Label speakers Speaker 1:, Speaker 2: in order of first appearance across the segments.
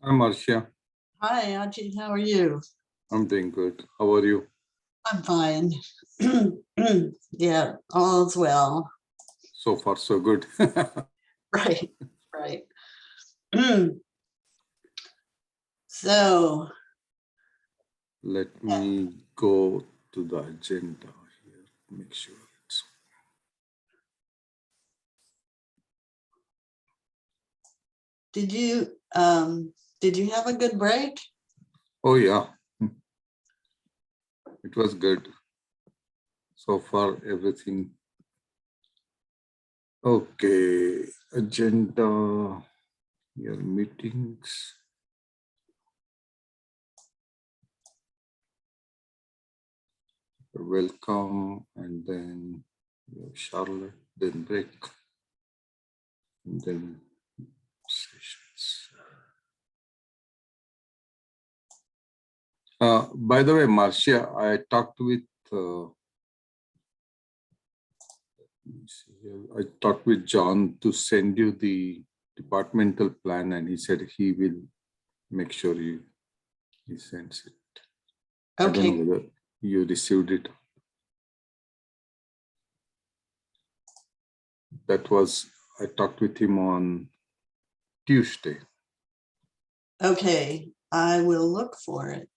Speaker 1: I'm Marcia.
Speaker 2: Hi, Ajit. How are you?
Speaker 1: I'm doing good. How are you?
Speaker 2: I'm fine. Yeah, all's well.
Speaker 1: So far, so good.
Speaker 2: Right, right. So,
Speaker 1: Let me go to the agenda here. Make sure it's.
Speaker 2: did you have a good break?
Speaker 1: Oh, yeah. It was good. So far, everything. Okay. Agenda. Your meetings. Welcome. And then Charlotte. Then break. And then sessions. By the way, Marcia, I talked with I talked with John to send you the departmental plan, and he said he will make sure he sends it. I don't
Speaker 2: Okay,
Speaker 1: know whether you received it. That was, I talked with him on Tuesday.
Speaker 2: okay. I will look for it.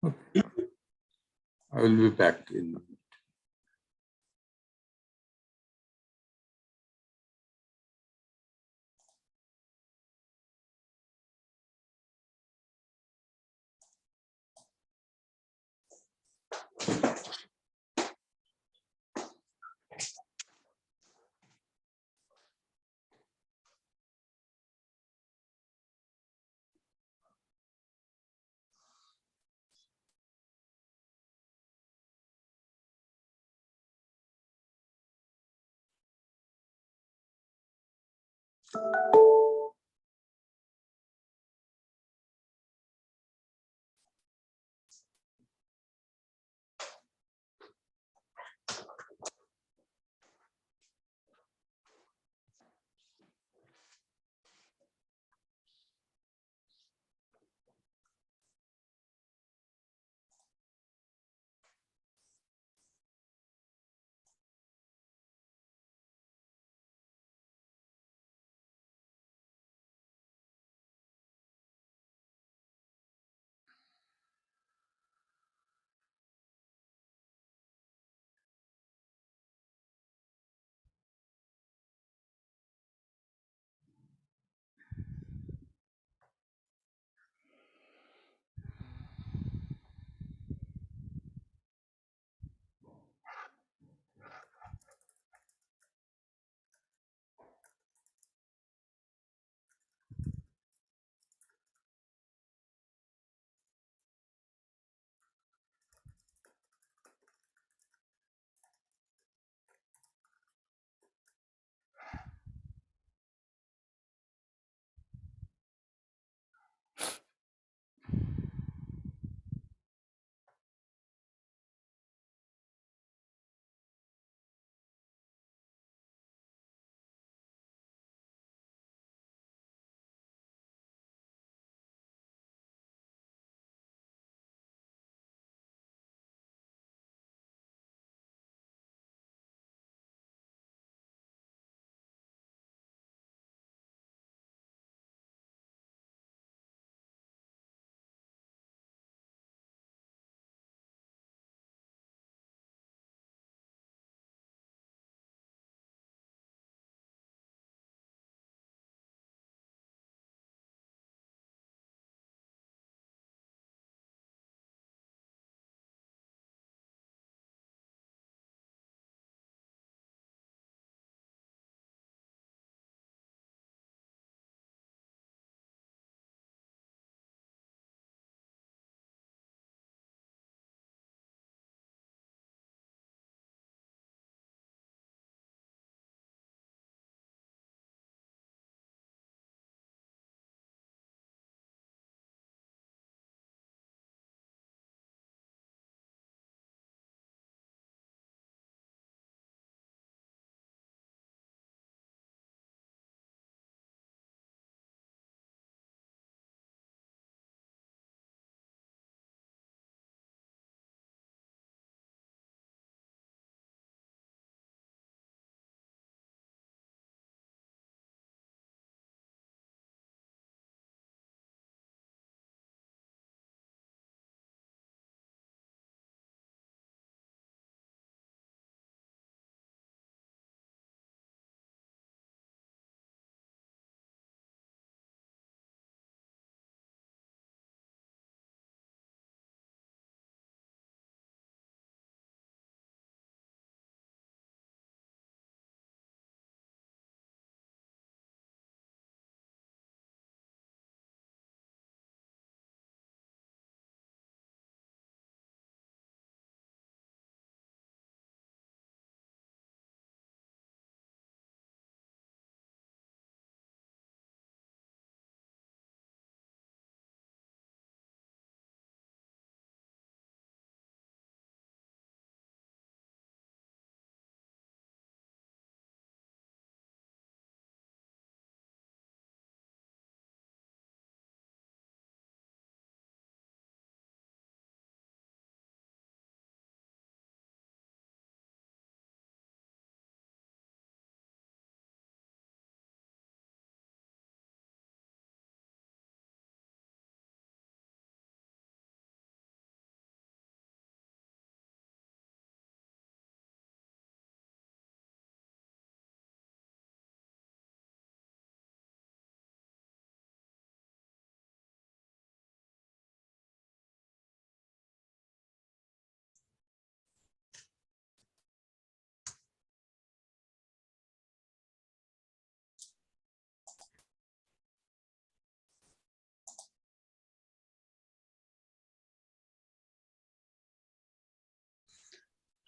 Speaker 1: Okay. I will be back in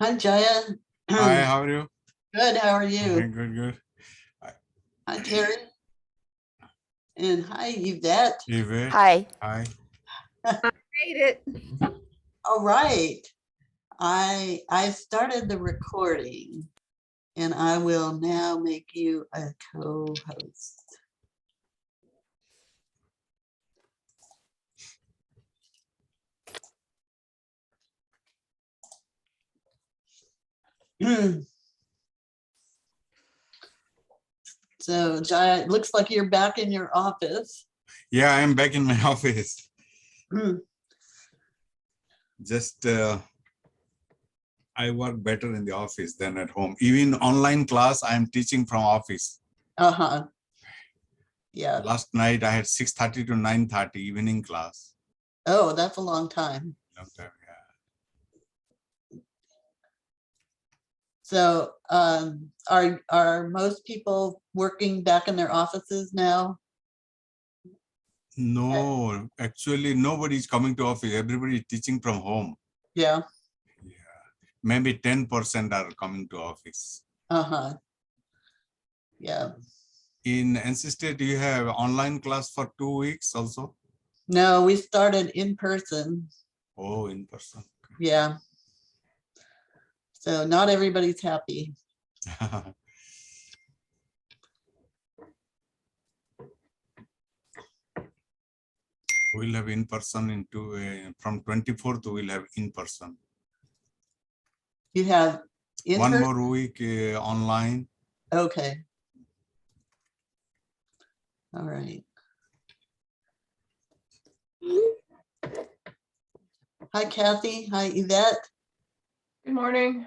Speaker 2: Hi, Jaya.
Speaker 3: Hi, how are you?
Speaker 2: Good, how are you?
Speaker 3: Good, good.
Speaker 2: Hi, Terry. And hi, Yvette.
Speaker 3: Yvette.
Speaker 4: Hi.
Speaker 3: Hi.
Speaker 4: Made it.
Speaker 2: All right. I started the recording and I will now make you a co-host. So Jaya, it looks like you're back in your office.
Speaker 3: Yeah, I'm back in my office.
Speaker 2: Hmm.
Speaker 3: Just I work better in the office than at home. Even online class, I'm teaching from office.
Speaker 2: Uh-huh. Yeah.
Speaker 3: Last night I had 6:30 to 9:30 evening class.
Speaker 2: Oh, that's a long time.
Speaker 3: Long time, yeah.
Speaker 2: So are most people working back in their offices now?
Speaker 3: No, actually nobody's coming to office. Everybody is teaching from home.
Speaker 2: Yeah.
Speaker 3: Yeah. Maybe 10% are coming to office.
Speaker 2: Uh-huh. Yeah.
Speaker 3: In NC State, you have online class for 2 weeks also?
Speaker 2: No, we started in person.
Speaker 3: Oh, in person.
Speaker 2: Yeah. So not everybody's happy.
Speaker 3: We'll have in person from 24th, we'll have in person.
Speaker 2: You have in
Speaker 3: One
Speaker 2: person?
Speaker 3: more week online.
Speaker 2: Okay. All right. Hi, Kathy. Hi, Yvette.
Speaker 5: Good morning.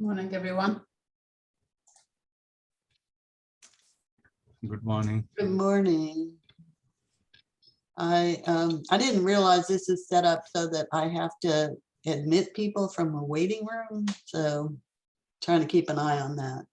Speaker 2: Morning, everyone.
Speaker 3: Good morning.
Speaker 2: Good morning. I didn't realize this is set up so that I have to admit people from a waiting room. So trying to keep an eye on that.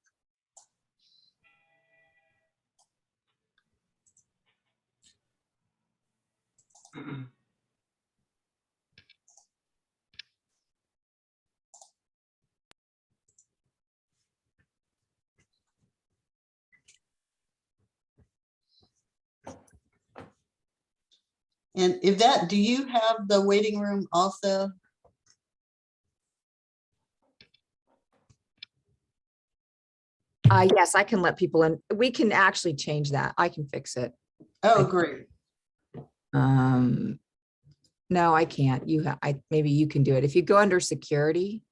Speaker 2: And Yvette, do you have the waiting room also?
Speaker 4: Yes, I can let people in. We can actually change that. I can fix it.
Speaker 2: Oh, great.
Speaker 4: No, I can't. Maybe you can do it. If you go under security,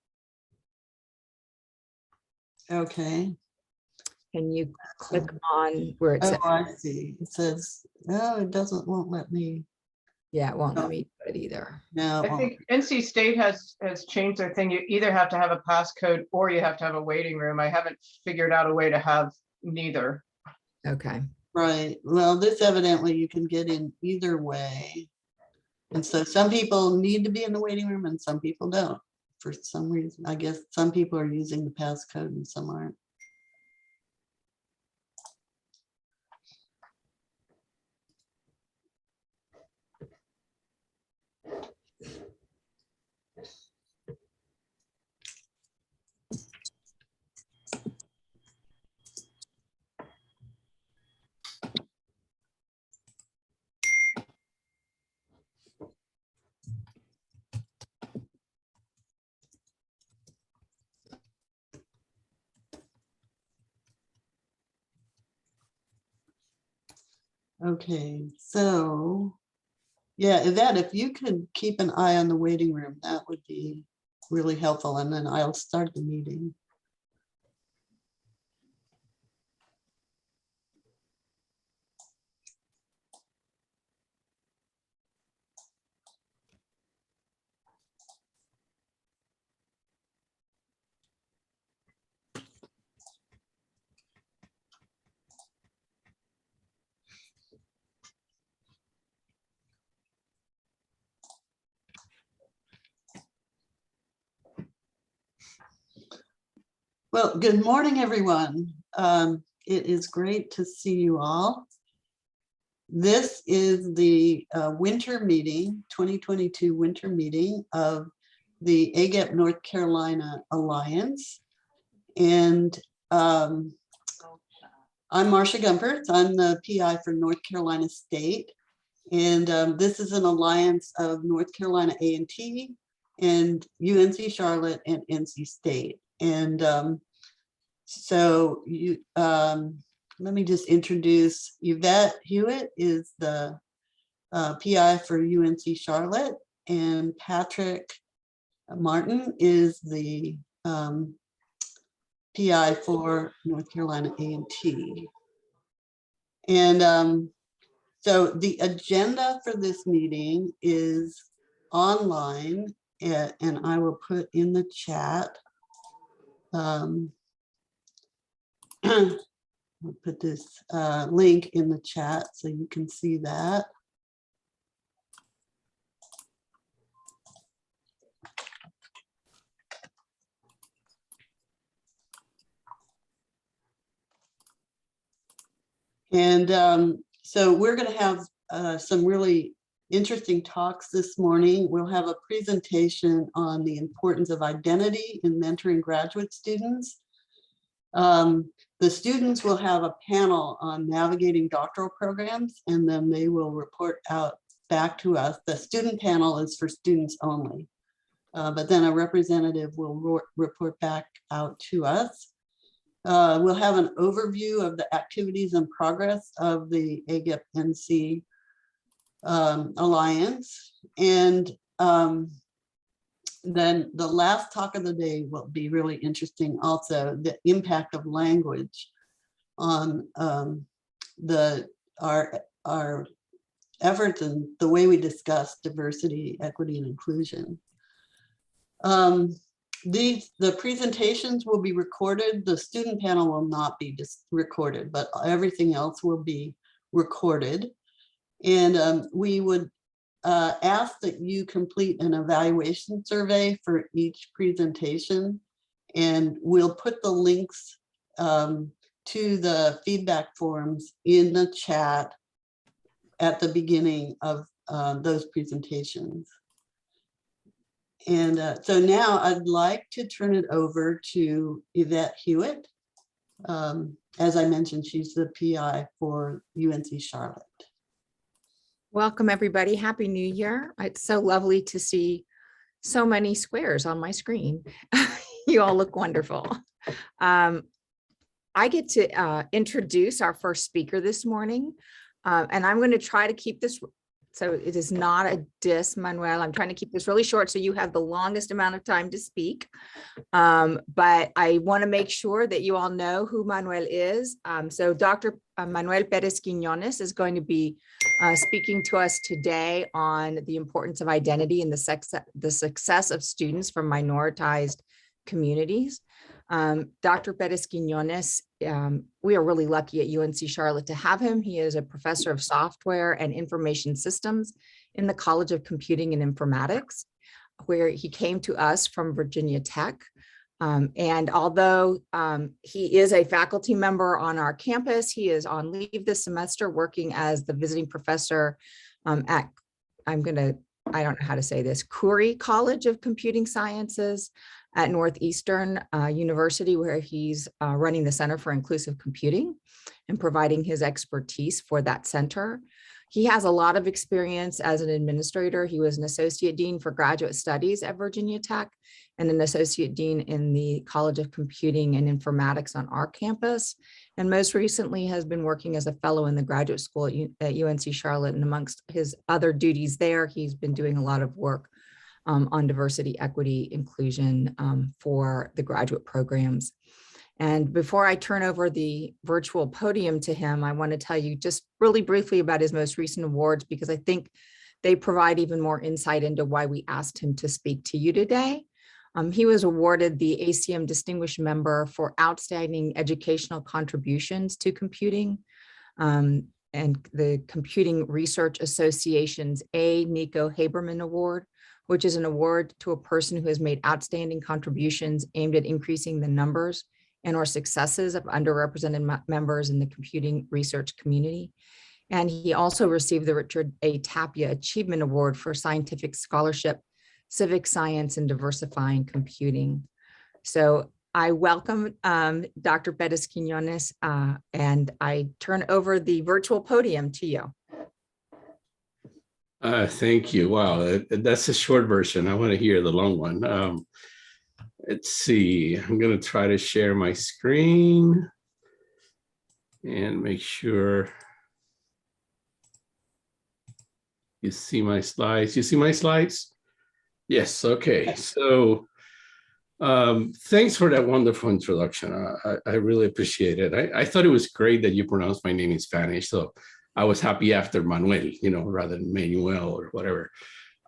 Speaker 2: Okay.
Speaker 4: can you click on where it says,
Speaker 2: Oh, I see. It says, no, it won't let me.
Speaker 4: yeah, it won't let me do it either.
Speaker 2: No. it
Speaker 5: I
Speaker 2: won't.
Speaker 5: think NC State has changed their thing. You either have to have a passcode or you have to have a waiting room. I haven't figured out a way to have neither.
Speaker 4: Okay.
Speaker 2: Right. Well, this evidently you can get in either way. And so some people need to be in the waiting room and some people don't. For some reason, I guess some people are using the passcode and some aren't. Okay, so yeah, Yvette, if you could keep an eye on the waiting room, that would be really helpful. And then I'll start the meeting. Well, good morning, everyone. It is great to see you all. This is the winter meeting, 2022 winter meeting of the AGEP North Carolina Alliance. And I'm Marcia Gumpertz. I'm the PI for North Carolina State. And this is an alliance of North Carolina A&T and UNC Charlotte and NC State. And let me just introduce Yvette Hewitt is the PI for UNC Charlotte, and Patrick Martin is the PI for North Carolina A&T. And so the agenda for this meeting is online, and I will put in the chat. I'll put this link in the chat so you can see that. And so we're going to have some really interesting talks this morning. We'll have a presentation on the importance of identity in mentoring graduate students. The students will have a panel on navigating doctoral programs, and then they will report out back to us. The student panel is for students only, but then a representative will report back out to us. We'll have an overview of the activities and progress of the AGEP-NC Alliance. And then the last talk of the day will be really interesting also, the impact of language on our efforts and the way we discuss diversity, equity, and inclusion. The presentations will be recorded. The student panel will not be recorded, but everything else will be recorded. And we would ask that you complete an evaluation survey for each presentation, and we'll put the links to the feedback forms in the chat at the beginning of those presentations. And so now I'd like to turn it over to Yvette Hewitt. As I mentioned, she's the PI for UNC Charlotte.
Speaker 4: Welcome, everybody. Happy New Year. It's so lovely to see so many squares on my screen. You all look wonderful. I get to introduce our first speaker this morning, and I'm going to try to keep this, so it is not a diss, Manuel. I'm trying to keep this really short so you have the longest amount of time to speak. But I want to make sure that you all know who Manuel is. So Dr. Manuel Perez-Quiñones is going to be speaking to us today on the importance of identity and the success of students from minoritized communities. Dr. Perez-Quiñones, we are really lucky at UNC Charlotte to have him. He is a professor of software and information systems in the College of Computing and Informatics, where he came to us from Virginia Tech. And although he is a faculty member on our campus, he is on leave this semester working as the visiting professor at, I don't know how to say this, Curie College of Computing Sciences at Northeastern University, where he's running the Center for Inclusive Computing and providing his expertise for that center. He has a lot of experience as an administrator. He was an associate dean for graduate studies at Virginia Tech and an associate dean in the College of Computing and Informatics on our campus. And most recently has been working as a fellow in the graduate school at UNC Charlotte. And amongst his other duties there, he's been doing a lot of work on diversity, equity, inclusion for the graduate programs. And before I turn over the virtual podium to him, I want to tell you just really briefly about his most recent awards, because I think they provide even more insight into why we asked him to speak to you today. He was awarded the ACM Distinguished Member for Outstanding Educational Contributions to Computing and the Computing Research Association's A. Nico Haberman Award, which is an award to a person who has made outstanding contributions aimed at increasing the numbers and or successes of underrepresented members in the computing research community. And he also received the Richard A. Tapia Achievement Award for Scientific Scholarship, Civic Science, and Diversifying Computing. So I welcome Dr. Bettis Quinones, and I turn over the virtual podium to you.
Speaker 6: Thank you. Wow, that's a short version. I want to hear the long one. Let's see. I'm going to try to share my screen and make sure you see my slides. You see my slides? Yes. Okay. So thanks for that wonderful introduction. I really appreciate it. I thought it was great that you pronounced my name in Spanish. So I was happy after Manuel, rather than Manuel or whatever.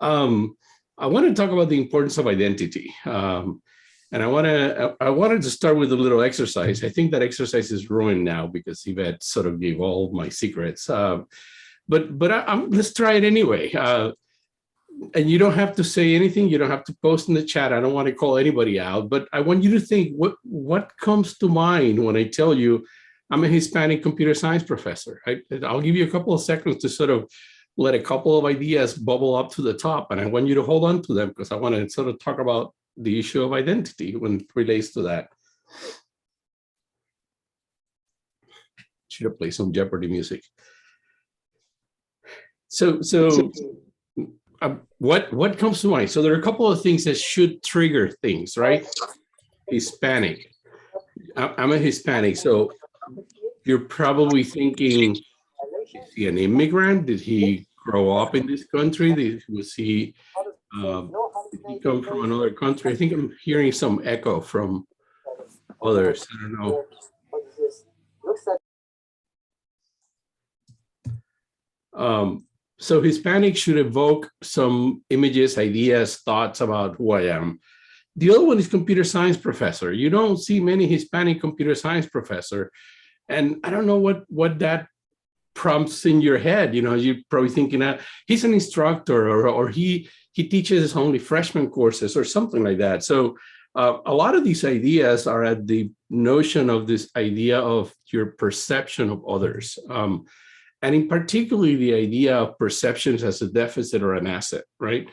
Speaker 6: I want to talk about the importance of identity. And I wanted to start with a little exercise. I think that exercise is ruined now because Yvette sort of gave all my secrets. But let's try it anyway. And you don't have to say anything. You don't have to post in the chat. I don't want to call anybody out, but I want you to think what comes to mind when I tell you I'm a Hispanic computer science professor. I'll give you a couple of seconds to sort of let a couple of ideas bubble up to the top. And I want you to hold on to them because I want to sort of talk about the issue of identity when it relates to that. Should have played some Jeopardy music. So what comes to mind? So there are a couple of things that should trigger things, right? Hispanic. I'm a Hispanic, so you're probably thinking, is he an immigrant? Did he grow up in this country? Did he come from another country? I think I'm hearing some echo from others. I don't know. So Hispanic should evoke some images, ideas, thoughts about who I am. The other one is computer science professor. You don't see many Hispanic computer science professor. And I don't know what that prompts in your head. You're probably thinking he's an instructor or he teaches only freshman courses or something like that. So a lot of these ideas are at the notion of this idea of your perception of others. And in particular, the idea of perceptions as a deficit or an asset, right?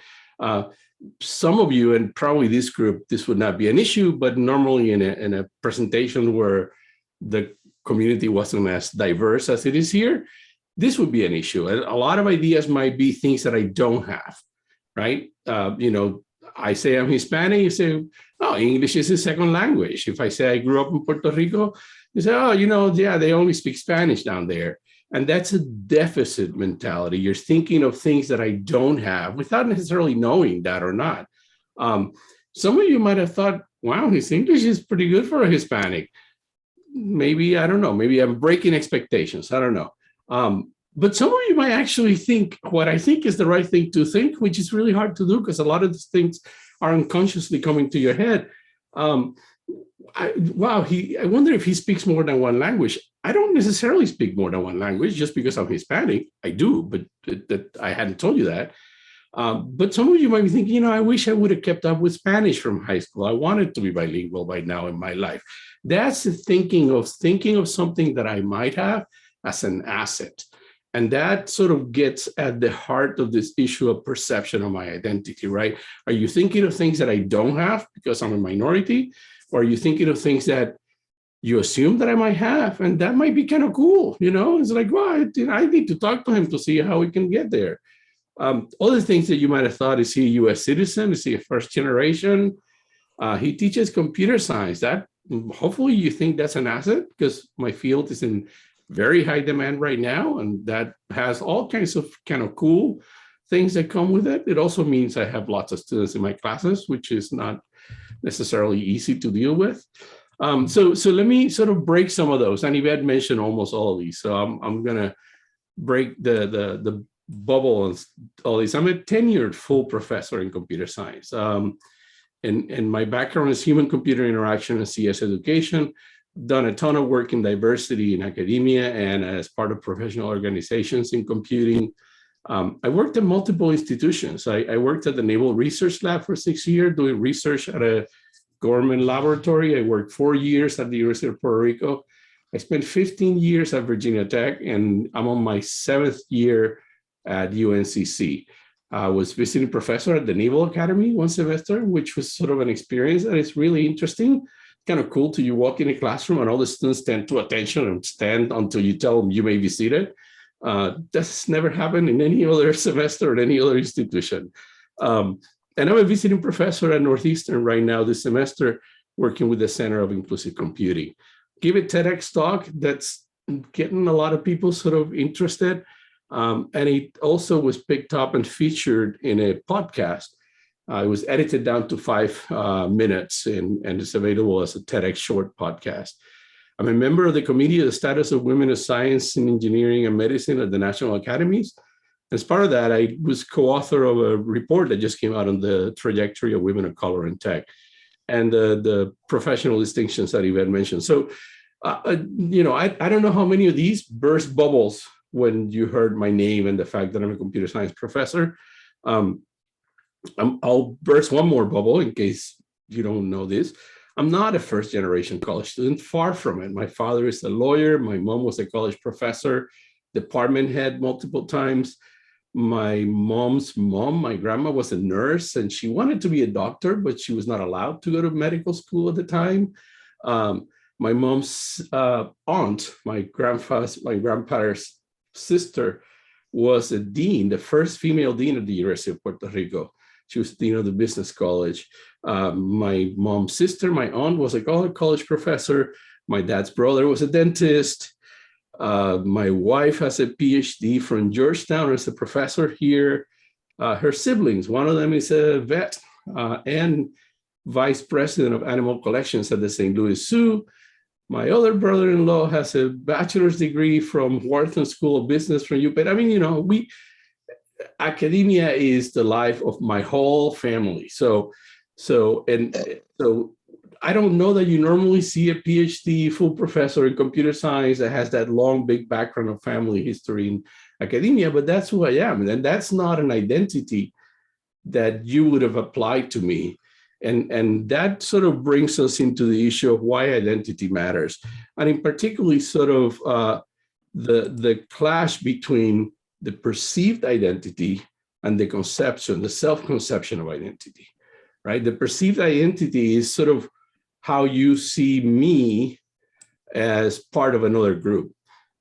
Speaker 6: Some of you, and probably this group, this would not be an issue, but normally in a presentation where the community wasn't as diverse as it is here, this would be an issue. A lot of ideas might be things that I don't have, right? I say I'm Hispanic, you say, oh, English is a second language. If I say I grew up in Puerto Rico, you say, oh, yeah, they only speak Spanish down there. And that's a deficit mentality. You're thinking of things that I don't have without necessarily knowing that or not. Some of you might have thought, wow, his English is pretty good for a Hispanic. Maybe, I don't know, maybe I'm breaking expectations. I don't know. But some of you might actually think what I think is the right thing to think, which is really hard to do because a lot of these things are unconsciously coming to your head. I wonder if he speaks more than one language. I don't necessarily speak more than one language just because I'm Hispanic. I do, but I hadn't told you that. But some of you might be thinking, I wish I would have kept up with Spanish from high school. I wanted to be bilingual by now in my life. That's the thinking of something that I might have as an asset. And that sort of gets at the heart of this issue of perception of my identity, right? Are you thinking of things that I don't have because I'm a minority? Or are you thinking of things that you assume that I might have? And that might be kind of cool, It's like, well, I need to talk to him to see how we can get there. Other things that you might have thought, is he a U.S. citizen? Is he a first generation? He teaches computer science. That hopefully you think that's an asset because my field is in very high demand right now, and that has all kinds of kind of cool things that come with it. It also means I have lots of students in my classes, which is not necessarily easy to deal with. So let me sort of break some of those. And Yvette mentioned almost all of these, so I'm gonna break the bubble on all these. I'm a tenured full professor in computer science. And my background is human-computer interaction and CS education. Done a ton of work in diversity in academia and as part of professional organizations in computing. I worked at multiple institutions. I worked at the Naval Research Lab for 6 years doing research at a government laboratory. I worked 4 years at the University of Puerto Rico. I spent 15 years at Virginia Tech, and I'm on my 7th year at UNCC. I was visiting professor at the Naval Academy one semester, which was sort of an experience that is really interesting. Kind of cool to you walk in a classroom and all the students stand to attention and stand until you tell them you may be seated. That's never happened in any other semester at any other institution. And I'm a visiting professor at Northeastern right now this semester, working with the Center of Inclusive Computing. Give a TEDx talk that's getting a lot of people sort of interested. And it also was picked up and featured in a podcast. It was edited down to 5 minutes and it's available as a TEDx short podcast. I'm a member of the Committee of the Status of Women in Science and Engineering and Medicine at the National Academies. As part of that, I was co-author of a report that just came out on the trajectory of women of color in tech and the professional distinctions that Yvette mentioned. So, I don't know how many of these burst bubbles when you heard my name and the fact that I'm a computer science professor. I'll burst one more bubble in case you don't know this. I'm not a first generation college student, far from it. My father is a lawyer. My mom was a college professor, department head multiple times. My mom's mom, my grandma, was a nurse and she wanted to be a doctor, but she was not allowed to go to medical school at the time. My mom's aunt, my grandfather's sister, was a dean, the first female dean at the University of Puerto Rico. She was dean of the business college. My mom's sister, my aunt, was a college professor. My dad's brother was a dentist. My wife has a PhD from Georgetown as a professor here. Her siblings, one of them is a vet and vice president of animal collections at the St. Louis Zoo. My other brother-in-law has a bachelor's degree from Wharton School of Business from UPenn. I mean, academia is the life of my whole family. So I don't know that you normally see a PhD full professor in computer science that has that long, big background of family history in academia, but that's who I am. And that's not an identity that you would have applied to me. And that sort of brings us into the issue of why identity matters. And in particularly sort of the clash between the perceived identity and the conception, the self-conception of identity, right? The perceived identity is sort of how you see me as part of another group.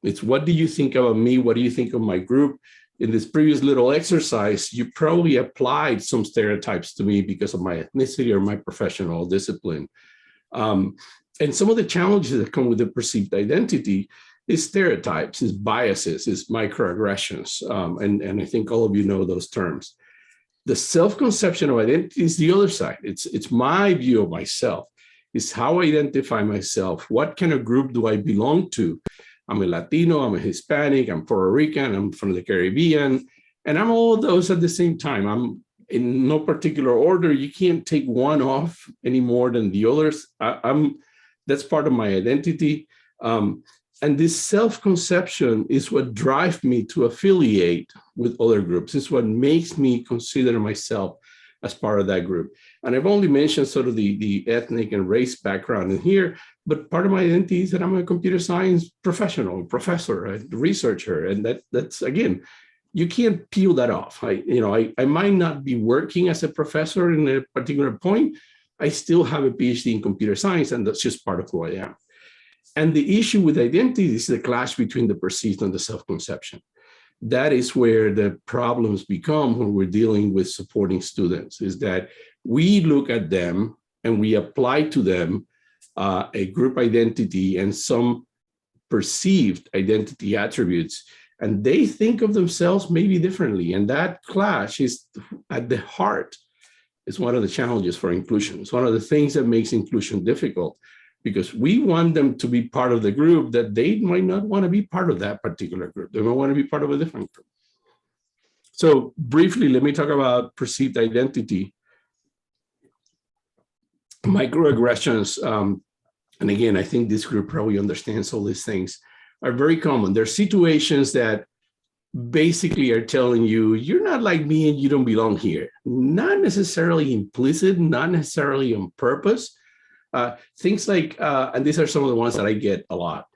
Speaker 6: It's what do you think about me? What do you think of my group? In this previous little exercise, you probably applied some stereotypes to me because of my ethnicity or my professional discipline. And some of the challenges that come with the perceived identity is stereotypes, is biases, is microaggressions. And I think all of you know those terms. The self-conception of identity is the other side. It's my view of myself. It's how I identify myself. What kind of group do I belong to? I'm a Latino, I'm a Hispanic, I'm Puerto Rican, I'm from the Caribbean, and I'm all those at the same time. I'm in no particular order. You can't take one off any more than the others. That's part of my identity. And this self-conception is what drives me to affiliate with other groups. It's what makes me consider myself as part of that group. And I've only mentioned sort of the ethnic and race background in here, but part of my identity is that I'm a computer science professional, professor, a researcher. And that's again, you can't peel that off. I might not be working as a professor in a particular point. I still have a PhD in computer science, and that's just part of who I am. And the issue with identity is the clash between the perceived and the self-conception. That is where the problems become when we're dealing with supporting students, is that we look at them and we apply to them a group identity and some perceived identity attributes, and they think of themselves maybe differently. And that clash is at the heart. It's one of the challenges for inclusion. It's one of the things that makes inclusion difficult, because we want them to be part of the group that they might not want to be part of that particular group. They might want to be part of a different group. So briefly, let me talk about perceived identity. Microaggressions, and again, I think this group probably understands all these things, are very common. They're situations that basically are telling you, you're not like me and you don't belong here. Not necessarily implicit, not necessarily on purpose, Things like, and these are some of the ones that I get a lot.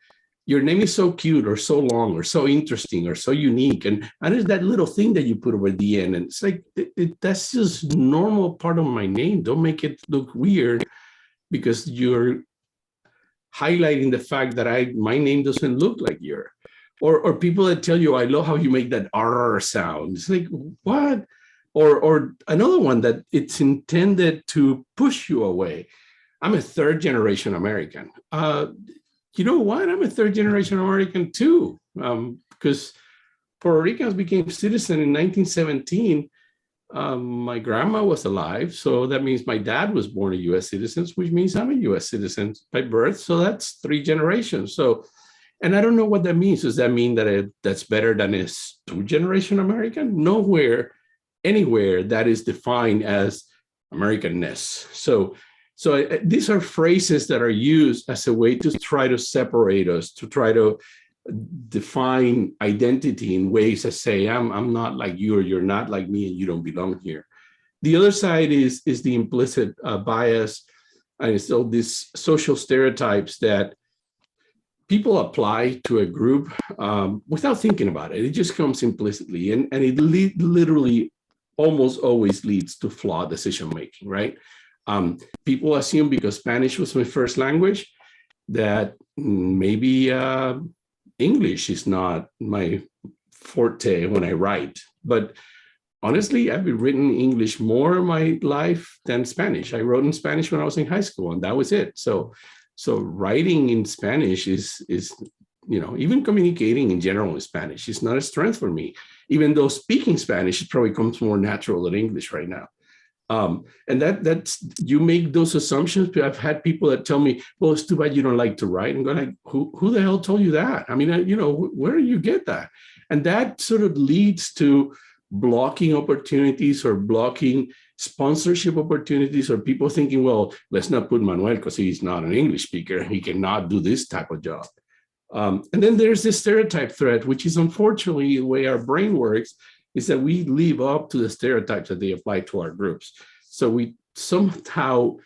Speaker 6: Your name is so cute or so long or so interesting or so unique. And there's that little thing that you put over the end. And it's like, that's just normal part of my name. Don't make it look weird because you're highlighting the fact that my name doesn't look like yours. Or people that tell you, I love how you make that R sound. It's like, what? Or another one that it's intended to push you away. I'm a third generation American. You know what? I'm a third generation American too, because Puerto Ricans became citizens in 1917. My grandma was alive, so that means my dad was born a U.S. citizen, which means I'm a U.S. citizen by birth. So that's 3 generations. So, and I don't know what that means. Does that mean that that's better than a 2-generation American? Nowhere, anywhere that is defined as Americanness. So these are phrases that are used as a way to try to separate us, to try to define identity in ways that say, I'm not like you, or you're not like me, and you don't belong here. The other side is the implicit bias, and it's all these social stereotypes that people apply to a group without thinking about it. It just comes implicitly, and it literally almost always leads to flawed decision-making, right? People assume because Spanish was my first language that maybe English is not my forte when I write. But honestly, I've been English more in my life than Spanish. I wrote in Spanish when I was in high school, and that was it. So writing in Spanish is even communicating in general in Spanish is not a strength for me, even though speaking Spanish probably comes more natural than English right now. And that's, you make those assumptions. I've had people that tell me, well, it's too bad you don't like to write. I'm going like, who the hell told you that? I mean, where do you get that? And that sort of leads to blocking opportunities or blocking sponsorship opportunities, or people thinking, well, let's not put Manuel because he's not an English speaker. He cannot do this type of job. And then there's this stereotype threat, which is unfortunately the way our brain works, is that we live up to the stereotypes that they apply to our groups. So we somehow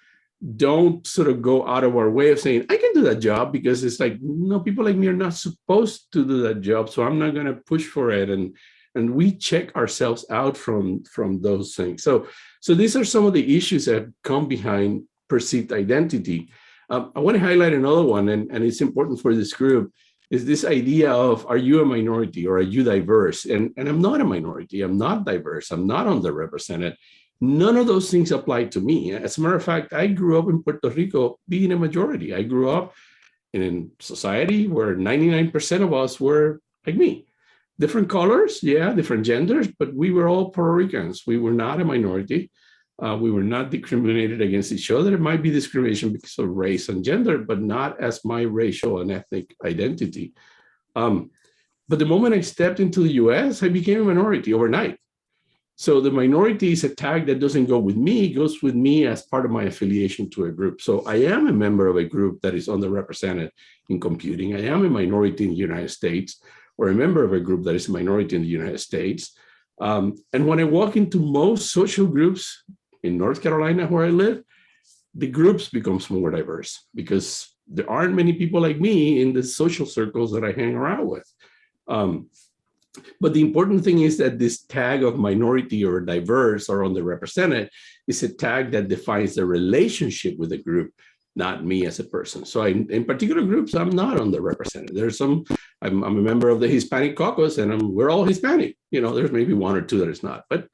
Speaker 6: don't sort of go out of our way of saying, I can do that job, because it's like, no, people like me are not supposed to do that job, so I'm not going to push for it. And we check ourselves out from those things. So these are some of the issues that come behind perceived identity. I want to highlight another one, and it's important for this group, is this idea of, are you a minority or are you diverse? And I'm not a minority, I'm not diverse, I'm not underrepresented. None of those things apply to me. As a matter of fact, I grew up in Puerto Rico being a majority. I grew up in a society where 99% of us were like me. Different colors, yeah, different genders, but we were all Puerto Ricans. We were not a minority. We were not discriminated against each other. It might be discrimination because of race and gender, but not as my racial and ethnic identity. But the moment I stepped into the US, I became a minority overnight. So the minority is a tag that doesn't go with me, it goes with me as part of my affiliation to a group. So I am a member of a group that is underrepresented in computing. I am a minority in the United States, or a member of a group that is a minority in the United States. And when I walk into most social groups in North Carolina, where I live, the groups becomes more diverse because there aren't many people like me in the social circles that I hang around with. But the important thing is that this tag of minority or diverse or underrepresented is a tag that defines the relationship with the group, not me as a person. So in particular groups, I'm not underrepresented. I'm a member of the Hispanic caucus, and we're all Hispanic. There's maybe one or two that is not, but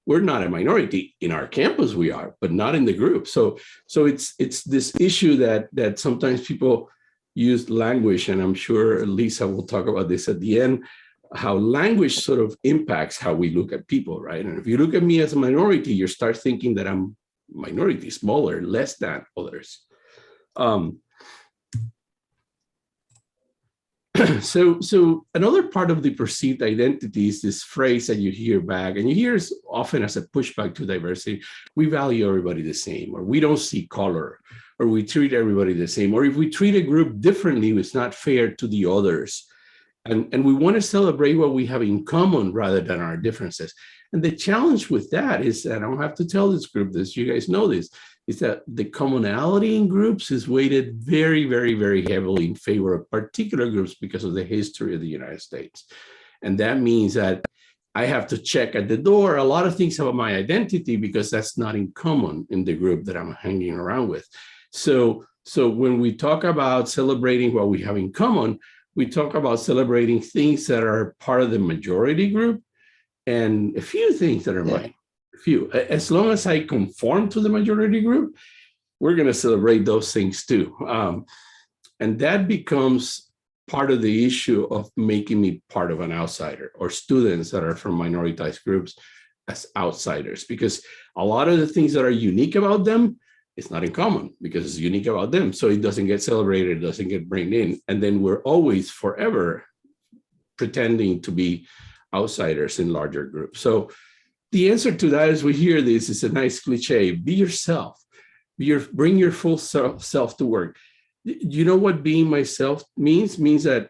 Speaker 6: we're not a minority. In our campus we are, but not in the group. So it's this issue that sometimes people use language, and I'm sure Lisa will talk about this at the end, how language sort of impacts how we look at people, right? And if you look at me as a minority, you start thinking that I'm minority, smaller, less than others. So another part of the perceived identity is this phrase that you hear back, and you hear it often as a pushback to diversity. We value everybody the same, or we don't see color, or we treat everybody the same, or if we treat a group differently, it's not fair to the others. And we want to celebrate what we have in common rather than our differences. And the challenge with that is, and I don't have to tell this group this, you guys know this, is that the commonality in groups is weighted very, very, very heavily in favor of particular groups because of the history of the United States. And that means that I have to check at the door a lot of things about my identity because that's not in common in the group that I'm hanging around with. So when we talk about celebrating what we have in common, we talk about celebrating things that are part of the majority group and a few things that are mine. Few. As long as I conform to the majority group, we're going to celebrate those things too. And that becomes part of the issue of making me part of an outsider, or students that are from minoritized groups as outsiders, because a lot of the things that are unique about them, it's not in common because it's unique about them. So it doesn't get celebrated, it doesn't get brought in. And then we're always forever pretending to be outsiders in larger groups. So the answer to that, as we hear this, is a nice cliche: be yourself. Bring your full self to work. You know what being myself means? Means that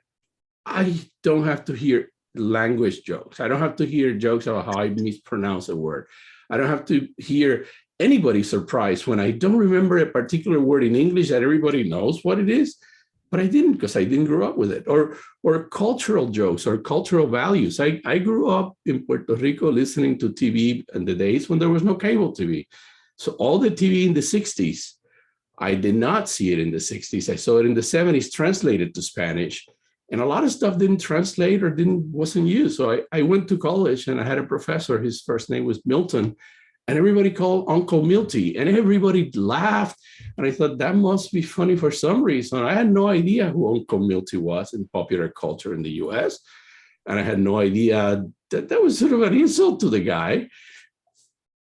Speaker 6: I don't have to hear language jokes. I don't have to hear jokes about how I mispronounce a word. I don't have to hear anybody surprised when I don't remember a particular word in English that everybody knows what it is, but I didn't because I didn't grow up with it. Or cultural jokes or cultural values. I grew up in Puerto Rico listening to TV in the days when there was no cable TV. So all the TV in the 60s, I did not see it in the 60s. I saw it in the 70s translated to Spanish. And a lot of stuff didn't translate or wasn't used. So I went to college and I had a professor, his first name was Milton, and everybody called Uncle Milty, and everybody laughed. And I thought that must be funny for some reason. I had no idea who Uncle Milty was in popular culture in the US. And I had no idea that was sort of an insult to the guy.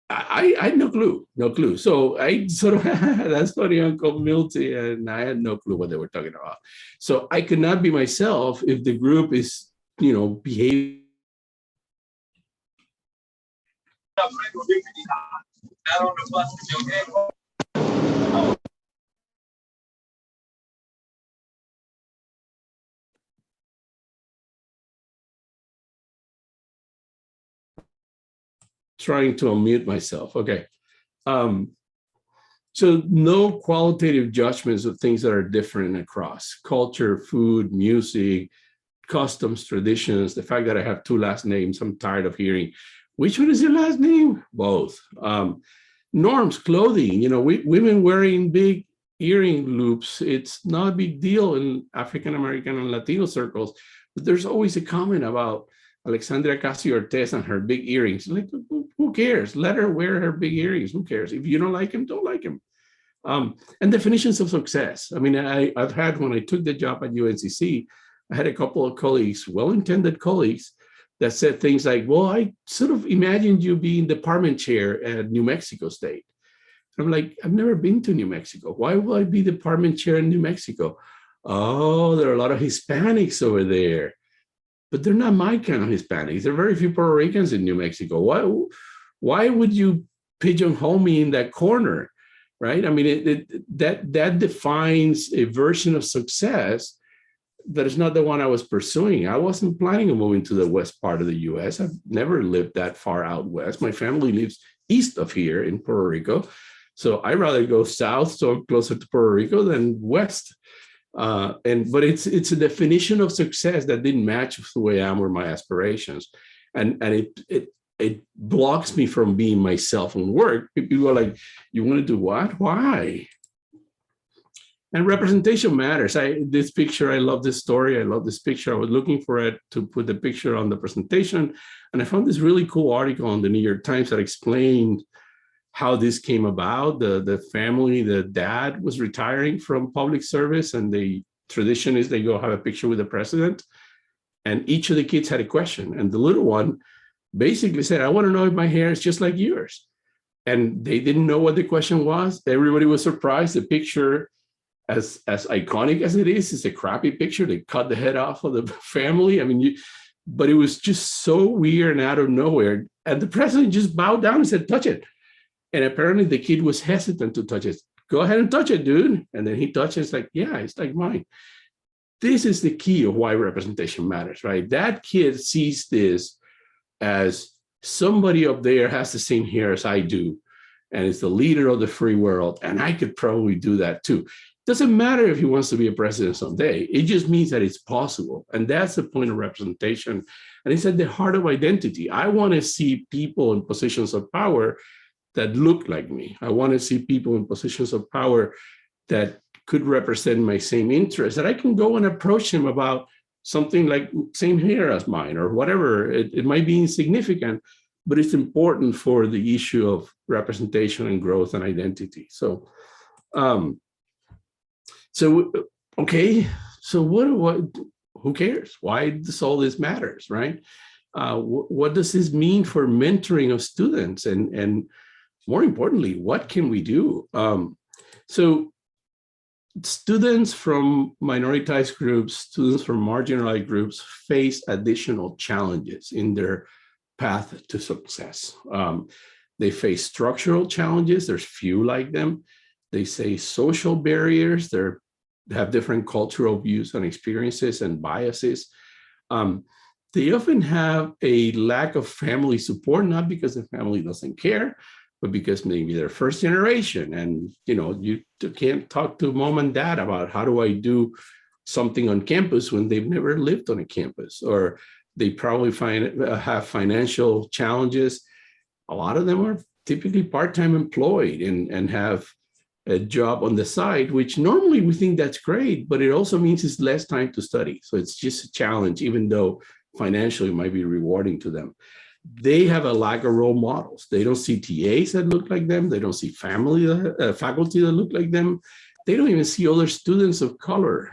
Speaker 6: I had no clue. So I sort of, that's funny, Uncle Milty, and I had no clue what they were talking about. So I could not be myself if the group is, behaving. Trying to unmute myself. Okay. So no qualitative judgments of things that are different across culture, food, music, customs, traditions. The fact that I have two last names, I'm tired of hearing, which one is your last name? Both. Norms, clothing, women wearing big earring loops. It's not a big deal in African-American and Latino circles, but there's always a comment about Alexandria Ocasio-Cortez and her big earrings. Like, who cares? Let her wear her big earrings. Who cares? If you don't like them, don't like them. And definitions of success. I mean, I've had, when I took the job at UNCC, I had a couple of colleagues, well-intended colleagues, that said things like, well, I sort of imagined you being department chair at New Mexico State. I'm like, I've never been to New Mexico. Why will I be department chair in New Mexico? Oh, there are a lot of Hispanics over there. But they're not my kind of Hispanics. There are very few Puerto Ricans in New Mexico. Why would you pigeonhole me in that corner, right? I mean, that defines a version of success that is not the one I was pursuing. I wasn't planning on moving to the west part of the US. I've never lived that far out west. My family lives east of here in Puerto Rico. So I'd rather go south, so I'm closer to Puerto Rico, than west. But it's a definition of success that didn't match with who I am or my aspirations, and it blocks me from being myself in work. People are like, "You want to do what? Why?" And representation matters. This picture, I love this story. I love this picture. I was looking for it to put the picture on the presentation, and I found this really cool article in the New York Times that explained how this came about. The family, the dad was retiring from public service, and the tradition is they go have a picture with the president, and each of the kids had a question, and the little one basically said, I want to know if my hair is just like yours. And they didn't know what the question was. Everybody was surprised. The picture, as iconic as it is a crappy picture. They cut the head off of the family. I mean, but it was just so weird and out of nowhere. And the president just bowed down and said, touch it. And apparently the kid was hesitant to touch it. Go ahead and touch it, dude. And then he touches, it's like, yeah, it's like mine. This is the key of why representation matters, right? That kid sees this as somebody up there has the same hair as I do. and is the leader of the free world. And I could probably do that too. Doesn't matter if he wants to be a president someday. It just means that it's possible. And that's the point of representation. And it's at the heart of identity. I want to see people in positions of power that look like me. I want to see people in positions of power that could represent my same interests, that I can go and approach them about something like same hair as mine or whatever. It might be insignificant, but it's important for the issue of representation and growth and identity. So, okay, so what, who cares? Why does all this matters, right? What does this mean for mentoring of students? And more importantly, what can we do? So students from minoritized groups, students from marginalized groups face additional challenges in their path to success. They face structural challenges. There's few like them. They say social barriers. They have different cultural views and experiences and biases. They often have a lack of family support, not because the family doesn't care, but because maybe they're first generation and you can't talk to mom and dad about how do I do something on campus when they've never lived on a campus, or they probably have financial challenges. A lot of them are typically part-time employed and have a job on the side, which normally we think that's great, but it also means it's less time to study. So it's just a challenge, even though financially it might be rewarding to them. They have a lack of role models. They don't see TAs that look like them. They don't see faculty that look like them. They don't even see other students of color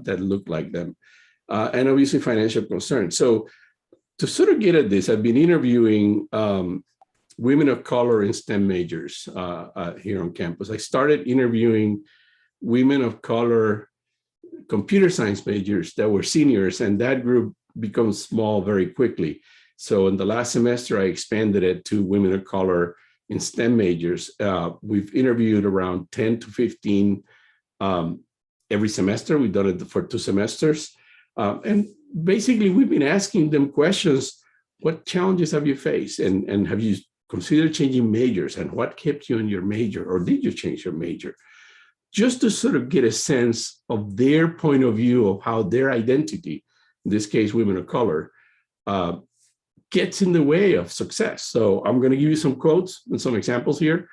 Speaker 6: that look like them. And obviously financial concerns. So to sort of get at this, I've been interviewing women of color in STEM majors here on campus. I started interviewing women of color computer science majors that were seniors, and that group becomes small very quickly. So in the last semester, I expanded it to women of color in STEM majors. We've interviewed around 10 to 15 every semester. We've done it for 2 semesters. And basically, we've been asking them questions. What challenges have you faced? And have you considered changing majors? And what kept you in your major? Or did you change your major? Just to sort of get a sense of their point of view of how their identity, in this case, women of color, gets in the way of success. So I'm going to give you some quotes and some examples here.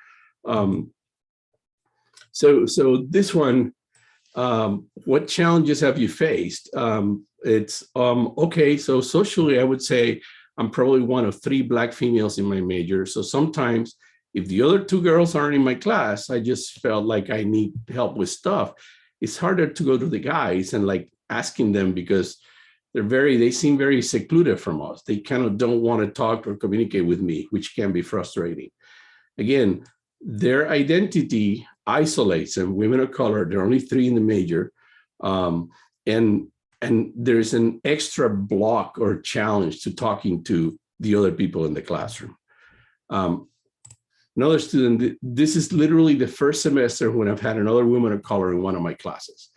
Speaker 6: So this one, what challenges have you faced? It's okay, so socially, I would say I'm probably one of 3 Black females in my major. So sometimes if the other 2 girls aren't in my class, I just felt like I need help with stuff. It's harder to go to the guys and like asking them because they seem very secluded from us. They kind of don't want to talk or communicate with me, which can be frustrating. Again, their identity isolates them. Women of color, there are only 3 in the major. And there's an extra block or challenge to talking to the other people in the classroom. Another student, this is literally the first semester when I've had another woman of color in one of my classes.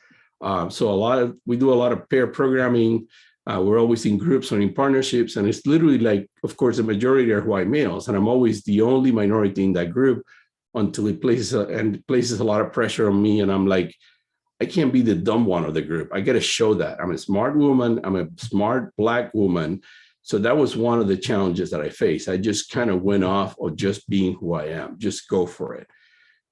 Speaker 6: So we do a lot of pair programming. We're always in groups or in partnerships, and it's literally like, of course, the majority are white males, and I'm always the only minority in that group until it places a lot of pressure on me, and I'm like, I can't be the dumb one of the group. I got to show that I'm a smart woman. I'm a smart Black woman. So that was one of the challenges that I faced. I just kind of went off of just being who I am, just go for it.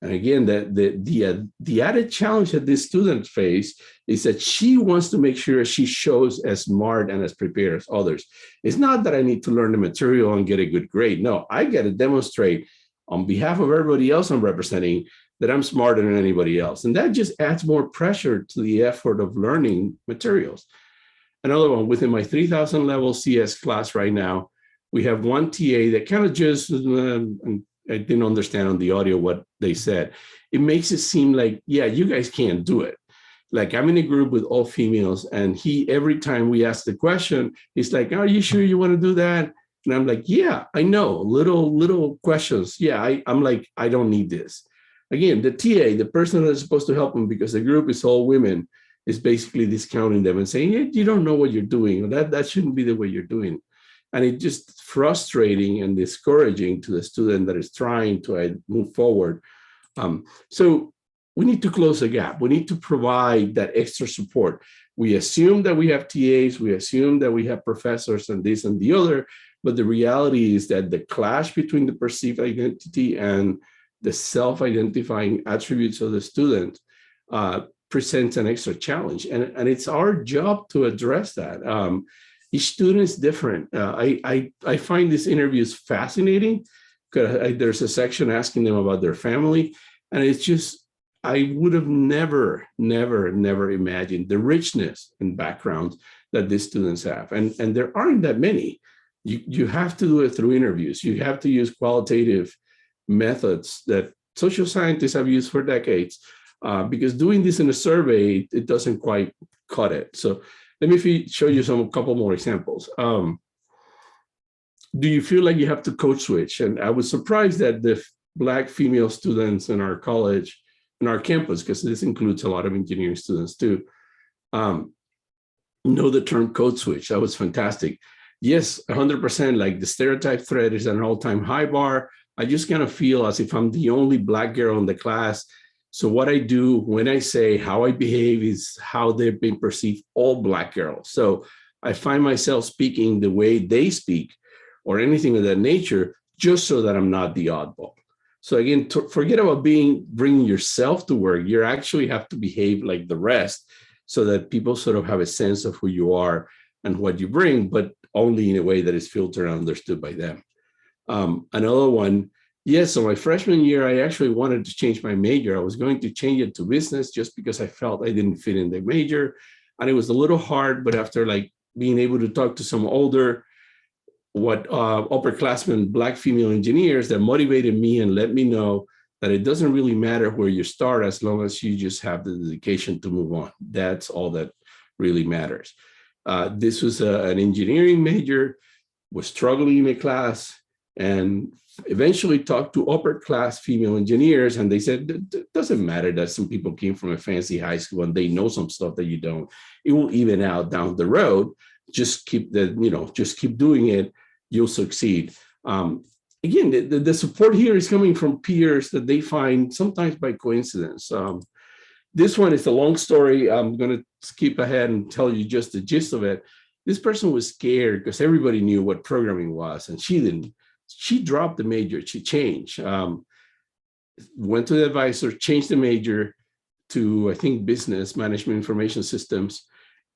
Speaker 6: And again, the added challenge that this student face is that she wants to make sure she shows as smart and as prepared as others. It's not that I need to learn the material and get a good grade. No, I got to demonstrate on behalf of everybody else I'm representing that I'm smarter than anybody else. And that just adds more pressure to the effort of learning materials. Another one, within my 3000 level CS class right now, we have one TA that kind of just, I didn't understand on the audio what they said. It makes it seem like, yeah, you guys can't do it. Like I'm in a group with all females, and every time we ask the question, he's like, are you sure you want to do that? And I'm like, yeah, I know, little questions. Yeah, I'm like, I don't need this. Again, the TA, the person that's supposed to help them because the group is all women, is basically discounting them and saying, hey, you don't know what you're doing. That shouldn't be the way you're doing. And it's just frustrating and discouraging to the student that is trying to move forward. So we need to close the gap. We need to provide that extra support. We assume that we have TAs, we assume that we have professors and this and the other, but the reality is that the clash between the perceived identity and the self-identifying attributes of the student presents an extra challenge. And it's our job to address that. Each student is different. I find these interviews fascinating because there's a section asking them about their family. And it's just, I would have never imagined the richness and background that these students have. And there aren't that many. You have to do it through interviews. You have to use qualitative methods that social scientists have used for decades, because doing this in a survey, it doesn't quite cut it. So let me show you a couple more examples. Do you feel like you have to code switch? And I was surprised that the Black female students in our college, in our campus, because this includes a lot of engineering students too, know the term code switch. That was fantastic. Yes, 100%, like the stereotype threat is an all-time high bar. I just kind of feel as if I'm the only Black girl in the class. So what I do when I say how I behave is how they've been perceived, all Black girls. So I find myself speaking the way they speak or anything of that nature, just so that I'm not the oddball. So again, forget about bringing yourself to work. You actually have to behave like the rest so that people sort of have a sense of who you are and what you bring, but only in a way that is filtered and understood by them. Another one, yes, so my freshman year, I actually wanted to change my major. I was going to change it to business just because I felt I didn't fit in the major. And it was a little hard, but after like being able to talk to some older, upperclassmen, Black female engineers, that motivated me and let me know that it doesn't really matter where you start as long as you just have the dedication to move on. That's all that really matters. This was an engineering major, was struggling in a class, and eventually talked to upper class female engineers, and they said, it doesn't matter that some people came from a fancy high school and they know some stuff that you don't. It will even out down the road. Just keep doing it. You'll succeed. Again, the support here is coming from peers that they find sometimes by coincidence. This one is a long story. I'm going to skip ahead and tell you just the gist of it. This person was scared because everybody knew what programming was, and she didn't. She dropped the major. She changed. Went to the advisor, changed the major to, I think, business management information systems.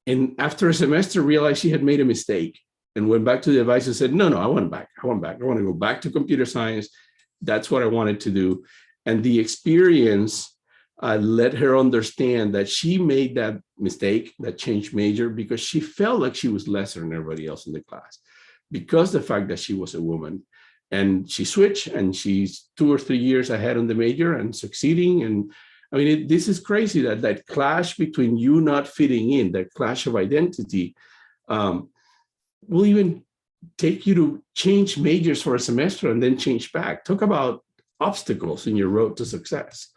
Speaker 6: And after a semester, realized she had made a mistake and went back to the advisor and said, no, I want back. I want to go back to computer science. That's what I wanted to do. And the experience let her understand that she made that mistake, that changed major, because she felt like she was lesser than everybody else in the class, because the fact that she was a woman. And she switched, and she's 2 or 3 years ahead on the major and succeeding. And I mean, this is crazy, that clash between you not fitting in, that clash of identity, will even take you to change majors for a semester and then change back. Talk about obstacles in your road to success.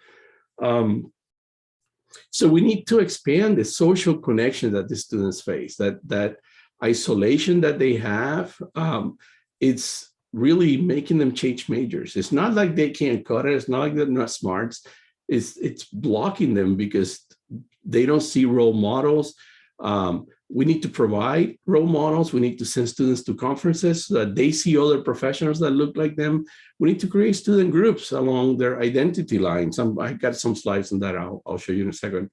Speaker 6: So we need to expand the social connection that the students face, that isolation that they have. It's really making them change majors. It's not like they can't cut it. It's not like they're not smart. It's blocking them because they don't see role models. We need to provide role models. We need to send students to conferences so that they see other professionals that look like them. We need to create student groups along their identity lines. I got some slides on that. I'll show you in a second.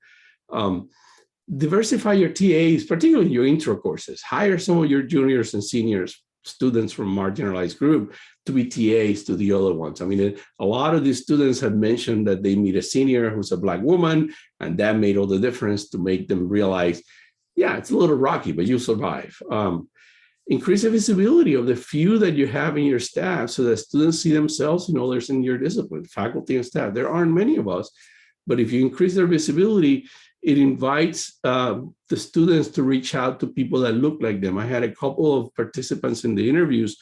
Speaker 6: Diversify your TAs, particularly your intro courses. Hire some of your juniors and seniors, students from marginalized group, to be TAs to the other ones. I mean, a lot of these students have mentioned that they meet a senior who's a Black woman, and that made all the difference to make them realize, yeah, it's a little rocky, but you'll survive. Increase the visibility of the few that you have in your staff so that students see themselves and others in your discipline, faculty and staff. There aren't many of us, but if you increase their visibility, it invites the students to reach out to people that look like them. I had a couple of participants in the interviews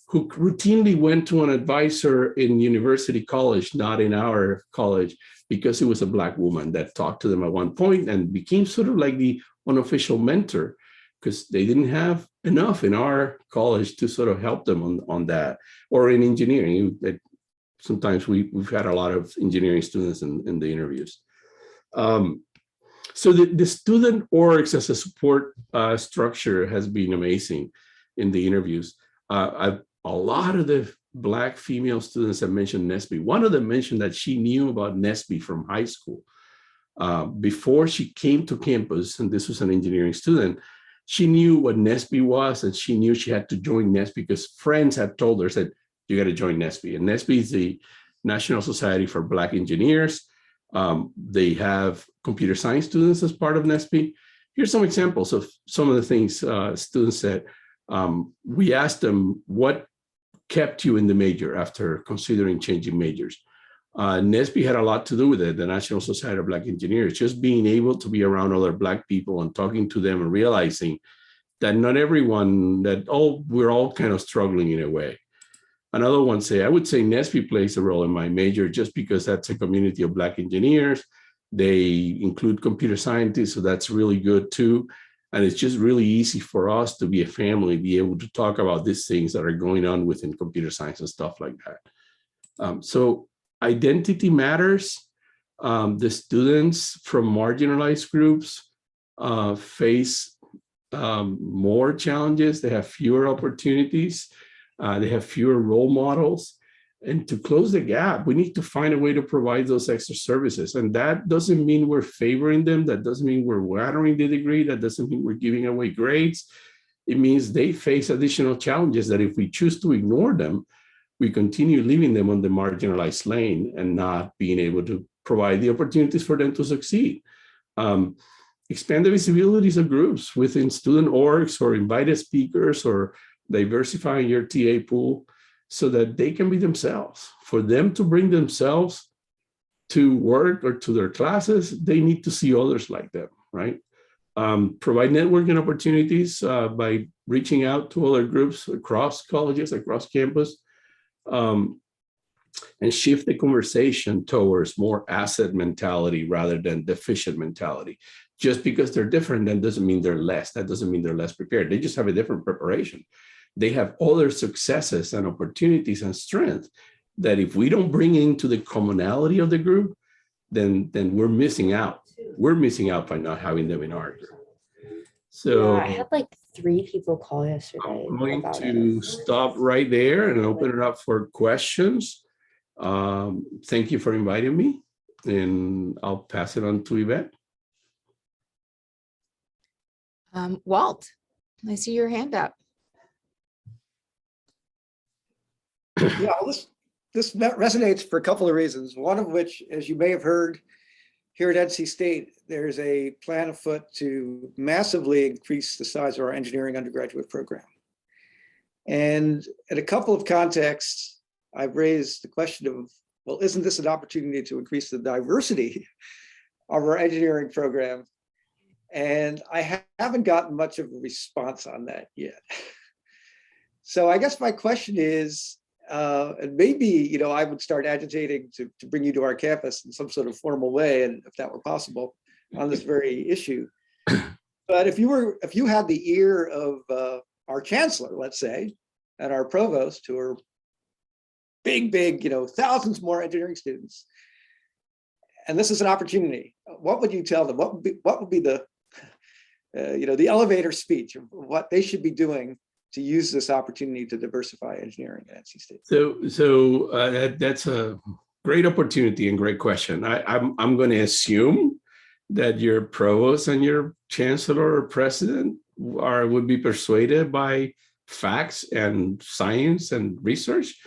Speaker 6: who routinely went to an advisor in university college, not in our college, because it was a Black woman that talked to them at one point and became sort of like the unofficial mentor. because they didn't have enough in our college to sort of help them on that, or in engineering. Sometimes we've had a lot of engineering students in the interviews. So the student orgs as a support structure has been amazing in the interviews. A lot of the Black female students have mentioned NSBE. One of them mentioned that she knew about NSBE from high school. Before she came to campus, and this was an engineering student, she knew what NSBE was, and she knew she had to join NSBE because friends had told her, said, you got to join NSBE. And NSBE is the National Society for Black Engineers. They have computer science students as part of NSBE. Here's some examples of some of the things students said. We asked them, what kept you in the major after considering changing majors? NSBE had a lot to do with it, the National Society of Black Engineers, just being able to be around other Black people and talking to them and realizing that not everyone, we're all kind of struggling in a way. Another one I would say NSBE plays a role in my major just because that's a community of Black engineers. They include computer scientists, so that's really good too. And it's just really easy for us to be a family, be able to talk about these things that are going on within computer science and stuff like that. So identity matters. The students from marginalized groups face more challenges. They have fewer opportunities. They have fewer role models. And to close the gap, we need to find a way to provide those extra services. And that doesn't mean we're favoring them. That doesn't mean we're watering the degree. That doesn't mean we're giving away grades. It means they face additional challenges that if we choose to ignore them, we continue leaving them on the marginalized lane and not being able to provide the opportunities for them to succeed. Expand the visibilities of groups within student orgs, or invited speakers, or diversifying your TA pool so that they can be themselves. For them to bring themselves to work or to their classes, they need to see others like them, right? Provide networking opportunities by reaching out to other groups across colleges, across campus, and shift the conversation towards more asset mentality rather than deficient mentality. Just because they're different, that doesn't mean they're less. That doesn't mean they're less prepared. They just have a different preparation. They have other successes and opportunities and strength that if we don't bring into the commonality of the group, then we're missing out. We're missing out by not having them in our group. So
Speaker 7: yeah, I had like 3 people call yesterday.
Speaker 6: I'm going
Speaker 7: about
Speaker 6: to
Speaker 7: it.
Speaker 6: stop right there and open it up for questions. Thank you for inviting me, and I'll pass it on to Yvette.
Speaker 4: Walt, I see your hand up.
Speaker 8: Yeah, well, this resonates for a couple of reasons. One of which, as you may have heard here at NC State, there's a plan afoot to massively increase the size of our engineering undergraduate program. And in a couple of contexts, I've raised the question of, well, isn't this an opportunity to increase the diversity of our engineering program? And I haven't gotten much of a response on that yet. So I guess my question is, and maybe, I would start agitating to bring you to our campus in some sort of formal way, and if that were possible, on this very issue. But if you had the ear of our chancellor, let's say, and our provost, who are big, thousands more engineering students, and this is an opportunity, what would you tell them? What would be the the elevator speech of what they should be doing to use this opportunity to diversify engineering at NC State?
Speaker 6: So that's a great opportunity and great question. I'm going to assume that your provost and your chancellor or president would be persuaded by facts and science and research.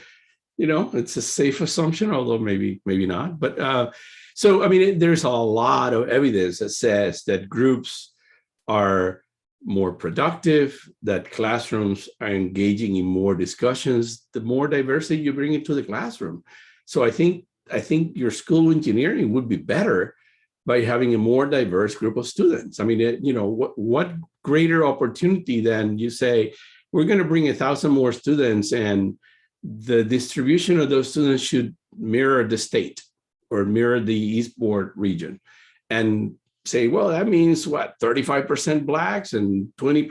Speaker 6: It's a safe assumption, although maybe not. But so, I mean, there's a lot of evidence that says that groups are more productive, that classrooms are engaging in more discussions, the more diversity you bring into the classroom. So I think your school of engineering would be better by having a more diverse group of students. I mean, what greater opportunity than you say, we're going to bring 1,000 more students, and the distribution of those students should mirror the state or mirror the Eastport region. And say, well, that means what, 35% Blacks and 20%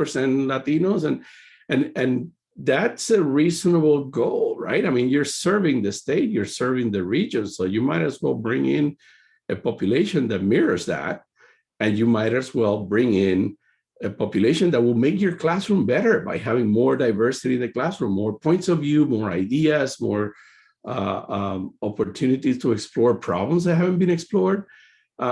Speaker 6: Latinos, and that's a reasonable goal, right? I mean, you're serving the state, you're serving the region, so you might as well bring in a population that mirrors that, and you might as well bring in a population that will make your classroom better by having more diversity in the classroom, more points of view, more ideas, more opportunities to explore problems that haven't been explored.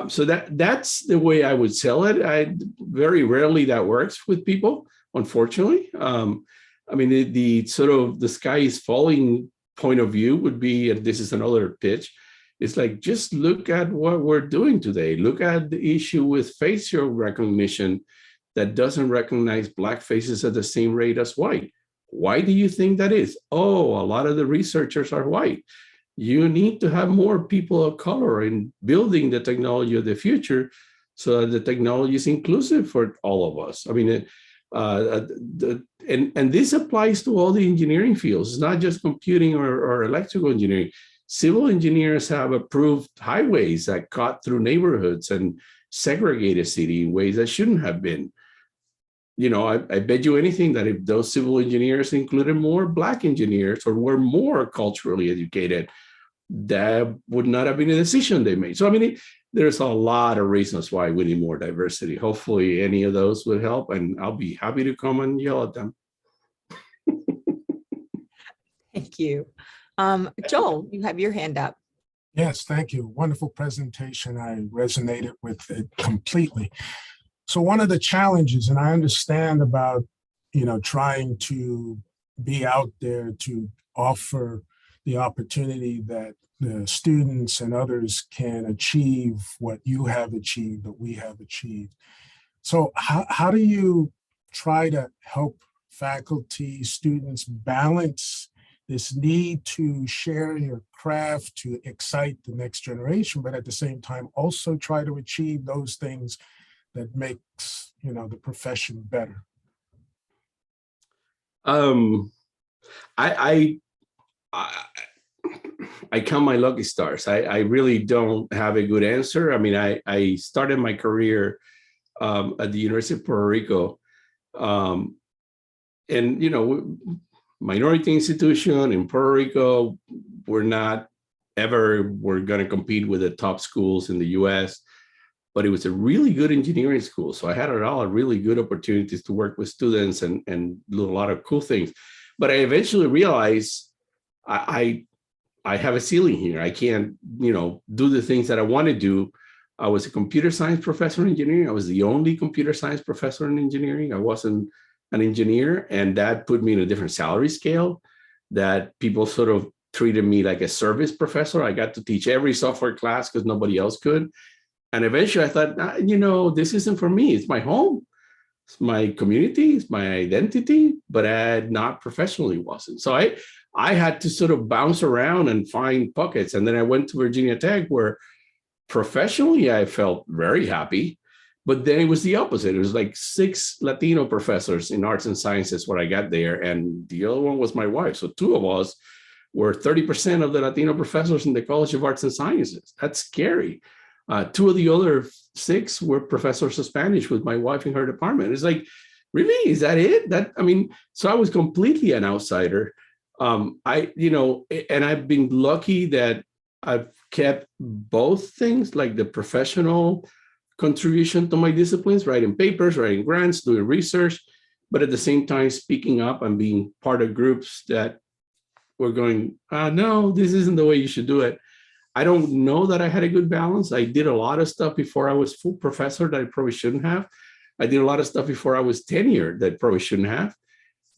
Speaker 6: So that's the way I would sell it. Very rarely that works with people, unfortunately. I mean, the sort of the sky is falling point of view would be, and this is another pitch, it's like, just look at what we're doing today. Look at the issue with facial recognition that doesn't recognize Black faces at the same rate as white. Why do you think that is? Oh, a lot of the researchers are white. You need to have more people of color in building the technology of the future so that the technology is inclusive for all of us. I mean, and this applies to all the engineering fields. It's not just computing or electrical engineering. Civil engineers have approved highways that cut through neighborhoods and segregate a city in ways that shouldn't have been. You know, I bet you anything that if those civil engineers included more Black engineers or were more culturally educated, that would not have been a decision they made. So, I mean, there's a lot of reasons why we need more diversity. Hopefully any of those would help, and I'll be happy to come and yell at them.
Speaker 4: Thank you. Joel, you have your hand up.
Speaker 9: Yes, thank you. Wonderful presentation. I resonated with it completely. So one of the challenges, and I understand about, trying to be out there to offer the opportunity that the students and others can achieve what you have achieved, what we have achieved. So how do you try to help faculty, students balance this need to share your craft, to excite the next generation, but at the same time also try to achieve those things that makes the profession better?
Speaker 6: I count my lucky stars. I really don't have a good answer. I mean, I started my career at the University of Puerto Rico, and minority institution in Puerto Rico. We're going to compete with the top schools in the U.S., but it was a really good engineering school. So I had a lot of really good opportunities to work with students and do a lot of cool things. But I eventually realized I have a ceiling here. I can't, do the things that I want to do. I was a computer science professor in engineering. I was the only computer science professor in engineering. I wasn't an engineer, and that put me in a different salary scale, that people sort of treated me like a service professor. I got to teach every software class because nobody else could. And eventually I thought, this isn't for me. It's my home. It's my community. It's my identity, but not professionally wasn't. So I had to sort of bounce around and find pockets. And then I went to Virginia Tech, where professionally I felt very happy, but then it was the opposite. It was like 6 Latino professors in arts and sciences when I got there. And the other one was my wife. So 2 of us were 30% of the Latino professors in the College of Arts and Sciences. That's scary. 2 of the other 6 were professors of Spanish with my wife in her department. It's like, really, is that it? So I was completely an outsider. And I've been lucky that I've kept both things, like the professional contribution to my disciplines, writing papers, writing grants, doing research, but at the same time speaking up and being part of groups that were going, no, this isn't the way you should do it. I don't know that I had a good balance. I did a lot of stuff before I was full professor that I probably shouldn't have. I did a lot of stuff before I was tenured that I probably shouldn't have.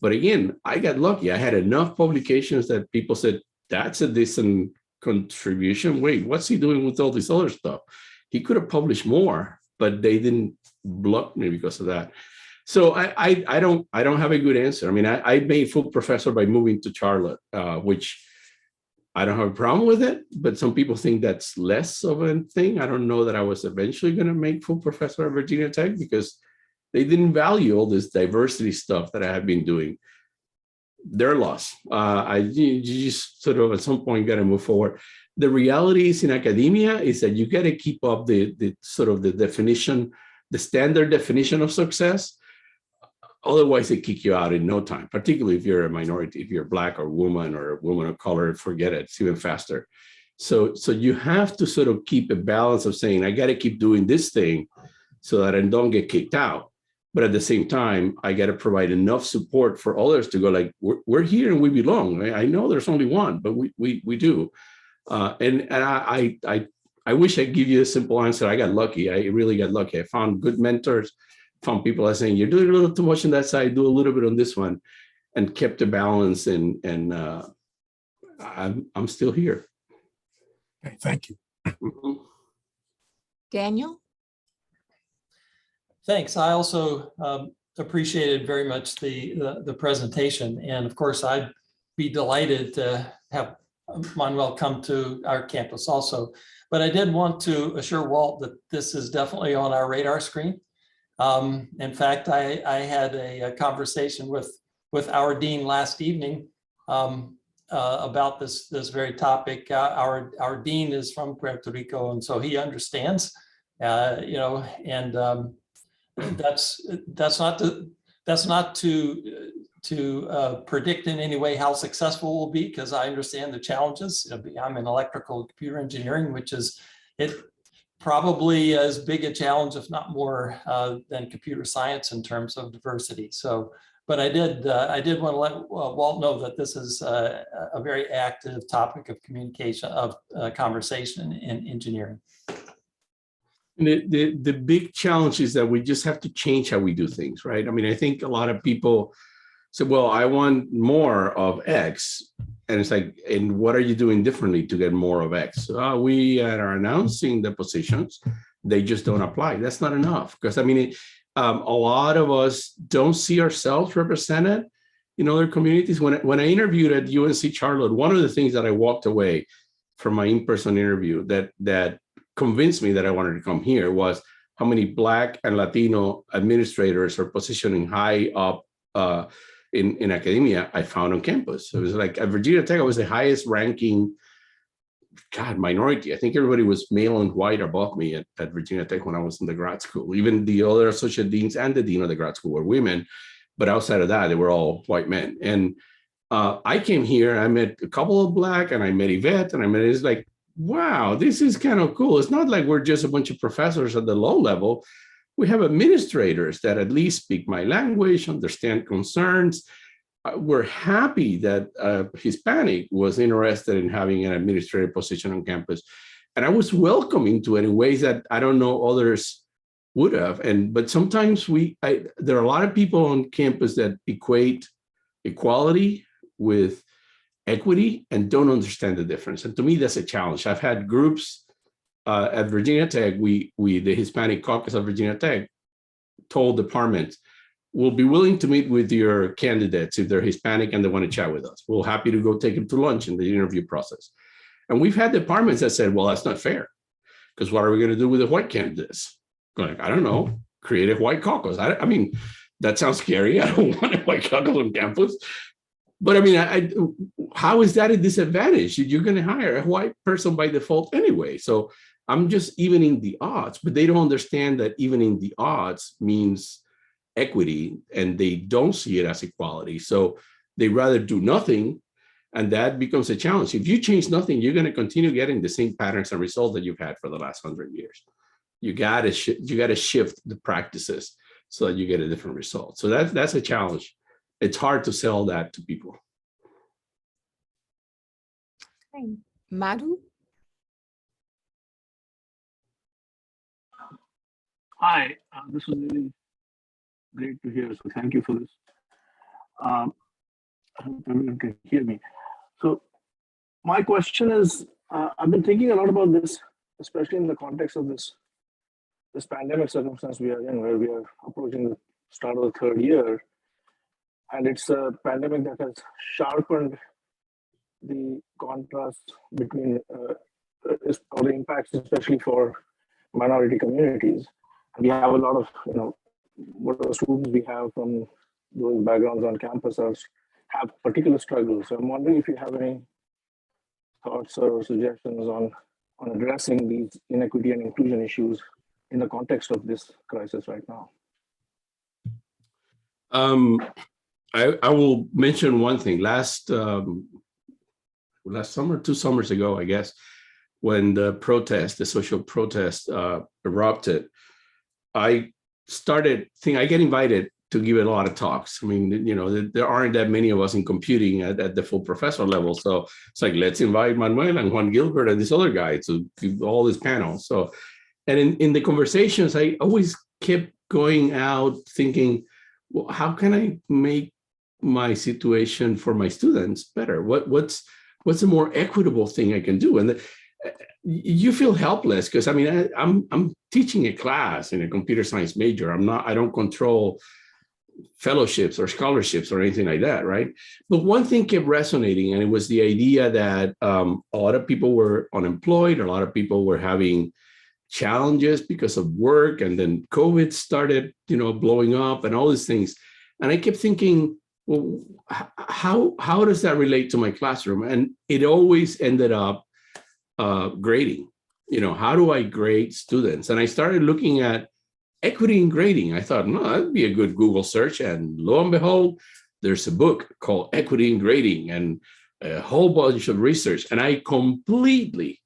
Speaker 6: But again, I got lucky. I had enough publications that people said, that's a decent contribution. Wait, what's he doing with all this other stuff? He could have published more, but they didn't block me because of that. So I don't have a good answer. I mean, I made full professor by moving to Charlotte, which I don't have a problem with it, but some people think that's less of a thing. I don't know that I was eventually going to make full professor at Virginia Tech because they didn't value all this diversity stuff that I have been doing. Their loss. You just sort of at some point got to move forward. The reality is in academia is that you got to keep up the sort of the definition, the standard definition of success. Otherwise, they kick you out in no time, particularly if you're a minority, if you're Black or woman or a woman of color, forget it, it's even faster. So you have to sort of keep a balance of saying, I got to keep doing this thing so that I don't get kicked out. But at the same time, I got to provide enough support for others to go like, we're here and we belong. I know there's only one, but we do. And I wish I'd give you a simple answer. I got lucky. I really got lucky. I found good mentors, found people that are saying, you're doing a little too much on that side, do a little bit on this one, and kept the balance. And I'm still here.
Speaker 9: Okay, thank you.
Speaker 4: Daniel?
Speaker 10: Thanks. I also appreciated very much the presentation. And of course, I'd be delighted to have Manuel come to our campus also. But I did want to assure Walt that this is definitely on our radar screen. In fact, I had a conversation with our dean last evening about this very topic. Our dean is from Puerto Rico, and so he understands, and that's not to predict in any way how successful we'll be, because I understand the challenges. I'm in electrical computer engineering, which is probably as big a challenge, if not more, than computer science in terms of diversity. So, but I did want to let Walt know that this is a very active topic of communication, of conversation in engineering.
Speaker 6: The big challenge is that we just have to change how we do things, right? I mean, I think a lot of people say, well, I want more of X. And it's like, and what are you doing differently to get more of X? We are announcing the positions. They just don't apply. That's not enough. Because I mean, a lot of us don't see ourselves represented in other communities. When I interviewed at UNC Charlotte, one of the things that I walked away from my in-person interview that convinced me that I wanted to come here was how many Black and Latino administrators are positioning high up in academia I found on campus. So it was like at Virginia Tech, I was the highest ranking, minority. I think everybody was male and white above me at Virginia Tech when I was in the grad school. Even the other associate deans and the dean of the grad school were women. But outside of that, they were all white men. And I came here, I met a couple of Black, and I met Yvette, and it's like, wow, this is kind of cool. It's not like we're just a bunch of professors at the low level. We have administrators that at least speak my language, understand concerns. We're happy that Hispanic was interested in having an administrative position on campus. And I was welcoming to it in ways that I don't know others would have. But sometimes there are a lot of people on campus that equate equality with equity and don't understand the difference. And to me, that's a challenge. I've had groups at Virginia Tech, the Hispanic Caucus of Virginia Tech told departments, we'll be willing to meet with your candidates if they're Hispanic and they want to chat with us. We're happy to go take them to lunch in the interview process. And we've had departments that said, well, that's not fair, because what are we going to do with the white candidates? Like, I don't know, create a white caucus. I mean, that sounds scary. I don't want a white caucus on campus. But I mean, how is that a disadvantage? You're going to hire a white person by default anyway. So I'm just evening the odds, but they don't understand that evening the odds means equity, and they don't see it as equality. So they rather do nothing, and that becomes a challenge. If you change nothing, you're going to continue getting the same patterns and results that you've had for the last 100 years. You got to shift the practices so that you get a different result. So that's a challenge. It's hard to sell that to people.
Speaker 4: Okay. Madhu?
Speaker 11: Hi, this is really great to hear. So thank you for this. I hope everyone can hear me. So my question is, I've been thinking a lot about this, especially in the context of this pandemic circumstance we are in, where we are approaching the start of the third year. And it's a pandemic that has sharpened the contrast between or the impacts, especially for minority communities. We have a lot of, whatever students we have from those backgrounds on campus have particular struggles. So I'm wondering if you have any thoughts or suggestions on addressing these inequity and inclusion issues in the context of this crisis right now?
Speaker 6: I will mention one thing. Last summer, 2 summers ago, I guess, when the social protest erupted, I started thinking, I get invited to give a lot of talks. I mean, you know, there aren't that many of us in computing at the full professor level. So it's like, let's invite Manuel and Juan Gilbert and this other guy to give all this panel. So, and in the conversations, I always kept going out thinking, well, how can I make my situation for my students better? What's a more equitable thing I can do? And you feel helpless because I mean, I'm teaching a class in a computer science major. I don't control fellowships or scholarships or anything like that, right? But one thing kept resonating, and it was the idea that a lot of people were unemployed, a lot of people were having challenges because of work, and then COVID started, you know, blowing up and all these things. And I kept thinking, well, how does that relate to my classroom? And it always ended up grading. You know, how do I grade students? And I started looking at equity in grading. I thought, no, that'd be a good Google search. And lo and behold, there's a book called Equity in Grading and a whole bunch of research. And I completely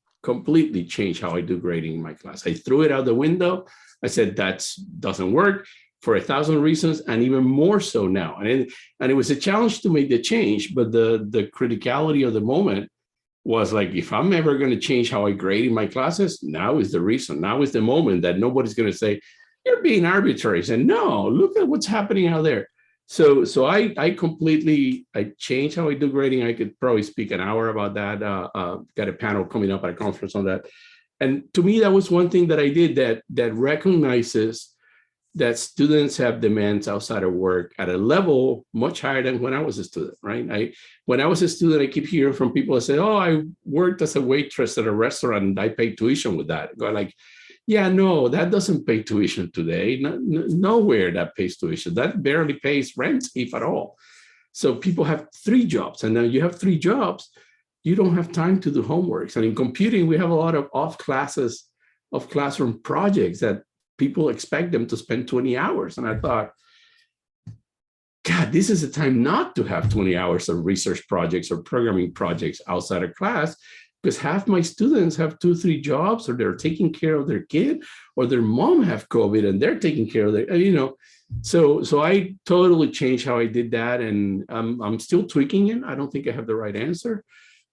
Speaker 6: changed how I do grading in my class. I threw it out the window. I said, that doesn't work for 1,000 reasons, and even more so now. And it was a challenge to make the change, but the criticality of the moment was like, if I'm ever going to change how I grade in my classes, now is the reason. Now is the moment that nobody's going to say, you're being arbitrary. And no, look at what's happening out there. So I changed how I do grading. I could probably speak an hour about that. Got a panel coming up at a conference on that. And to me, that was one thing that I did that recognizes that students have demands outside of work at a level much higher than when I was a student, right? When I was a student, I keep hearing from people that say, oh, I worked as a waitress at a restaurant and I paid tuition with that. Go like, yeah, no, that doesn't pay tuition today. Nowhere that pays tuition. That barely pays rent, if at all. So people have 3 jobs, and then you have 3 jobs, you don't have time to do homeworks. And in computing, we have a lot of off classroom projects that people expect them to spend 20 hours. And I thought, God, this is a time not to have 20 hours of research projects or programming projects outside of class, because half my students have 2-3 jobs, or they're taking care of their kid, or their mom have COVID and they're taking care of their, you know. So I totally changed how I did that, and I'm still tweaking it. I don't think I have the right answer.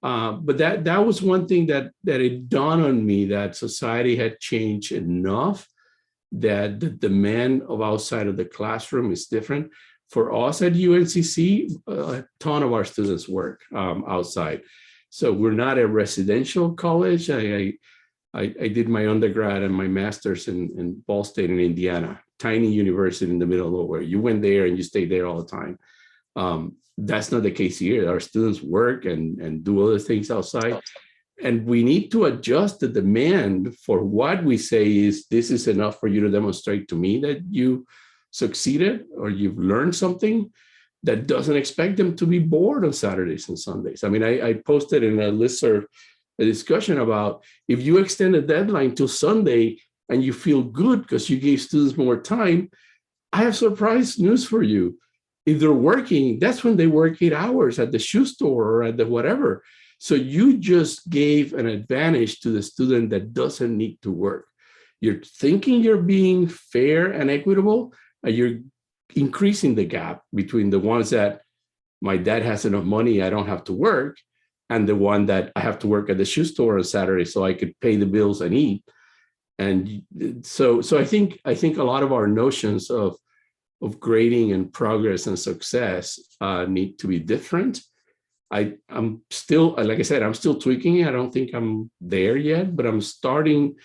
Speaker 6: But that was one thing that it dawned on me, that society had changed enough that the demand of outside of the classroom is different. For us at UNCC, a ton of our students work outside. So we're not a residential college. I did my undergrad and my master's in Ball State in Indiana, tiny university in the middle of nowhere. You went there and you stayed there all the time. That's not the case here. Our students work and do other things outside. And we need to adjust the demand for what we say is, this is enough for you to demonstrate to me that you succeeded or you've learned something, that doesn't expect them to be bored on Saturdays and Sundays. I mean, I posted in a listserv a discussion about, if you extend a deadline till Sunday and you feel good because you gave students more time, I have surprise news for you. If they're working, that's when they work 8 hours at the shoe store or at the whatever. So you just gave an advantage to the student that doesn't need to work. You're thinking you're being fair and equitable, and you're increasing the gap between the ones that, my dad has enough money, I don't have to work, and the one that I have to work at the shoe store on Saturday so I could pay the bills and eat. And so I think a lot of our notions of grading and progress and success need to be different. I'm still, like I said, I'm still tweaking it. I don't think I'm there yet, but I'm starting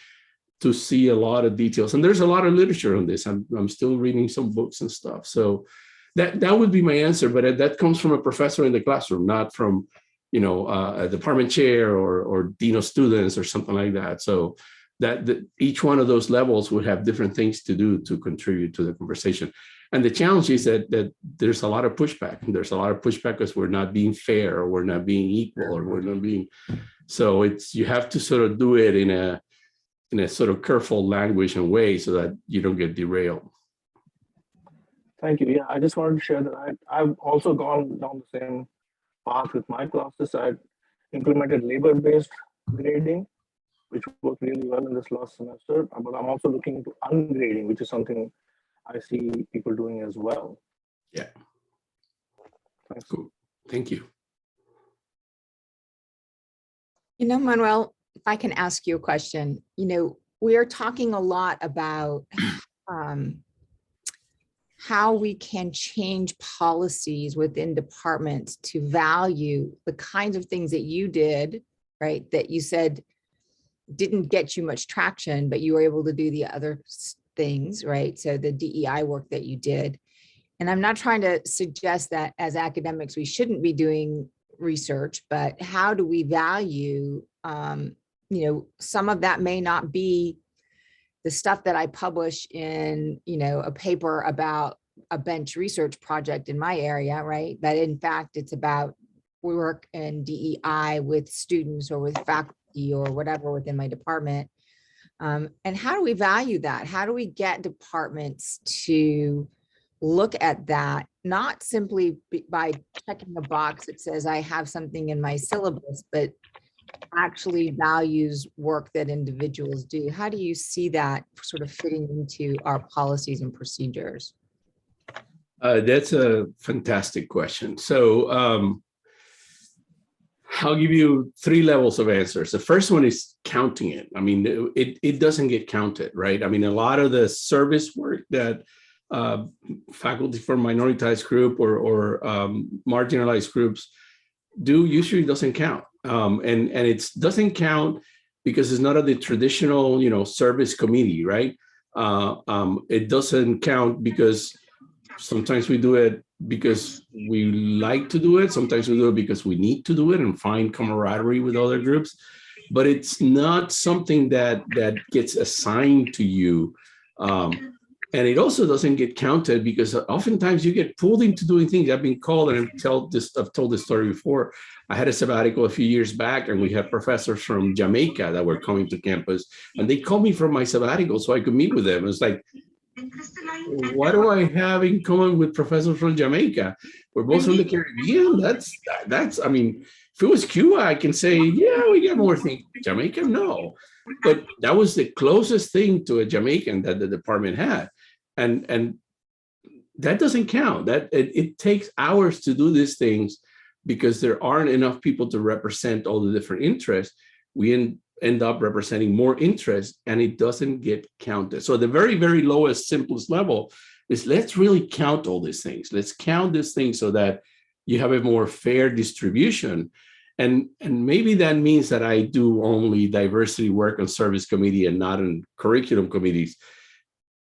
Speaker 6: to see a lot of details. And there's a lot of literature on this. I'm still reading some books and stuff. So that would be my answer, but that comes from a professor in the classroom, not from, you know, a department chair or dean of students or something like that. So that each one of those levels would have different things to do to contribute to the conversation. And the challenge is that there's a lot of pushback. There's a lot of pushback because we're not being fair, or we're not being equal, or we're not being. So you have to sort of do it in a sort of careful language and way so that you don't get derailed.
Speaker 11: Thank you. Yeah, I just wanted to share that I've also gone down the same path with my classes. I implemented labor-based grading, which worked really well in this last semester. But I'm also looking into ungrading, which is something I see people doing as well.
Speaker 6: Yeah.
Speaker 11: Thanks.
Speaker 6: Cool. Thank you.
Speaker 4: You know, Manuel, if I can ask you a question, you know, we are talking a lot about how we can change policies within departments to value the kinds of things that you did, right? That you said didn't get you much traction, but you were able to do the other things, right? So the DEI work that you did. And I'm not trying to suggest that as academics, we shouldn't be doing research, but how do we value, you know, some of that may not be the stuff that I publish in, you know, a paper about a bench research project in my area, right? But in fact, it's about work in DEI with students or with faculty or whatever within my department. And how do we value that? How do we get departments to look at that, not simply by checking a box that says I have something in my syllabus, but actually values work that individuals do? How do you see that sort of fitting into our policies and procedures?
Speaker 6: That's a fantastic question. So I'll give you 3 levels of answers. The first one is counting it. I mean, it doesn't get counted, right? I mean, a lot of the service work that faculty from minoritized group or marginalized groups do usually doesn't count. And it doesn't count because it's not the traditional, you know, service committee, right? It doesn't count because sometimes we do it because we like to do it. Sometimes we do it because we need to do it and find camaraderie with other groups. But it's not something that gets assigned to you. And it also doesn't get counted because oftentimes you get pulled into doing things. I've been called, and I've told this story before. I had a sabbatical a few years back, and we had professors from Jamaica that were coming to campus, and they called me from my sabbatical so I could meet with them. It's like, what do I have in common with professors from Jamaica? We're both from the Caribbean. That's. I mean, if it was Cuba, I can say, yeah, we get more things. Jamaica, no. But that was the closest thing to a Jamaican that the department had. And that doesn't count. That it takes hours to do these things because there aren't enough people to represent all the different interests. We end up representing more interests, and it doesn't get counted. So the very, very lowest, simplest level is let's really count all these things. Let's count these things so that you have a more fair distribution. And maybe that means that I do only diversity work on service committee and not in curriculum committees.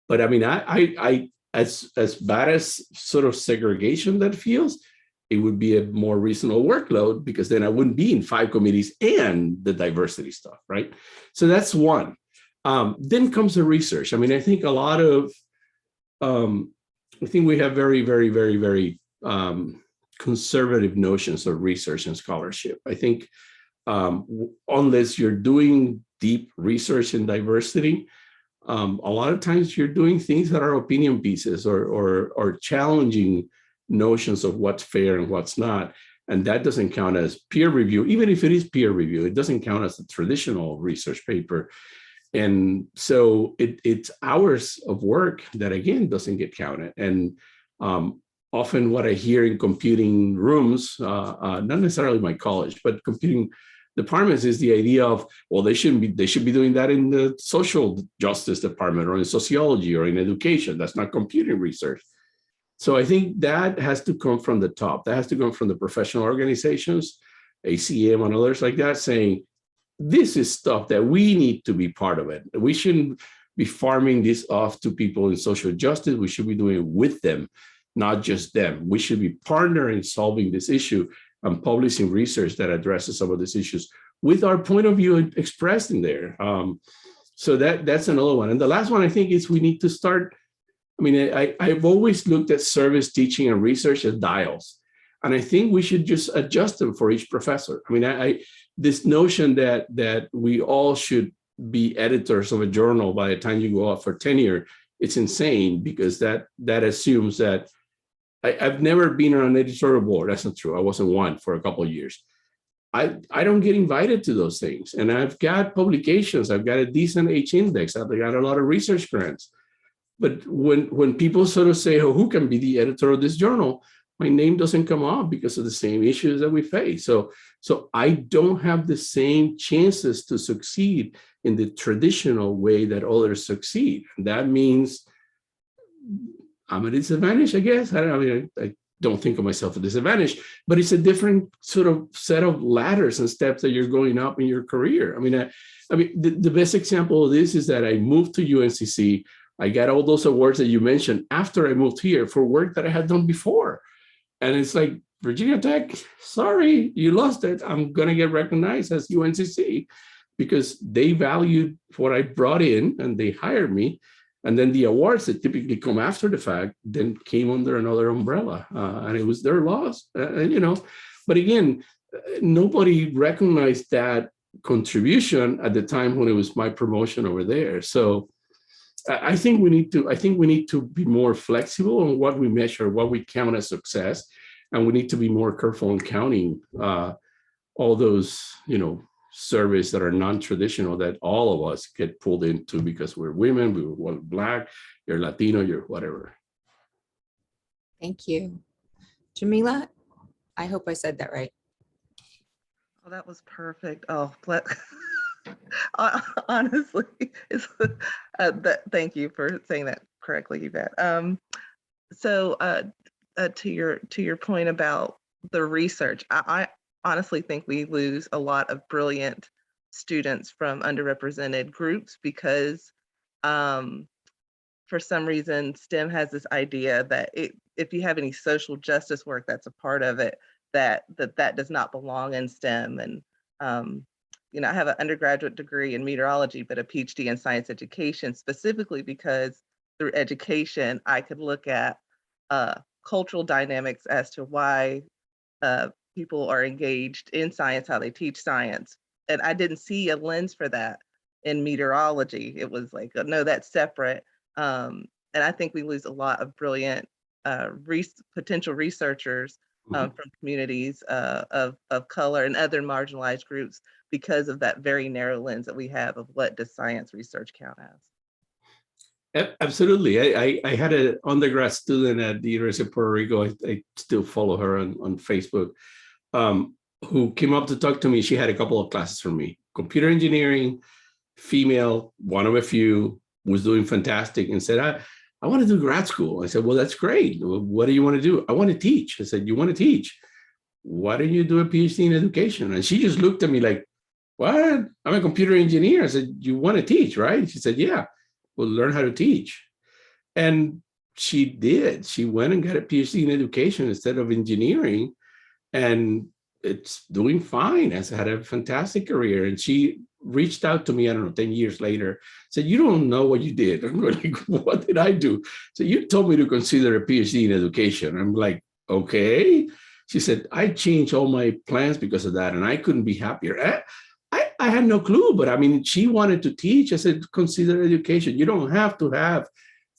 Speaker 6: But I mean, I as bad as sort of segregation that feels, it would be a more reasonable workload because then I wouldn't be in 5 committees and the diversity stuff, right? So that's one. Then comes the research. I mean, I think a lot of, I think we have very, very, very, very conservative notions of research and scholarship. I think unless you're doing deep research in diversity, a lot of times you're doing things that are opinion pieces or challenging notions of what's fair and what's not. And that doesn't count as peer review. Even if it is peer review, it doesn't count as a traditional research paper. And so it's hours of work that, again, doesn't get counted. And often what I hear in computing rooms, not necessarily my college, but computing departments is the idea of, well, they should be doing that in the social justice department or in sociology or in education. That's not computing research. So I think that has to come from the top. That has to come from the professional organizations, ACM and others like that, saying, this is stuff that we need to be part of it. We shouldn't be farming this off to people in social justice. We should be doing it with them, not just them. We should be partnering solving this issue and publishing research that addresses some of these issues with our point of view expressed in there. So that's another one. And the last one, I think, is we need to start. I mean, I've always looked at service, teaching, and research as dials. And I think we should just adjust them for each professor. I mean, this notion that we all should be editors of a journal by the time you go out for tenure, it's insane, because that assumes that I've never been on an editorial board. That's not true. I wasn't one for a couple of years. I don't get invited to those things. And I've got publications. I've got a decent H index. I've got a lot of research grants. But when people sort of say, oh, who can be the editor of this journal? My name doesn't come up because of the same issues that we face. So I don't have the same chances to succeed in the traditional way that others succeed. And that means I'm at a disadvantage, I guess. I don't think of myself a disadvantage, but it's a different sort of set of ladders and steps that you're going up in your career. The best example of this is that I moved to UNCC. I got all those awards that you mentioned after I moved here for work that I had done before. And it's like, Virginia Tech, sorry, you lost it. I'm going to get recognized as UNCC because they valued what I brought in and they hired me. And then the awards that typically come after the fact then came under another umbrella, and it was their loss. But again, nobody recognized that contribution at the time when it was my promotion over there. So I think we need to be more flexible on what we measure, what we count as success, and we need to be more careful in counting all those, surveys that are non-traditional that all of us get pulled into because we're women, we're Black, you're Latino, you're whatever.
Speaker 4: Thank you. Jamila, I hope I said that right.
Speaker 12: Oh, that was perfect. Oh, honestly, thank you for saying that correctly, Yvette. So to your point about the research, I honestly think we lose a lot of brilliant students from underrepresented groups because for some reason STEM has this idea that if you have any social justice work that's a part of it, that does not belong in STEM. And I have an undergraduate degree in meteorology, but a PhD in science education, specifically because through education I could look at cultural dynamics as to why people are engaged in science, how they teach science. And I didn't see a lens for that in meteorology. It was like, no, that's separate. And I think we lose a lot of brilliant potential researchers from communities of color and other marginalized groups because of that very narrow lens that we have of what does science research count as.
Speaker 6: Absolutely. I had an undergrad student at the University of Puerto Rico. I still follow her on Facebook, who came up to talk to me. She had a couple of classes from me. Computer engineering, female, one of a few, was doing fantastic, and said, I want to do grad school. I said, well, that's great. What do you want to do? I want to teach. I said, you want to teach? Why don't you do a PhD in education? And she just looked at me like, what? I'm a computer engineer. I said, you want to teach, right? She said, yeah. Well, learn how to teach. And she did. She went and got a PhD in education instead of engineering, and it's doing fine. Has had a fantastic career. And she reached out to me, I don't know, 10 years later, said, you don't know what you did. I'm like, what did I do? So you told me to consider a PhD in education. I'm like, okay. She said, I changed all my plans because of that, and I couldn't be happier. I had no clue, but she wanted to teach. I said, consider education. You don't have to have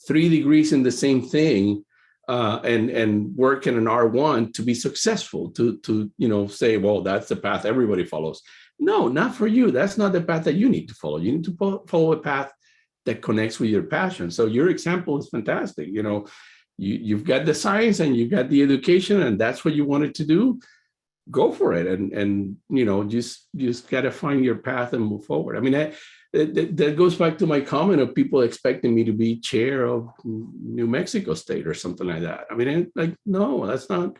Speaker 6: 3 degrees in the same thing and work in an R1 to be successful, to say, well, that's the path everybody follows. No, not for you. That's not the path that you need to follow. You need to follow a path that connects with your passion. So your example is fantastic. You've got the science and you've got the education, and that's what you wanted to do. Go for it, and just got to find your path and move forward. That goes back to my comment of people expecting me to be chair of New Mexico State or something like that. No, that's not.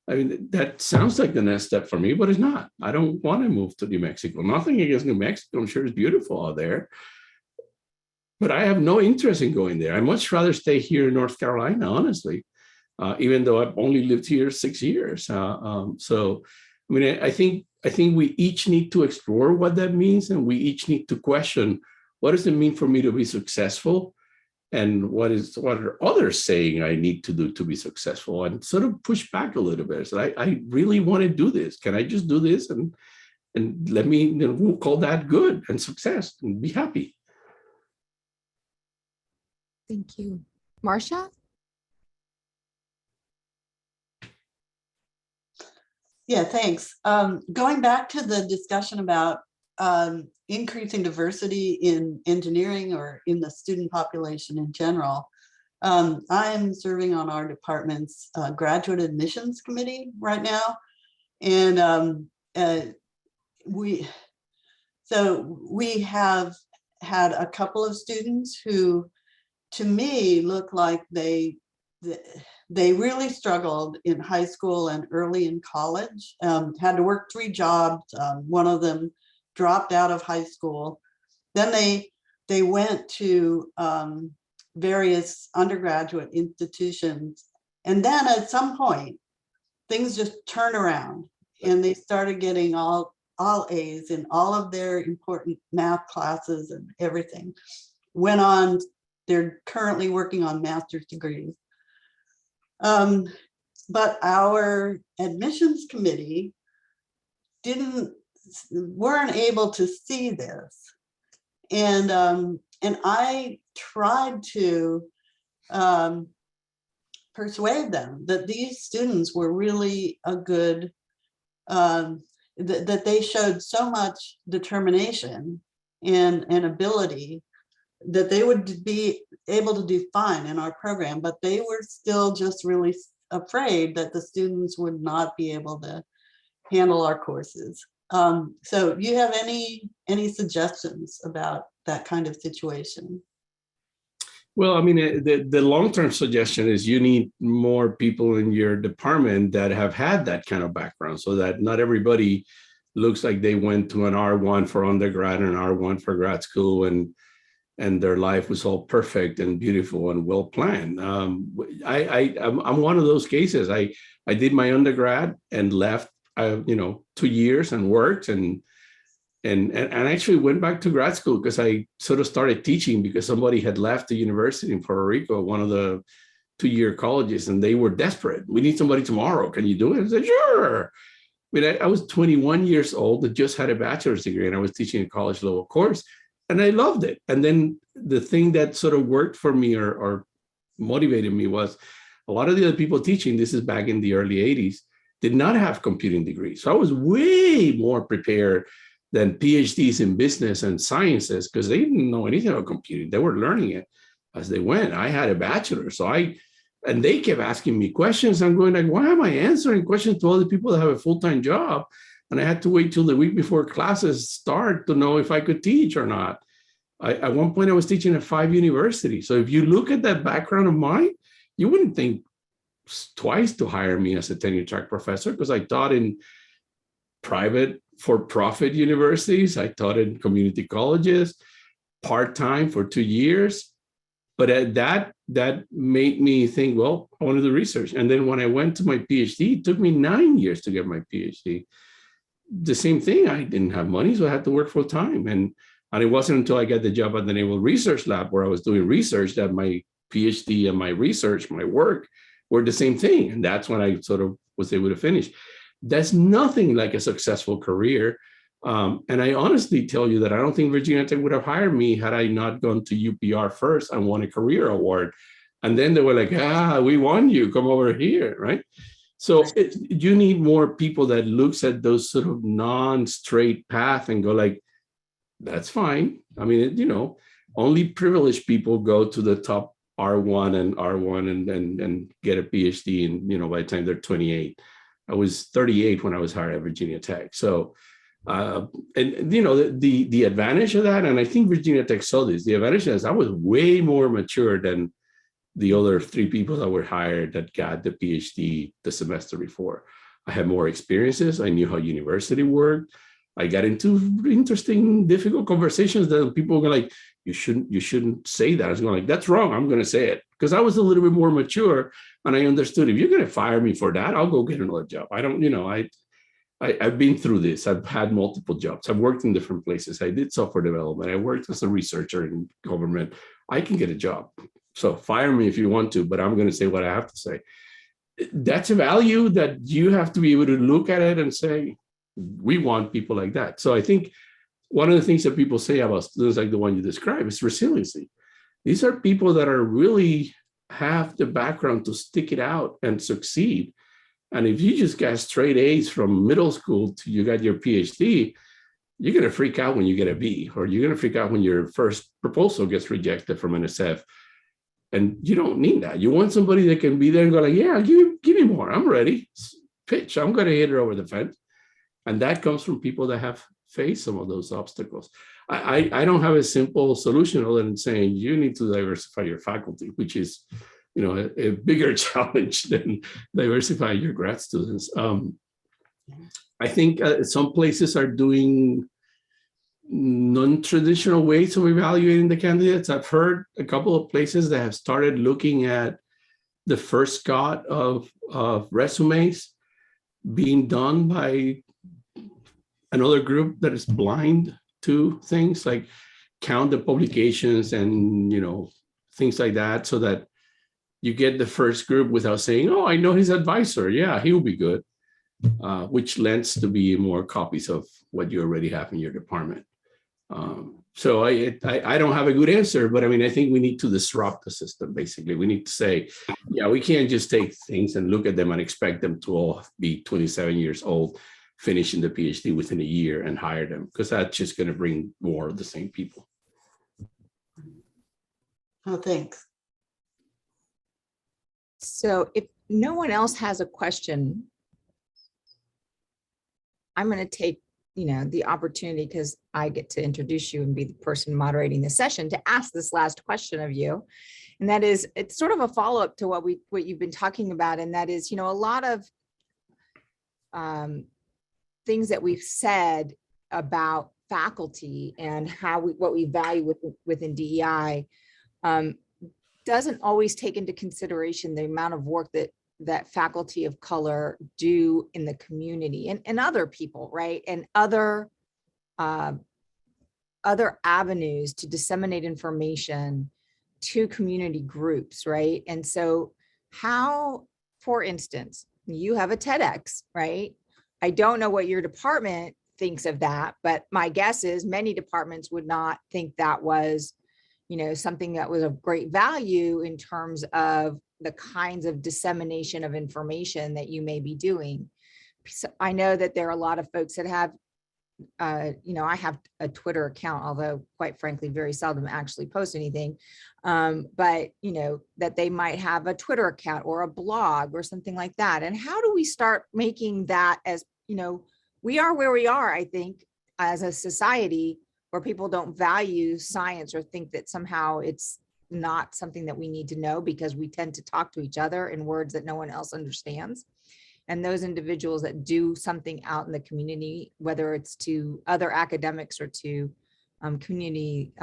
Speaker 6: That sounds like the next step for me, but it's not. I don't want to move to New Mexico. Nothing against New Mexico. I'm sure it's beautiful out there, but I have no interest in going there. I'd much rather stay here in North Carolina, honestly. Even though I've only lived here 6 years. I think we each need to explore what that means, and we each need to question, what does it mean for me to be successful? And what are others saying I need to do to be successful? And sort of push back a little bit. So I really want to do this. Can I just do this? And and we'll call that good and success and be happy.
Speaker 4: Thank you. Marcia?
Speaker 2: Yeah, thanks. Going back to the discussion about increasing diversity in engineering or in the student population in general, I'm serving on our department's graduate admissions committee right now. And we have had a couple of students who, to me, look like they really struggled in high school and early in college, had to work 3 jobs. One of them dropped out of high school. Then they went to various undergraduate institutions. And then at some point, things just turned around and they started getting all A's in all of their important math classes and everything. Went on, they're currently working on master's degrees. But our admissions committee weren't able to see this. And I tried to persuade them that these students were really a good, that they showed so much determination and ability that they would be able to do fine in our program, but they were still just really afraid that the students would not be able to handle our courses. So you have any suggestions about that kind of situation?
Speaker 6: Well, I mean, the long-term suggestion is you need more people in your department that have had that kind of background, so that not everybody looks like they went to an R1 for undergrad and an R1 for grad school, and their life was all perfect and beautiful and well planned. I'm one of those cases. I did my undergrad and left, 2 years and worked and actually went back to grad school because I sort of started teaching because somebody had left the university in Puerto Rico, one of the 2-year colleges, and they were desperate. We need somebody tomorrow. Can you do it? I said, sure. I mean, I was 21 years old, that just had a bachelor's degree, and I was teaching a college level course, and I loved it. And then the thing that sort of worked for me or motivated me was a lot of the other people teaching, this is back in the early 80s, did not have computing degrees. So I was way more prepared than PhDs in business and sciences because they didn't know anything about computing. They were learning it as they went. I had a bachelor, and they kept asking me questions. I'm going like, why am I answering questions to other people that have a full-time job? And I had to wait till the week before classes start to know if I could teach or not. At one point I was teaching at 5 universities. So if you look at that background of mine, you wouldn't think twice to hire me as a tenure track professor because I taught in private for-profit universities. I taught in community colleges, part-time for 2 years. But that made me think, well, I want to do research. And then when I went to my PhD, it took me 9 years to get my PhD. The same thing, I didn't have money, so I had to work full time. And it wasn't until I got the job at the Naval Research Lab where I was doing research that my PhD and my research, my work, were the same thing. And that's when I sort of was able to finish. That's nothing like a successful career. And I honestly tell you that I don't think Virginia Tech would have hired me had I not gone to UPR first and won a career award. And then they were like, we won you, come over here, right? So you need more people that looks at those sort of non-straight path and go like, that's fine. I mean, only privileged people go to the top R1 and get a PhD and, by the time they're 28. I was 38 when I was hired at Virginia Tech. So, the advantage of that, and I think Virginia Tech saw this, the advantage is I was way more mature than the other 3 people that were hired that got the PhD the semester before. I had more experiences. I knew how university worked. I got into interesting, difficult conversations that people were like, you shouldn't say that. I was going like, that's wrong. I'm going to say it. Because I was a little bit more mature and I understood if you're going to fire me for that, I'll go get another job. I don't, I've been through this. I've had multiple jobs. I've worked in different places. I did software development. I worked as a researcher in government. I can get a job. So fire me if you want to, but I'm going to say what I have to say. That's a value that you have to be able to look at it and say, we want people like that. So I think one of the things that people say about students like the one you described is resiliency. These are people that are really have the background to stick it out and succeed. And if you just got straight A's from middle school to you got your PhD, you're going to freak out when you get a B, or you're going to freak out when your first proposal gets rejected from NSF. And you don't need that. You want somebody that can be there and go like, yeah, give me more. I'm ready. Pitch. I'm going to hit it over the fence. And that comes from people that have faced some of those obstacles. I don't have a simple solution other than saying you need to diversify your faculty, which is, you know, a bigger challenge than diversifying your grad students. I think some places are doing non-traditional ways of evaluating the candidates. I've heard a couple of places that have started looking at the first cut of resumes being done by another group that is blind to things, like count the publications and, you know, things like that, so that you get the first group without saying, oh, I know his advisor. Yeah, he'll be good, which lends to be more copies of what you already have in your department. So I don't have a good answer, but I mean, I think we need to disrupt the system. Basically, we need to say, yeah, we can't just take things and look at them and expect them to all be 27 years old, finishing the PhD within a year and hire them, because that's just going to bring more of the same people.
Speaker 2: Oh, thanks.
Speaker 4: So if no one else has a question, I'm going to take, you know, the opportunity, because I get to introduce you and be the person moderating the session, to ask this last question of you. And that is, it's sort of a follow-up to what you've been talking about. And that is, you know, a lot of things that we've said about faculty and what we value within DEI doesn't always take into consideration the amount of work that faculty of color do in the community and other people, right? And other avenues to disseminate information to community groups, right? And so how, for instance, you have a TEDx, right? I don't know what your department thinks of that, but my guess is many departments would not think that was, you know, something that was of great value in terms of the kinds of dissemination of information that you may be doing. So I know that there are a lot of folks that have, you know, I have a Twitter account, although quite frankly, very seldom actually post anything. But, you know, that they might have a Twitter account or a blog or something like that. And how do we start making that, as, you know, we are where we are, I think, as a society where people don't value science or think that somehow it's not something that we need to know, because we tend to talk to each other in words that no one else understands. And those individuals that do something out in the community, whether it's to other academics or to community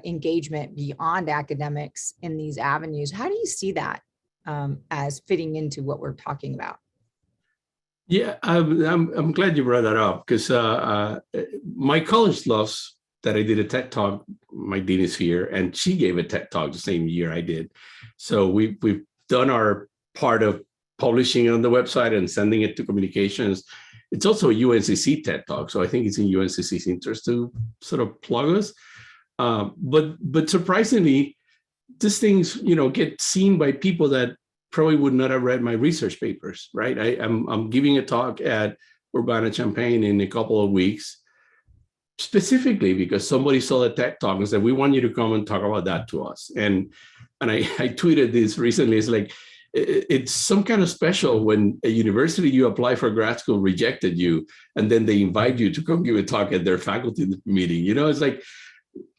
Speaker 4: engagement beyond academics in these avenues, how do you see that as fitting into what we're talking about?
Speaker 6: Yeah, I'm glad you brought that up, because my college loves that I did a TED Talk. My dean is here, and she gave a TED Talk the same year I did. So we've done our part of publishing on the website and sending it to communications. It's also a UNCC TED Talk, so I think it's in UNCC's interest to sort of plug us. But surprisingly, these things, you know, get seen by people that probably would not have read my research papers, right? I'm giving a talk at Urbana-Champaign in a couple of weeks, specifically because somebody saw the TED Talk and said, we want you to come and talk about that to us. And I tweeted this recently. It's like, it's some kind of special when a university you apply for grad school rejected you, and then they invite you to come give a talk at their faculty meeting. You know, it's like,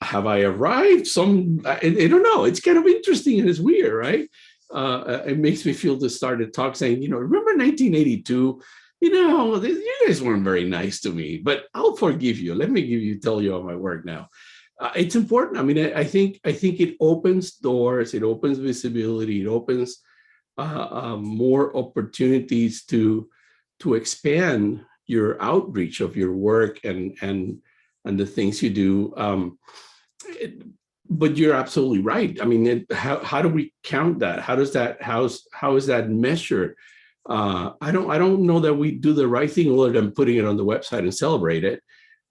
Speaker 6: have I arrived? I don't know. It's kind of interesting and it's weird, right? It makes me feel to start a talk saying, you know, remember 1982? You know, you guys weren't very nice to me, but I'll forgive you. Let me tell you all my work now. It's important. I mean, I think it opens doors, it opens visibility, it opens more opportunities to expand your outreach of your work and the things you do. But you're absolutely right. I mean, how do we count that? How is that measured? I don't know that we do the right thing other than putting it on the website and celebrate it.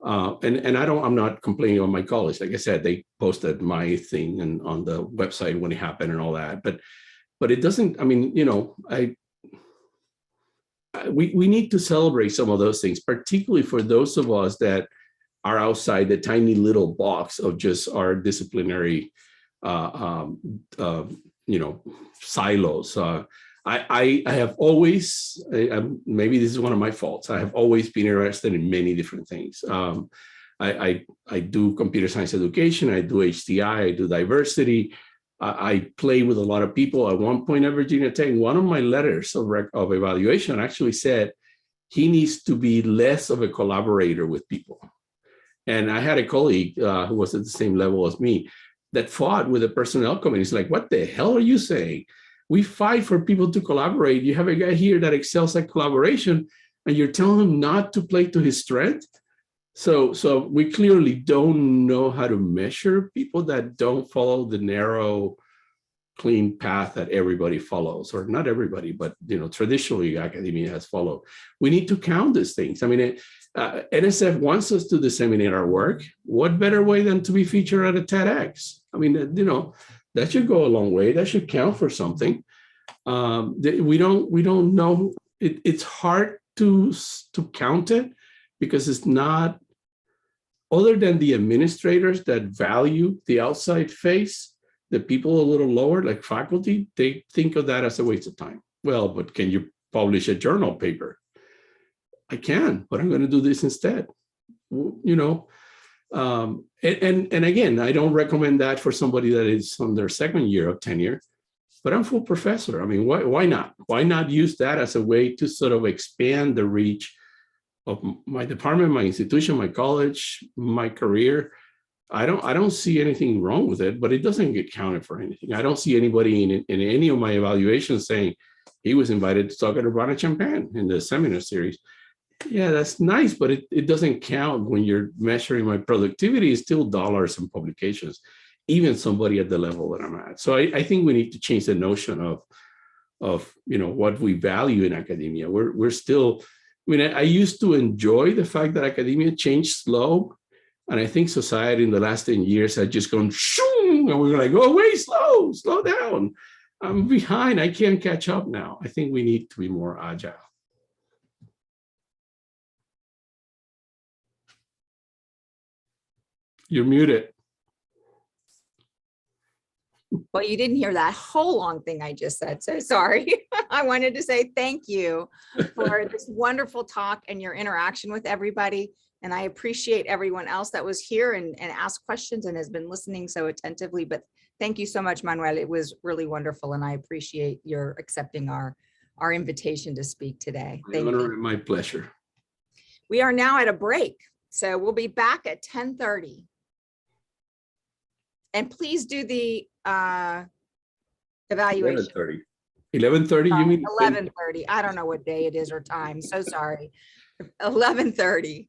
Speaker 6: And I'm not complaining on my college. Like I said, they posted my thing and on the website when it happened and all that. But it doesn't, I mean, you know, we need to celebrate some of those things, particularly for those of us that are outside the tiny little box of just our disciplinary, you know, silos. I have always, maybe this is one of my faults, I have always been interested in many different things. I do computer science education, I do HDI, I do diversity. I play with a lot of people. At one point at Virginia Tech, one of my letters of evaluation actually said he needs to be less of a collaborator with people. And I had a colleague who was at the same level as me that fought with the personnel committee. He's like, what the hell are you saying? We fight for people to collaborate. You have a guy here that excels at collaboration and you're telling him not to play to his strength. So we clearly don't know how to measure people that don't follow the narrow, clean path that everybody follows, or not everybody, but you know, traditionally academia has followed. We need to count these things. I mean, NSF wants us to disseminate our work. What better way than to be featured at a TEDx? I mean, you know, that should go a long way. That should count for something. We don't know. It's hard to count it because it's not. Other than the administrators that value the outside face, the people a little lower, like faculty, they think of that as a waste of time. Well, but can you publish a journal paper? I can, but I'm going to do this instead. You know, and again, I don't recommend that for somebody that is on their second year of tenure, but I'm full professor. I mean, why not? Why not use that as a way to sort of expand the reach of my department, my institution, my college, my career? I don't see anything wrong with it, but it doesn't get counted for anything. I don't see anybody in any of my evaluations saying he was invited to talk at Urbana-Champaign in the seminar series. Yeah, that's nice, but it doesn't count when you're measuring my productivity. Is still dollars and publications, even somebody at the level that I'm at. So I think we need to change the notion of you know, what we value in academia. We're still, I mean, I used to enjoy the fact that academia changed slow. And I think society in the last 10 years had just gone shoom, and we were like, oh, wait, slow down. I'm behind, I can't catch up now. I think we need to be more agile. You're muted.
Speaker 4: Well, you didn't hear that whole long thing I just said, so sorry. I wanted to say thank you for this wonderful talk and your interaction with everybody. And I appreciate everyone else that was here and asked questions and has been listening so attentively. But thank you so much, Manuel. It was really wonderful. And I appreciate your accepting our invitation to speak today. Thank you.
Speaker 6: My pleasure.
Speaker 4: We are now at a break. So we'll be back at 10:30. And please do the evaluation.
Speaker 6: 11:30, you mean?
Speaker 4: 11:30. I don't know what day it is or time. So sorry. 11:30.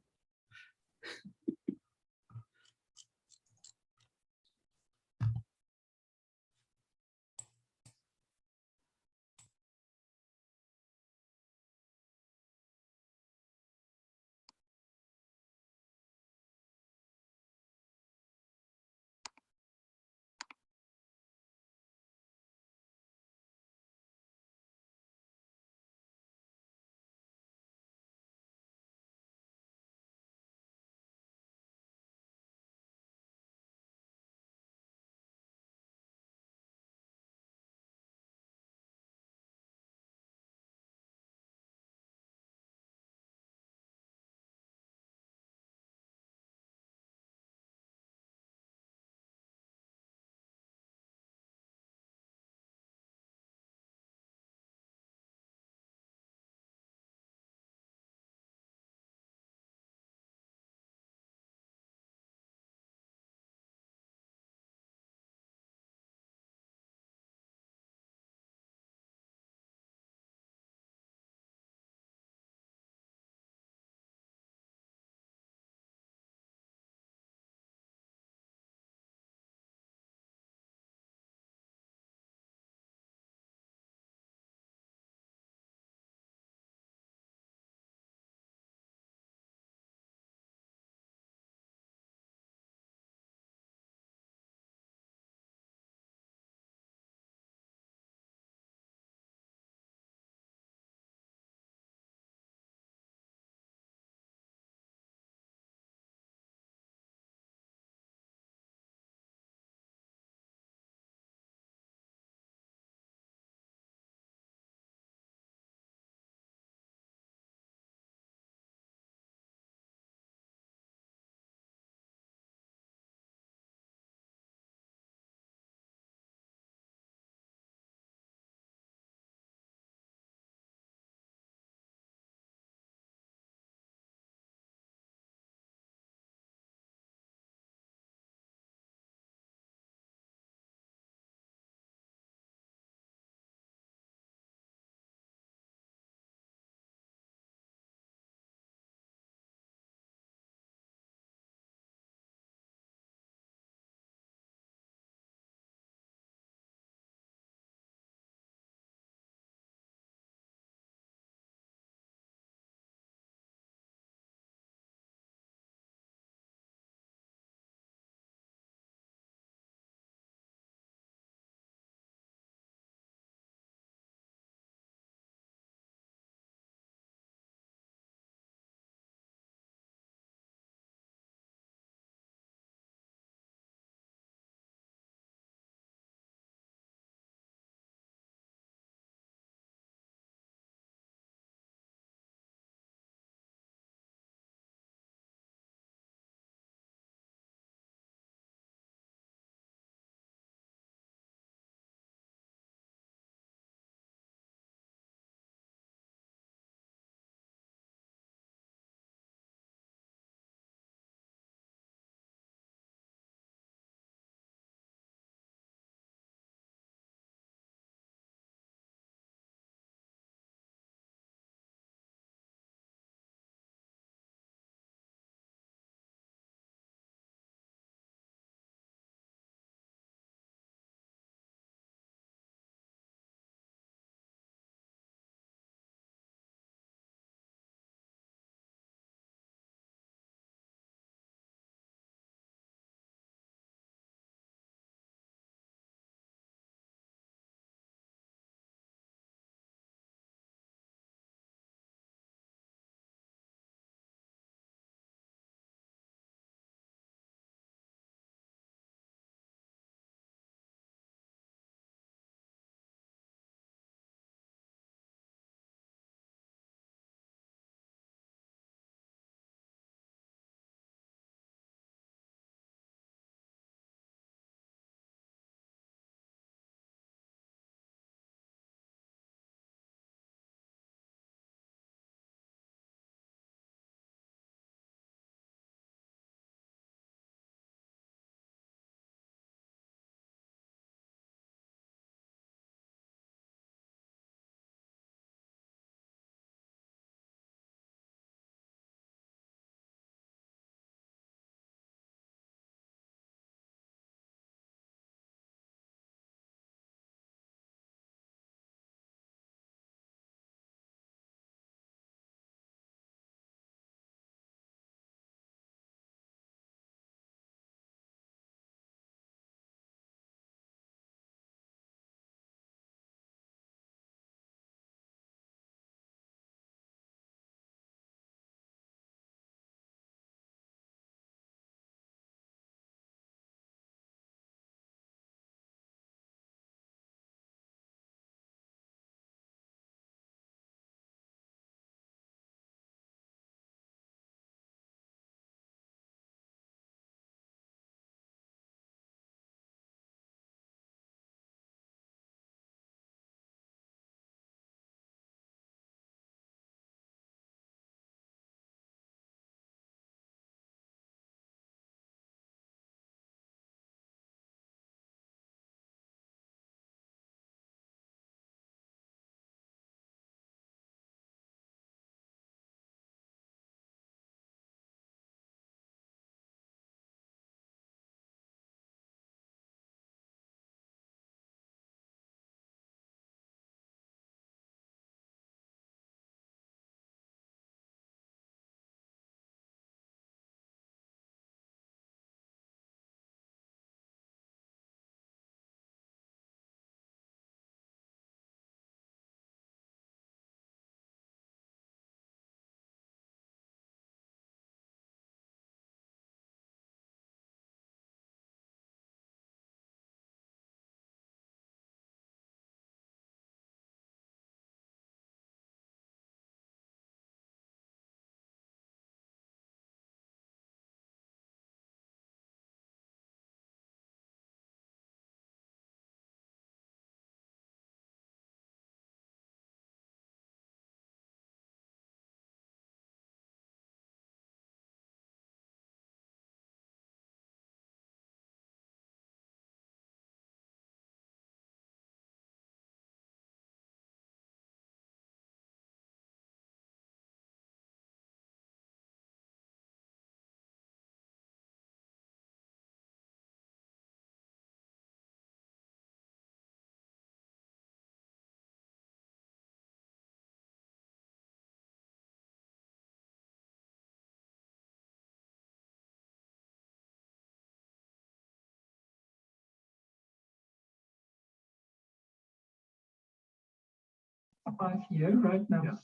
Speaker 13: 5 here right now.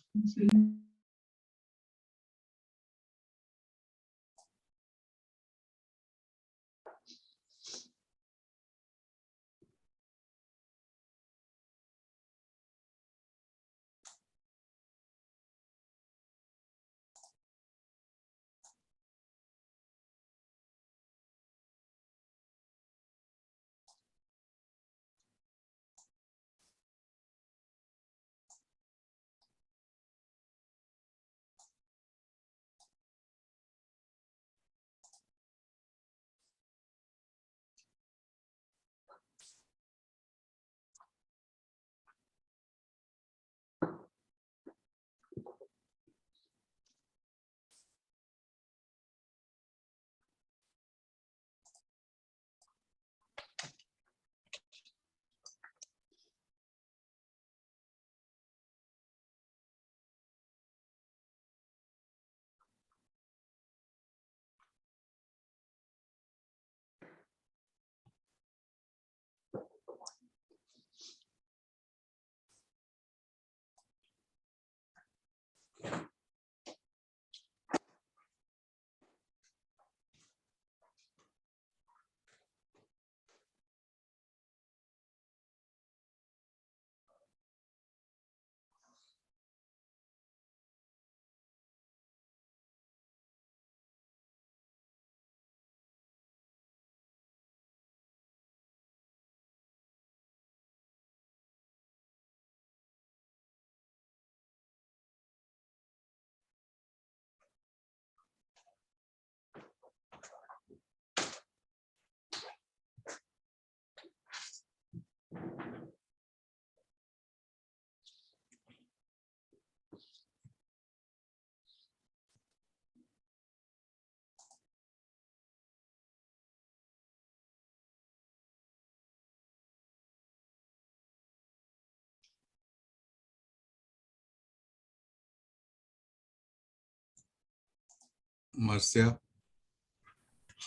Speaker 3: Marcia,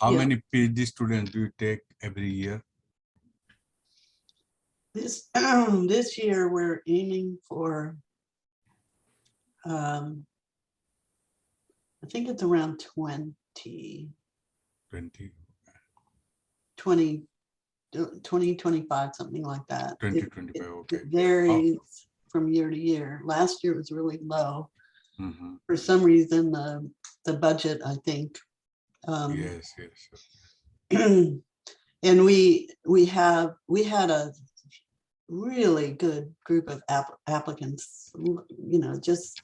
Speaker 3: how
Speaker 2: Yeah.
Speaker 3: many PhD students do you take every year?
Speaker 2: This this year we're aiming for I think it's around 20
Speaker 3: 20,
Speaker 2: 25, something like that.
Speaker 3: 20,
Speaker 2: It-
Speaker 3: 25,
Speaker 2: it
Speaker 3: okay.
Speaker 2: varies from year to year. Last year was really low.
Speaker 3: Mhm.
Speaker 2: For some reason, the budget, I think.
Speaker 3: Yes, yes.
Speaker 2: And we had a really good group of applicants, you know, just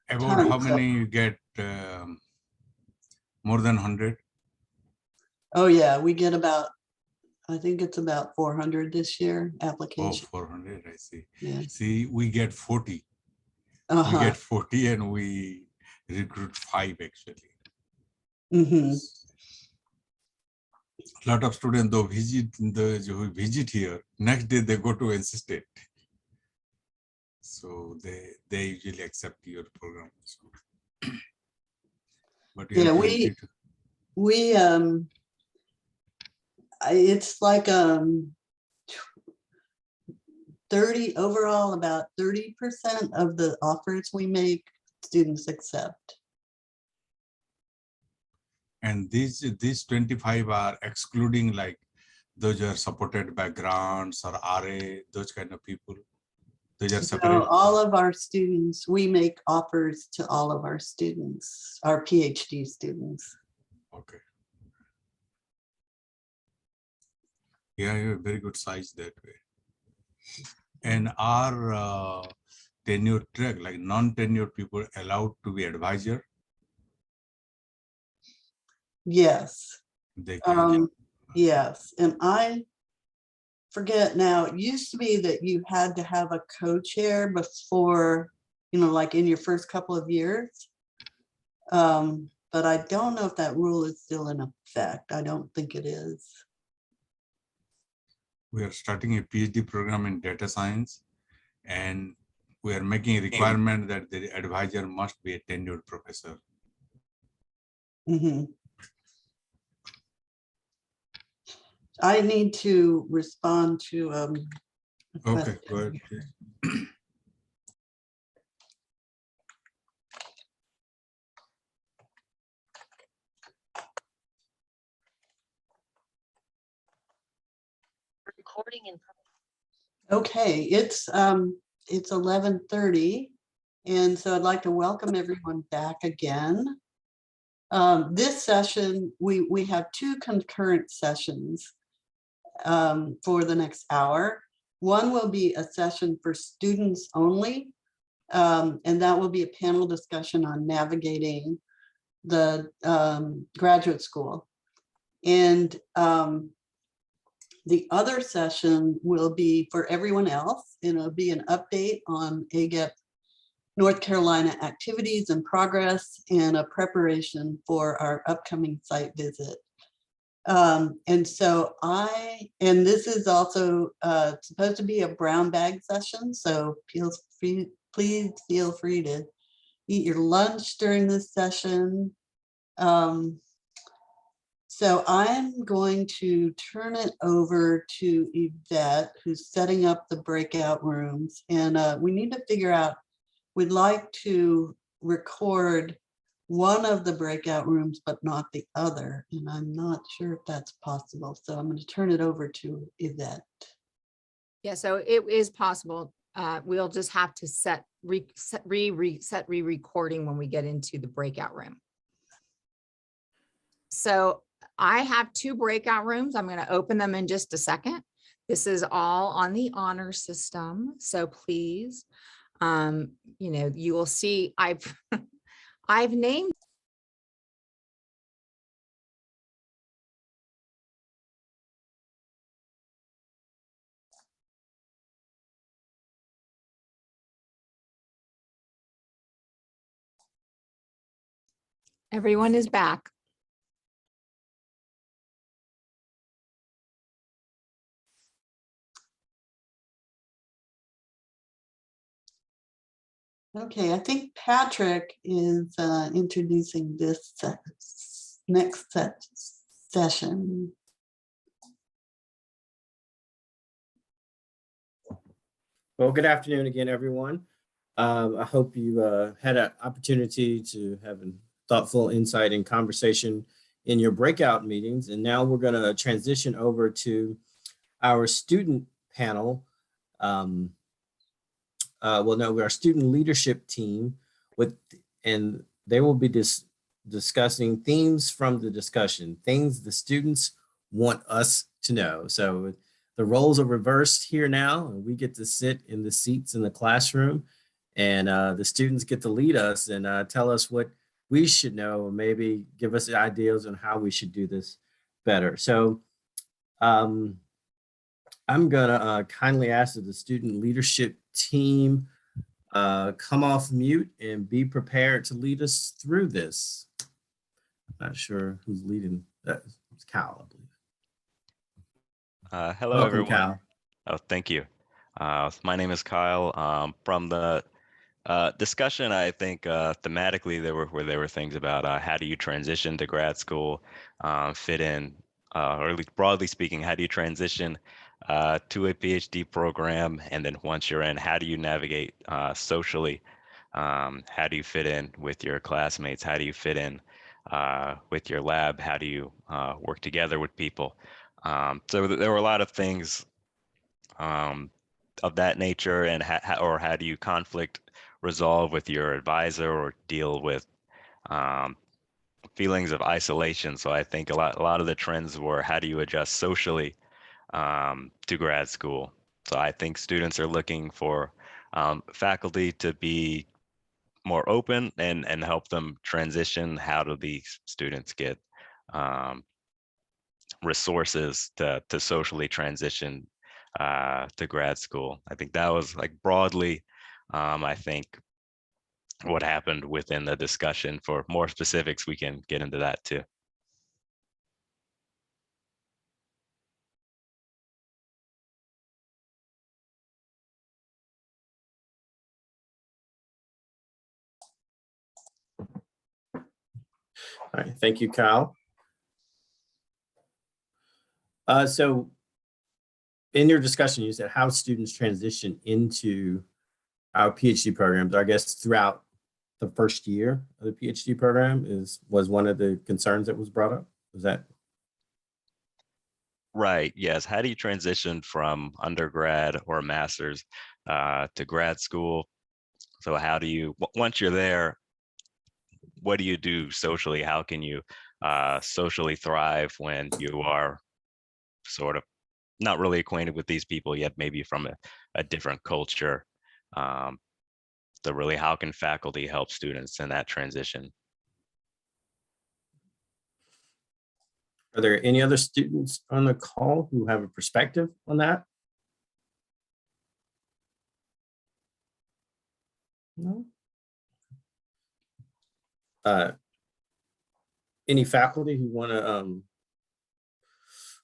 Speaker 3: About how
Speaker 2: tons.
Speaker 3: many you get? More than 100?
Speaker 2: Oh yeah, we get about, I think it's about 400 this year
Speaker 3: Oh,
Speaker 2: applications.
Speaker 3: 400, I see.
Speaker 2: Yeah.
Speaker 3: See, we get 40. We
Speaker 2: Uh-huh.
Speaker 3: get 40 and we recruit 5 actually.
Speaker 2: Mm-hmm.
Speaker 3: A lot of students though who visit here, next day they go to NC State. So they usually accept your program. So. But you
Speaker 2: Yeah,
Speaker 3: have
Speaker 2: we
Speaker 3: 20
Speaker 2: it's like 30 overall, about 30% of the offers we make, students accept.
Speaker 3: and these 25 are excluding like those who are supported by grants or RA, those kind of people. Those are
Speaker 2: So
Speaker 3: separate.
Speaker 2: all of our students, we make offers to all of our students, our PhD students.
Speaker 3: Okay. Yeah, you have very good size that way. And are tenure track, like non-tenured people allowed to be advisor?
Speaker 2: Yes.
Speaker 3: They can.
Speaker 2: Yes, and I forget now, it used to be that you had to have a co-chair before, you know, like in your first couple of years. But I don't know if that rule is still in effect. I don't think it is.
Speaker 3: We are starting a PhD program in data science, and we are making a requirement that the advisor must be a tenured professor.
Speaker 2: Mm-hmm. I need to respond to a
Speaker 3: Okay,
Speaker 2: question.
Speaker 3: go ahead.
Speaker 13: Recording in
Speaker 2: Okay, it's 11:30, and so I'd like to welcome everyone back again. This session, we have two concurrent sessions for the next hour. One will be a session for students only, and that will be a panel discussion on navigating the graduate school. And the other session will be for everyone else, and it'll be an update on AGEP North Carolina activities and progress and a preparation for our upcoming site visit. And so this is also supposed to be a brown bag session, so please feel free to eat your lunch during this session. So I'm going to turn it over to Yvette, who's setting up the breakout rooms. And we need to figure out, we'd like to record one of the breakout rooms, but not the other. And I'm not sure if that's possible. So I'm going to turn it over to Yvette.
Speaker 4: Yeah, so it is possible. We'll just have to set re-recording when we get into the breakout room. So I have two breakout rooms. I'm going to open them in just a second. This is all on the honor system. So please, you will see I've named. Everyone is back.
Speaker 2: Okay, I think Patrick is introducing this next session.
Speaker 14: Well, good afternoon again, everyone. I hope you had an opportunity to have a thoughtful insight and conversation in your breakout meetings. And now we're going to transition over to our student panel. Our student leadership team and they will be discussing themes from the discussion, things the students want us to know. So the roles are reversed here now, and we get to sit in the seats in the classroom, and the students get to lead us and tell us what we should know, or maybe give us ideas on how we should do this better. So I'm gonna kindly ask that the student leadership team come off mute and be prepared to lead us through this. I'm not sure who's leading. It's Kyle, I believe.
Speaker 15: Hello,
Speaker 14: Welcome,
Speaker 15: everyone.
Speaker 14: Kyle.
Speaker 15: Oh, thank you. My name is Kyle. From the discussion, I think thematically there were things about how do you transition to grad school, fit in, or at least broadly speaking, how do you transition to a PhD program, and then once you're in, how do you navigate socially? How do you fit in with your classmates? How do you fit in with your lab? How do you work together with people? So there were a lot of things of that nature, and how do you conflict resolve with your advisor or deal with feelings of isolation? So I think a lot of the trends were how do you adjust socially to grad school. So I think students are looking for faculty to be more open and help them transition. How do these students get resources to socially transition to grad school? I think that was like broadly, I think, what happened within the discussion. For more specifics, we can get into that too.
Speaker 14: All right, thank you, Kyle. So in your discussion, you said how students transition into our PhD programs. I guess throughout the first year of the PhD program was one of the concerns that was brought up. Was that?
Speaker 15: Right. Yes. How do you transition from undergrad or master's to grad school? So how do you, once you're there, what do you do socially? How can you socially thrive when you are sort of not really acquainted with these people yet, maybe from a different culture? So really, how can faculty help students in that transition?
Speaker 14: Are there any other students on the call who have a perspective on that? No? Any faculty who want to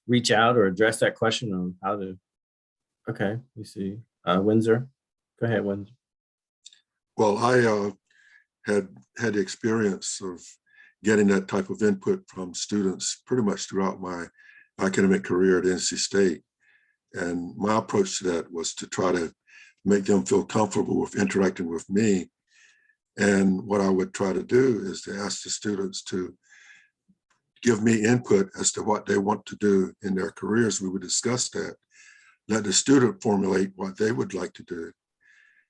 Speaker 14: reach out or address that question on how to, okay, we see. Windsor, go ahead, Windsor.
Speaker 13: Well, I had the experience of getting that type of input from students pretty much throughout my academic career at NC State. And my approach to that was to try to make them feel comfortable with interacting with me. And what I would try to do is to ask the students to give me input as to what they want to do in their careers. We would discuss that, let the student formulate what they would like to do,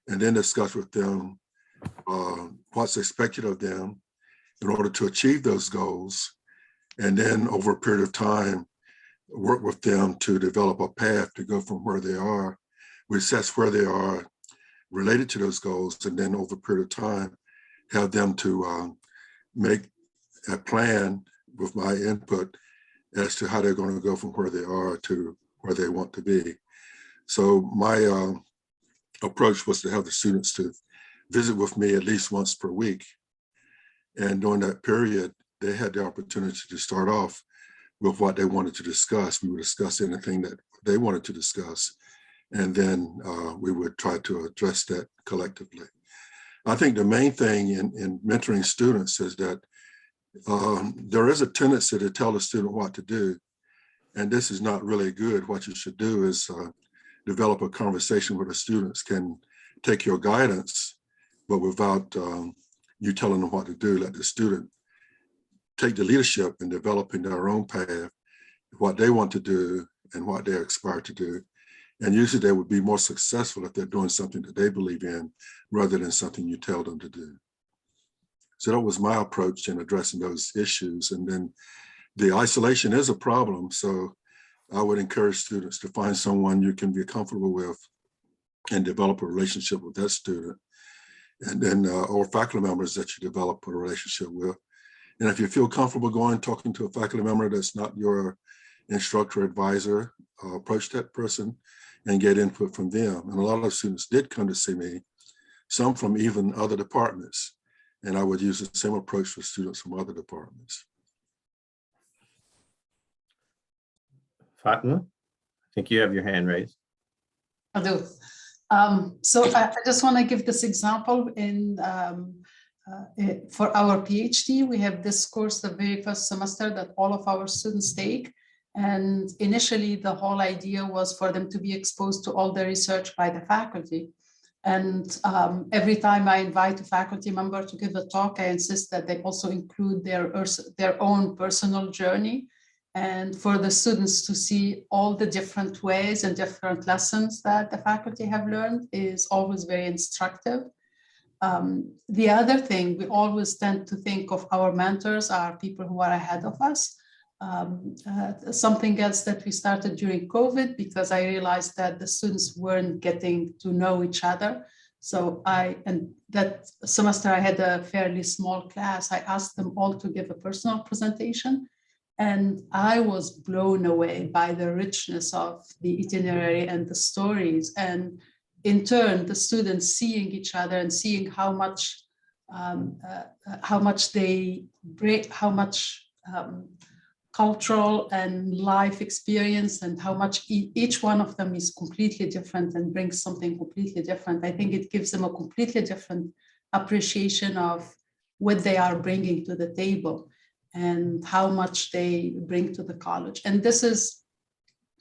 Speaker 13: and then discuss with them what's expected of them in order to achieve those goals. And then over a period of time, work with them to develop a path to go from where they are. We assess where they are related to those goals, and then over a period of time, have them to make a plan with my input as to how they're going to go from where they are to where they want to be. So my approach was to have the students to visit with me at least once per week. And during that period, they had the opportunity to start off with what they wanted to discuss. We would discuss anything that they wanted to discuss. And then we would try to address that collectively. I think the main thing in mentoring students is that there is a tendency to tell the student what to do. And this is not really good. What you should do is develop a conversation where the students can take your guidance, but without you telling them what to do. Let the student take the leadership in developing their own path, what they want to do and what they aspire to do. And usually they would be more successful if they're doing something that they believe in rather than something you tell them to do. So that was my approach in addressing those issues. And then the isolation is a problem. So I would encourage students to find someone you can be comfortable with and develop a relationship with that student. And then, or faculty members that you develop a relationship with. And if you feel comfortable talking to a faculty member that's not your instructor or advisor, approach that person and get input from them. And a lot of students did come to see me, some from even other departments. And I would use the same approach for students from other departments.
Speaker 14: Fatima, I think you have your hand raised.
Speaker 16: I do. So I just want to give this example for our PhD. We have this course the very first semester that all of our students take. And initially, the whole idea was for them to be exposed to all the research by the faculty. And every time I invite a faculty member to give a talk, I insist that they also include their own personal journey. And for the students to see all the different ways and different lessons that the faculty have learned is always very instructive. The other thing, we always tend to think of our mentors are people who are ahead of us. Something else that we started during COVID, because I realized that the students weren't getting to know each other. So and that semester I had a fairly small class. I asked them all to give a personal presentation. And I was blown away by the richness of the itinerary and the stories. And in turn, the students seeing each other and seeing how much they break, how much cultural and life experience and how much each one of them is completely different and brings something completely different. I think it gives them a completely different appreciation of what they are bringing to the table and how much they bring to the college. And this is,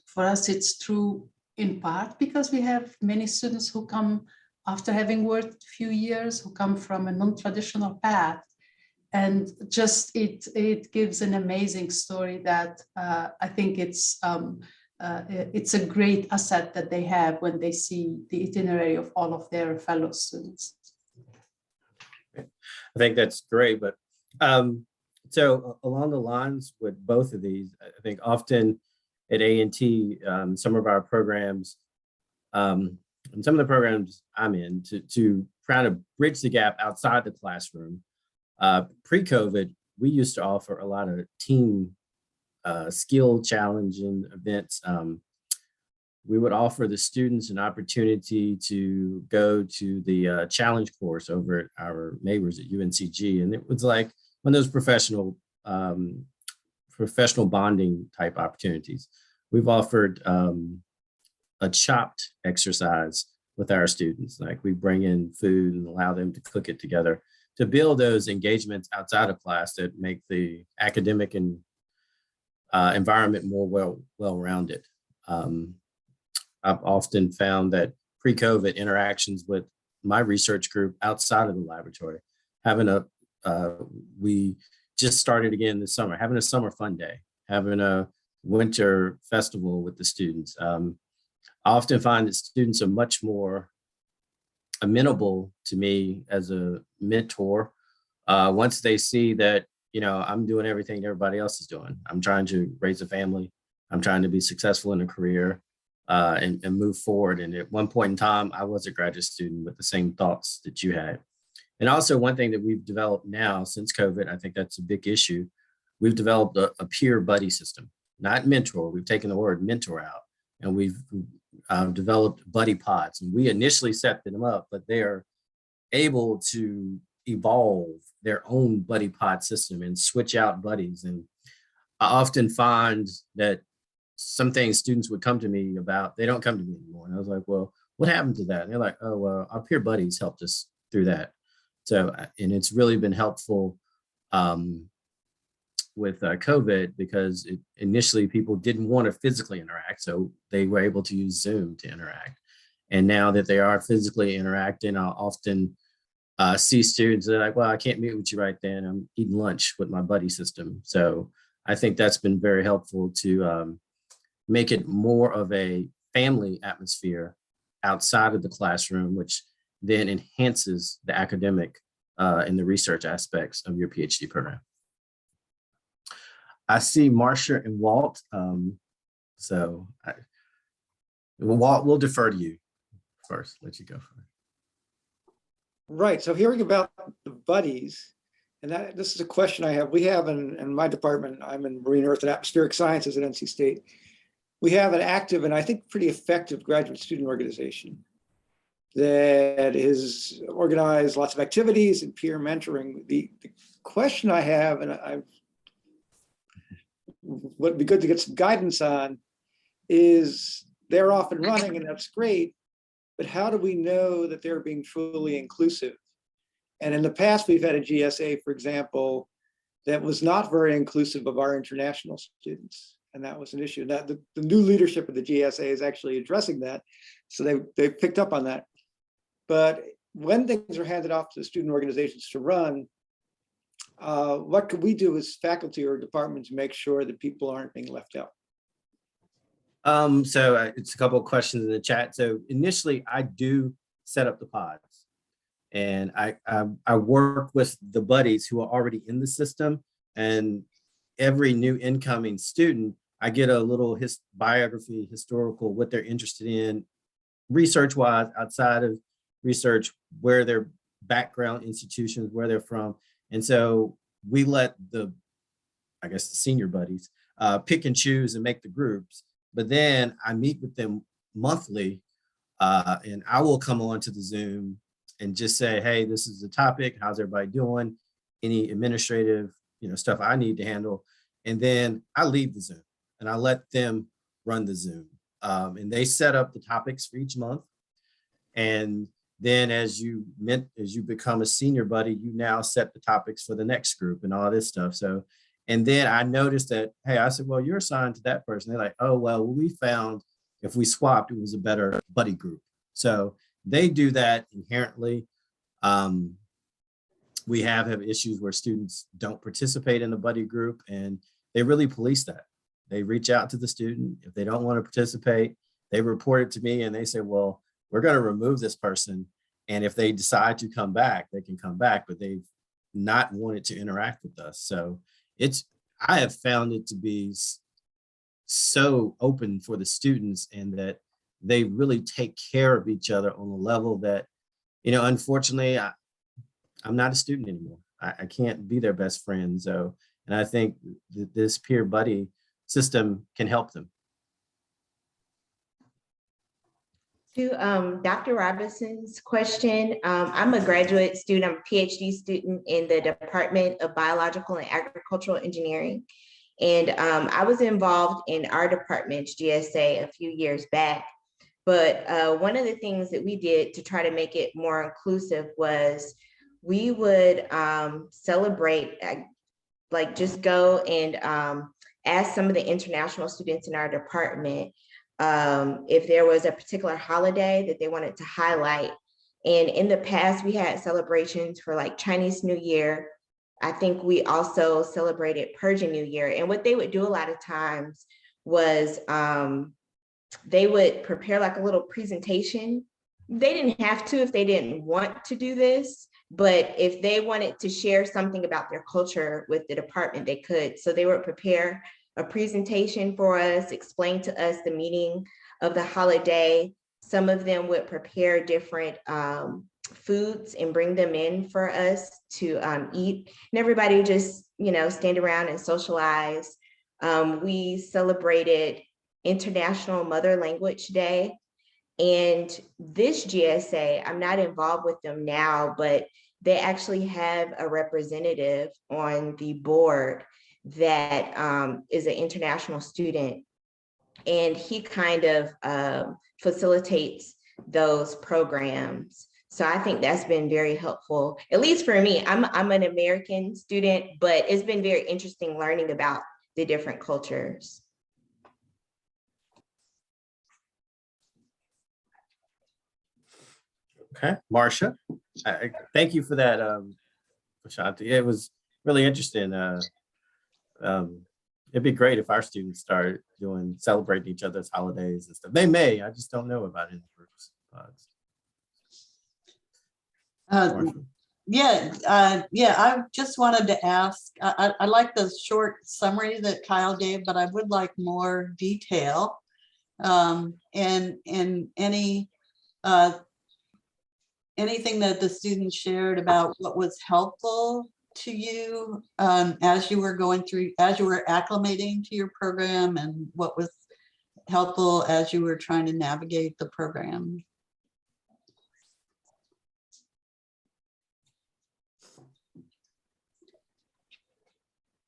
Speaker 16: for us, it's true in part because we have many students who come after having worked a few years, who come from a non-traditional path. and just it gives an amazing story that I think it's a great asset that they have when they see the itinerary of all of their fellow students.
Speaker 14: I think that's great, but so along the lines with both of these, I think often at A&T, some of our programs, and some of the programs I'm in to try to bridge the gap outside the classroom. Pre-COVID, we used to offer a lot of team skill challenging events. We would offer the students an opportunity to go to the challenge course over at our neighbors at UNCG. And it was like one of those professional bonding type opportunities. We've offered a chopped exercise with our students. Like we bring in food and allow them to cook it together to build those engagements outside of class that make the academic and environment more well-rounded. I've often found that pre-COVID interactions with my research group outside of the laboratory, we just started again this summer, having a summer fun day, having a winter festival with the students. I often find that students are much more amenable to me as a mentor once they see that, you know, I'm doing everything everybody else is doing. I'm trying to raise a family. I'm trying to be successful in a career and move forward. And at one point in time, I was a graduate student with the same thoughts that you had. And also one thing that we've developed now since COVID, I think that's a big issue. We've developed a peer buddy system, not mentor. We've taken the word mentor out and we've developed buddy pods. And we initially set them up, but they are able to evolve their own buddy pod system and switch out buddies. And I often find that some things students would come to me about, they don't come to me anymore. And I was like, well, what happened to that? And they're like, oh, well, our peer buddies helped us through that. So, and it's really been helpful with COVID because initially people didn't want to physically interact. So they were able to use Zoom to interact. And now that they are physically interacting, I'll often see students that are like, well, I can't meet with you right then. I'm eating lunch with my buddy system. So I think that's been very helpful to make it more of a family atmosphere outside of the classroom, which then enhances the academic and the research aspects of your PhD program. I see Marcia and Walt. Walt, we'll defer to you first, let you go first.
Speaker 8: Right, so hearing about the buddies, and this is a question I have. We have in my department, I'm in Marine Earth and Atmospheric Sciences at NC State. We have an active and I think pretty effective graduate student organization that is organized lots of activities and peer mentoring. The question I have, and what would be good to get some guidance on, is they're off and running and that's great, but how do we know that they're being truly inclusive? And in the past, we've had a GSA, for example, that was not very inclusive of our international students. And that was an issue. That the new leadership of the GSA is actually addressing that. So they picked up on that. But when things are handed off to the student organizations to run, what could we do as faculty or department to make sure that people aren't being left out?
Speaker 14: So it's a couple of questions in the chat. So initially I do set up the pods and I work with the buddies who are already in the system, and every new incoming student, I get a little biography, historical, what they're interested in, research-wise, outside of research, where their background institutions, where they're from. And so we let the senior buddies pick and choose and make the groups. But then I meet with them monthly and I will come on to the Zoom and just say, hey, this is the topic. How's everybody doing? Any administrative, stuff I need to handle. And then I leave the Zoom and I let them run the Zoom. And they set up the topics for each month. And then as you become a senior buddy, you now set the topics for the next group and all this stuff. So, and then I noticed that, hey, I said, well, you're assigned to that person. They're like, oh, well, we found if we swapped, it was a better buddy group. So they do that inherently. we have issues where students don't participate in the buddy group, and they really police that. They reach out to the student. If they don't want to participate, they report it to me and they say, well, we're going to remove this person. And if they decide to come back, they can come back, but they've not wanted to interact with us. So I have found it to be so open for the students, and that they really take care of each other on a level that, unfortunately, I'm not a student anymore. I can't be their best friend. So, and I think that this peer buddy system can help them.
Speaker 17: To Dr. Robinson's question, I'm a graduate student, I'm a PhD student in the Department of Biological and Agricultural Engineering. And I was involved in our department's GSA a few years back. But one of the things that we did to try to make it more inclusive was we would celebrate, like just go and ask some of the international students in our department if there was a particular holiday that they wanted to highlight. And in the past, we had celebrations for like Chinese New Year. I think we also celebrated Persian New Year. And what they would do a lot of times was they would prepare like a little presentation. They didn't have to if they didn't want to do this, but if they wanted to share something about their culture with the department, they could. So they would prepare a presentation for us, explain to us the meaning of the holiday. Some of them would prepare different foods and bring them in for us to eat. And everybody just, stand around and socialize. We celebrated International Mother Language Day. And this GSA, I'm not involved with them now, but they actually have a representative on the board that is an international student, and he kind of facilitates those programs. So I think that's been very helpful, at least for me. I'm an American student, but it's been very interesting learning about the different cultures.
Speaker 14: Okay, Marcia, thank you for that, Ashanti. It was really interesting. It'd be great if our students started celebrating each other's holidays and stuff. They may, I just don't know about it in groups.
Speaker 2: I just wanted to ask, I like the short summary that Kyle gave, but I would like more detail. And any anything that the students shared about what was helpful to you as you were acclimating to your program, and what was helpful as you were trying to navigate the program.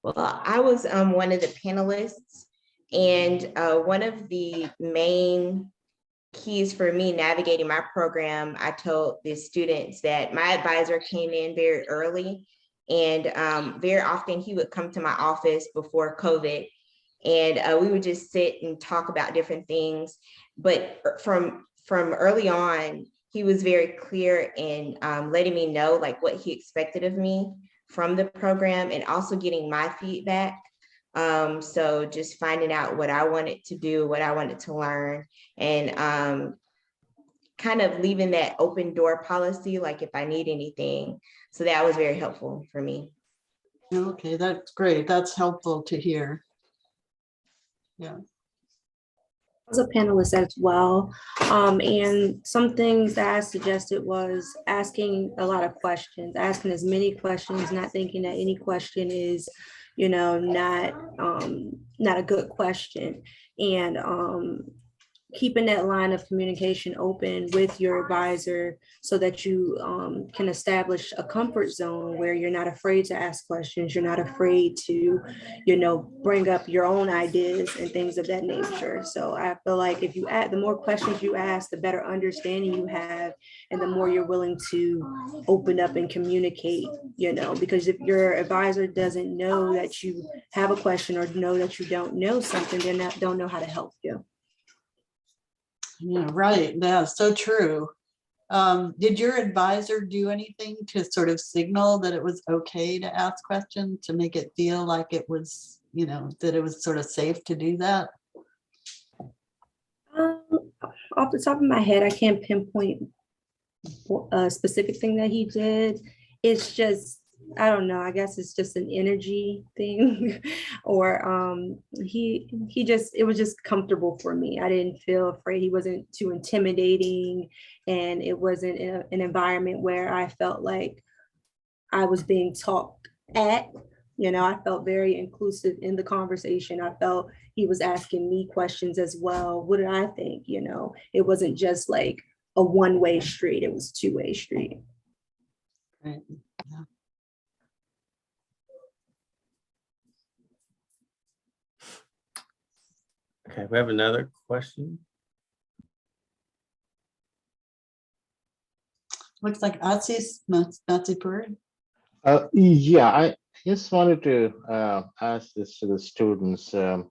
Speaker 17: Well, I was one of the panelists, and one of the main keys for me navigating my program, I told the students that my advisor came in very early, and very often he would come to my office before COVID, and we would just sit and talk about different things. But from early on, he was very clear in letting me know like what he expected of me from the program, and also getting my feedback. So just finding out what I wanted to do, what I wanted to learn, and kind of leaving that open door policy, like if I need anything. So that was very helpful for me.
Speaker 2: Okay, that's great. That's helpful to hear. Yeah.
Speaker 7: I was a panelist as well. And some things that I suggested was asking a lot of questions, asking as many questions, not thinking that any question is, not a good question. And keeping that line of communication open with your advisor so that you can establish a comfort zone where you're not afraid to ask questions, you're not afraid to, bring up your own ideas and things of that nature. So I feel like if you add, the more questions you ask, the better understanding you have, and the more you're willing to open up and communicate, because if your advisor doesn't know that you have a question or know that you don't know something, they don't know how to help you.
Speaker 2: Yeah, right. Yeah, so true. Did your advisor do anything to sort of signal that it was okay to ask questions, to make it feel like it was, you know, that it was sort of safe to do that?
Speaker 7: Off the top of my head, I can't pinpoint a specific thing that he did. It's just, I don't know, I guess it's just an energy thing. Or he just, it was just comfortable for me. I didn't feel afraid. He wasn't too intimidating, and it wasn't an environment where I felt like I was being talked at. You know, I felt very inclusive in the conversation. I felt he was asking me questions as well. What did I think? You know, it wasn't just like a one-way street. It was two-way street.
Speaker 2: Right. Yeah.
Speaker 14: Okay, we have another question.
Speaker 2: Looks like Nazi Parade.
Speaker 18: Yeah, I just wanted to ask this to the students. I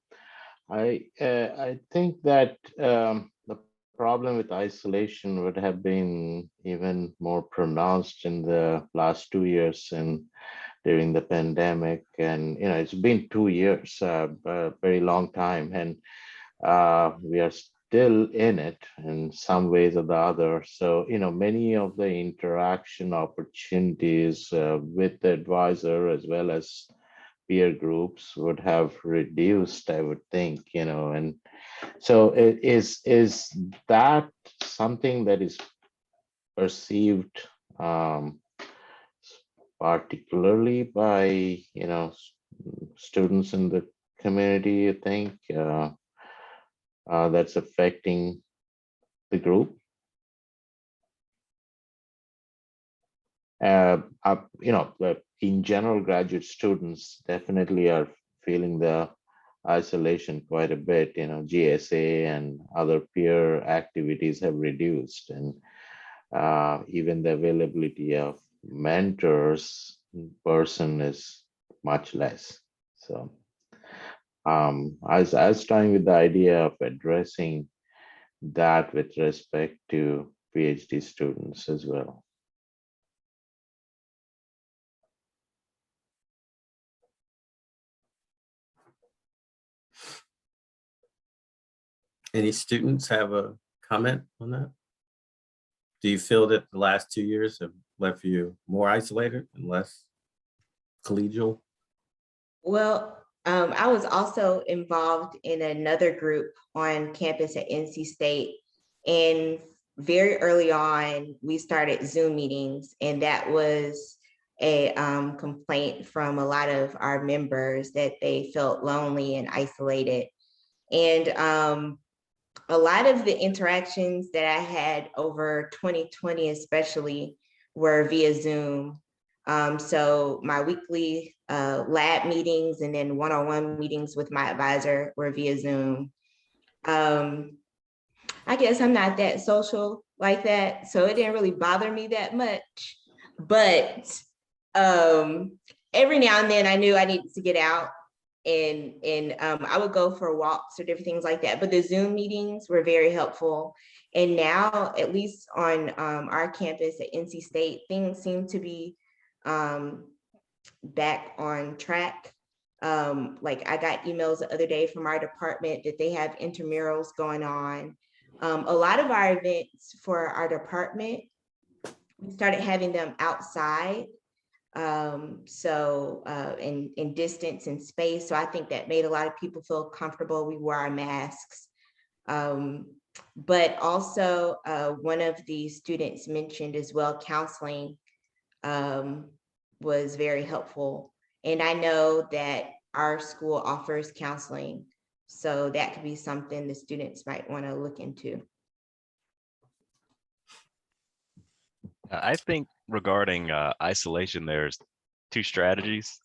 Speaker 18: think that the problem with isolation would have been even more pronounced in the last 2 years and during the pandemic. And, you know, it's been 2 years, a very long time. And we are still in it in some ways or the other. So, you know, many of the interaction opportunities with the advisor as well as peer groups would have reduced, I would think, you know. And so is that something that is perceived particularly by, you know, students in the community, you think, that's affecting the group? You know, in general, graduate students definitely are feeling the isolation quite a bit. You know, GSA and other peer activities have reduced, and even the availability of mentors in person is much less. So I was trying with the idea of addressing that with respect to PhD students as well.
Speaker 14: Any students have a comment on that? Do you feel that the last 2 years have left you more isolated and less collegial?
Speaker 17: Well, I was also involved in another group on campus at NC State. And very early on, we started Zoom meetings, and that was a complaint from a lot of our members that they felt lonely and isolated. And a lot of the interactions that I had over 2020 especially were via Zoom. So my weekly lab meetings and then one-on-one meetings with my advisor were via Zoom. I guess I'm not that social like that, so it didn't really bother me that much. But every now and then I knew I needed to get out, and I would go for walks or different things like that. But the Zoom meetings were very helpful. And now, at least on our campus at NC State, things seem to be back on track. Like I got emails the other day from our department that they have intramurals going on. A lot of our events for our department, we started having them outside. In distance and space. So I think that made a lot of people feel comfortable. We wore our masks. But also one of the students mentioned as well, counseling was very helpful. And I know that our school offers counseling. So that could be something the students might want to look into.
Speaker 15: I think regarding isolation, there's two strategies.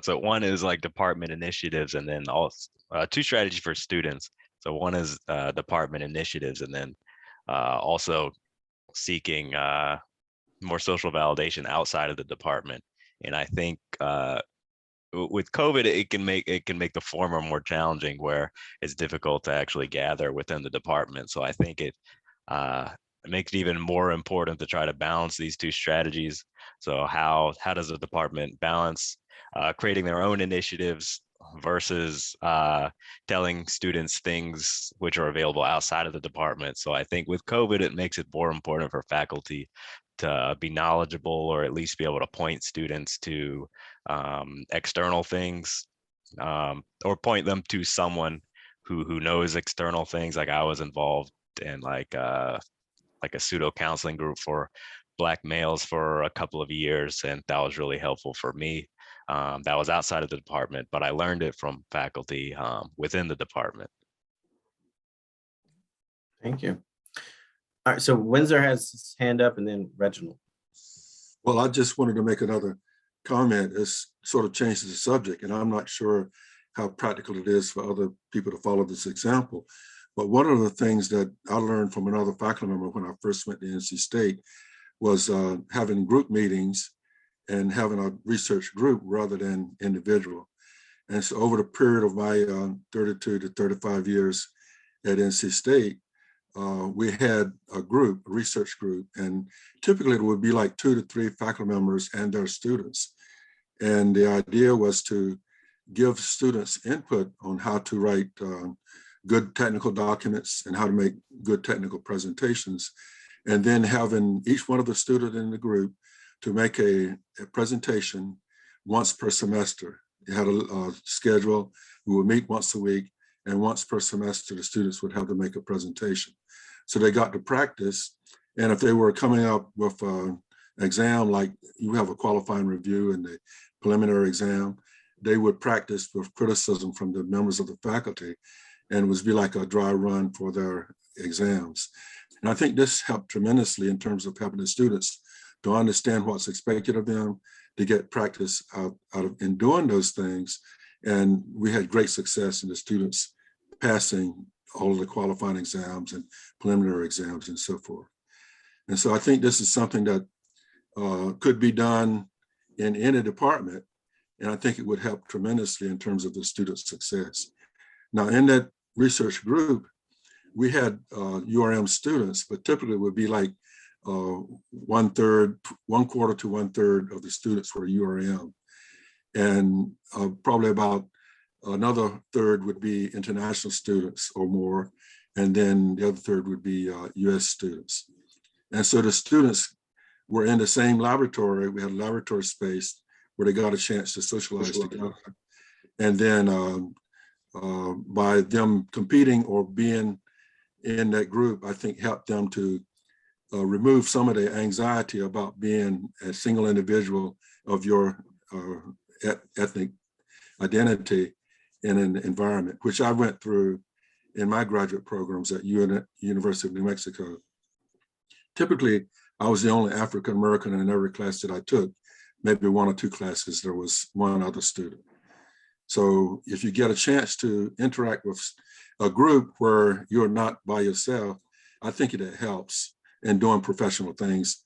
Speaker 15: So one is like department initiatives, and then also two strategies for students. So one is department initiatives, and then also seeking more social validation outside of the department. And I think with COVID, it can make the former more challenging, where it's difficult to actually gather within the department. So I think it makes it even more important to try to balance these two strategies. So how does the department balance creating their own initiatives versus telling students things which are available outside of the department? So I think with COVID, it makes it more important for faculty to be knowledgeable, or at least be able to point students to external things, or point them to someone who knows external things. Like I was involved in like a pseudo counseling group for Black males for a couple of years, and that was really helpful for me. That was outside of the department, but I learned it from faculty within the department.
Speaker 14: Thank you. All right, so Windsor has his hand up, and then Reginald.
Speaker 13: Well, I just wanted to make another comment. It's sort of changes the subject, and I'm not sure how practical it is for other people to follow this example. But one of the things that I learned from another faculty member when I first went to NC State was having group meetings and having a research group rather than individual. And so over the period of my 32 to 35 years at NC State, we had a group, a research group, and typically it would be like 2 to 3 faculty members and their students. And the idea was to give students input on how to write good technical documents and how to make good technical presentations. And then having each one of the students in the group to make a presentation once per semester. It had a schedule. We would meet once a week, and once per semester, the students would have to make a presentation. So they got to practice. And if they were coming up with an exam, like you have a qualifying review and the preliminary exam, they would practice with criticism from the members of the faculty, and it would be like a dry run for their exams. And I think this helped tremendously in terms of helping the students to understand what's expected of them, to get practice out of in doing those things. And we had great success in the students passing all of the qualifying exams and preliminary exams and so forth. And so I think this is something that could be done in any department. And I think it would help tremendously in terms of the student success. Now, in that research group, we had URM students, but typically it would be like 1/3, 1/4 to 1/3 of the students were URM. And probably about another third would be international students or more. And then the other third would be US students. And so the students were in the same laboratory. We had a laboratory space where they got a chance to socialize together. And then by them competing or being in that group, I think helped them to remove some of the anxiety about being a single individual of your ethnic identity in an environment, which I went through in my graduate programs at University of New Mexico. Typically, I was the only African American in every class that I took. Maybe 1 or 2 classes, there was one other student. So if you get a chance to interact with a group where you're not by yourself, I think it helps in doing professional things.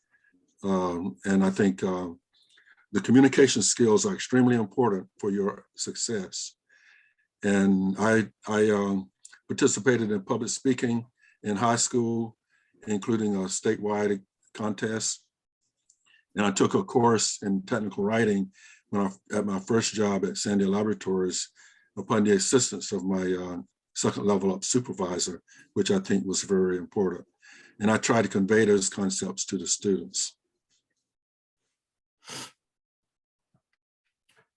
Speaker 13: And I think the communication skills are extremely important for your success. And I participated in public speaking in high school, including a statewide contest. And I took a course in technical writing when at my first job at Sandia Laboratories upon the assistance of my second level up supervisor, which I think was very important. And I try to convey those concepts to the students.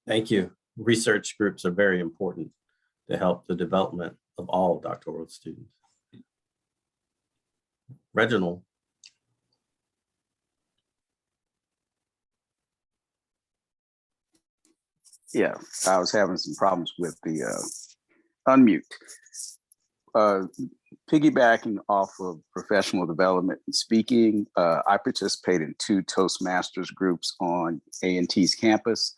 Speaker 14: Thank you. Research groups are very important to help the development of all doctoral students. Reginald.
Speaker 19: Yeah, I was having some problems with the unmute. Piggybacking off of professional development and speaking, I participate in 2 Toastmasters groups on A&T's campus.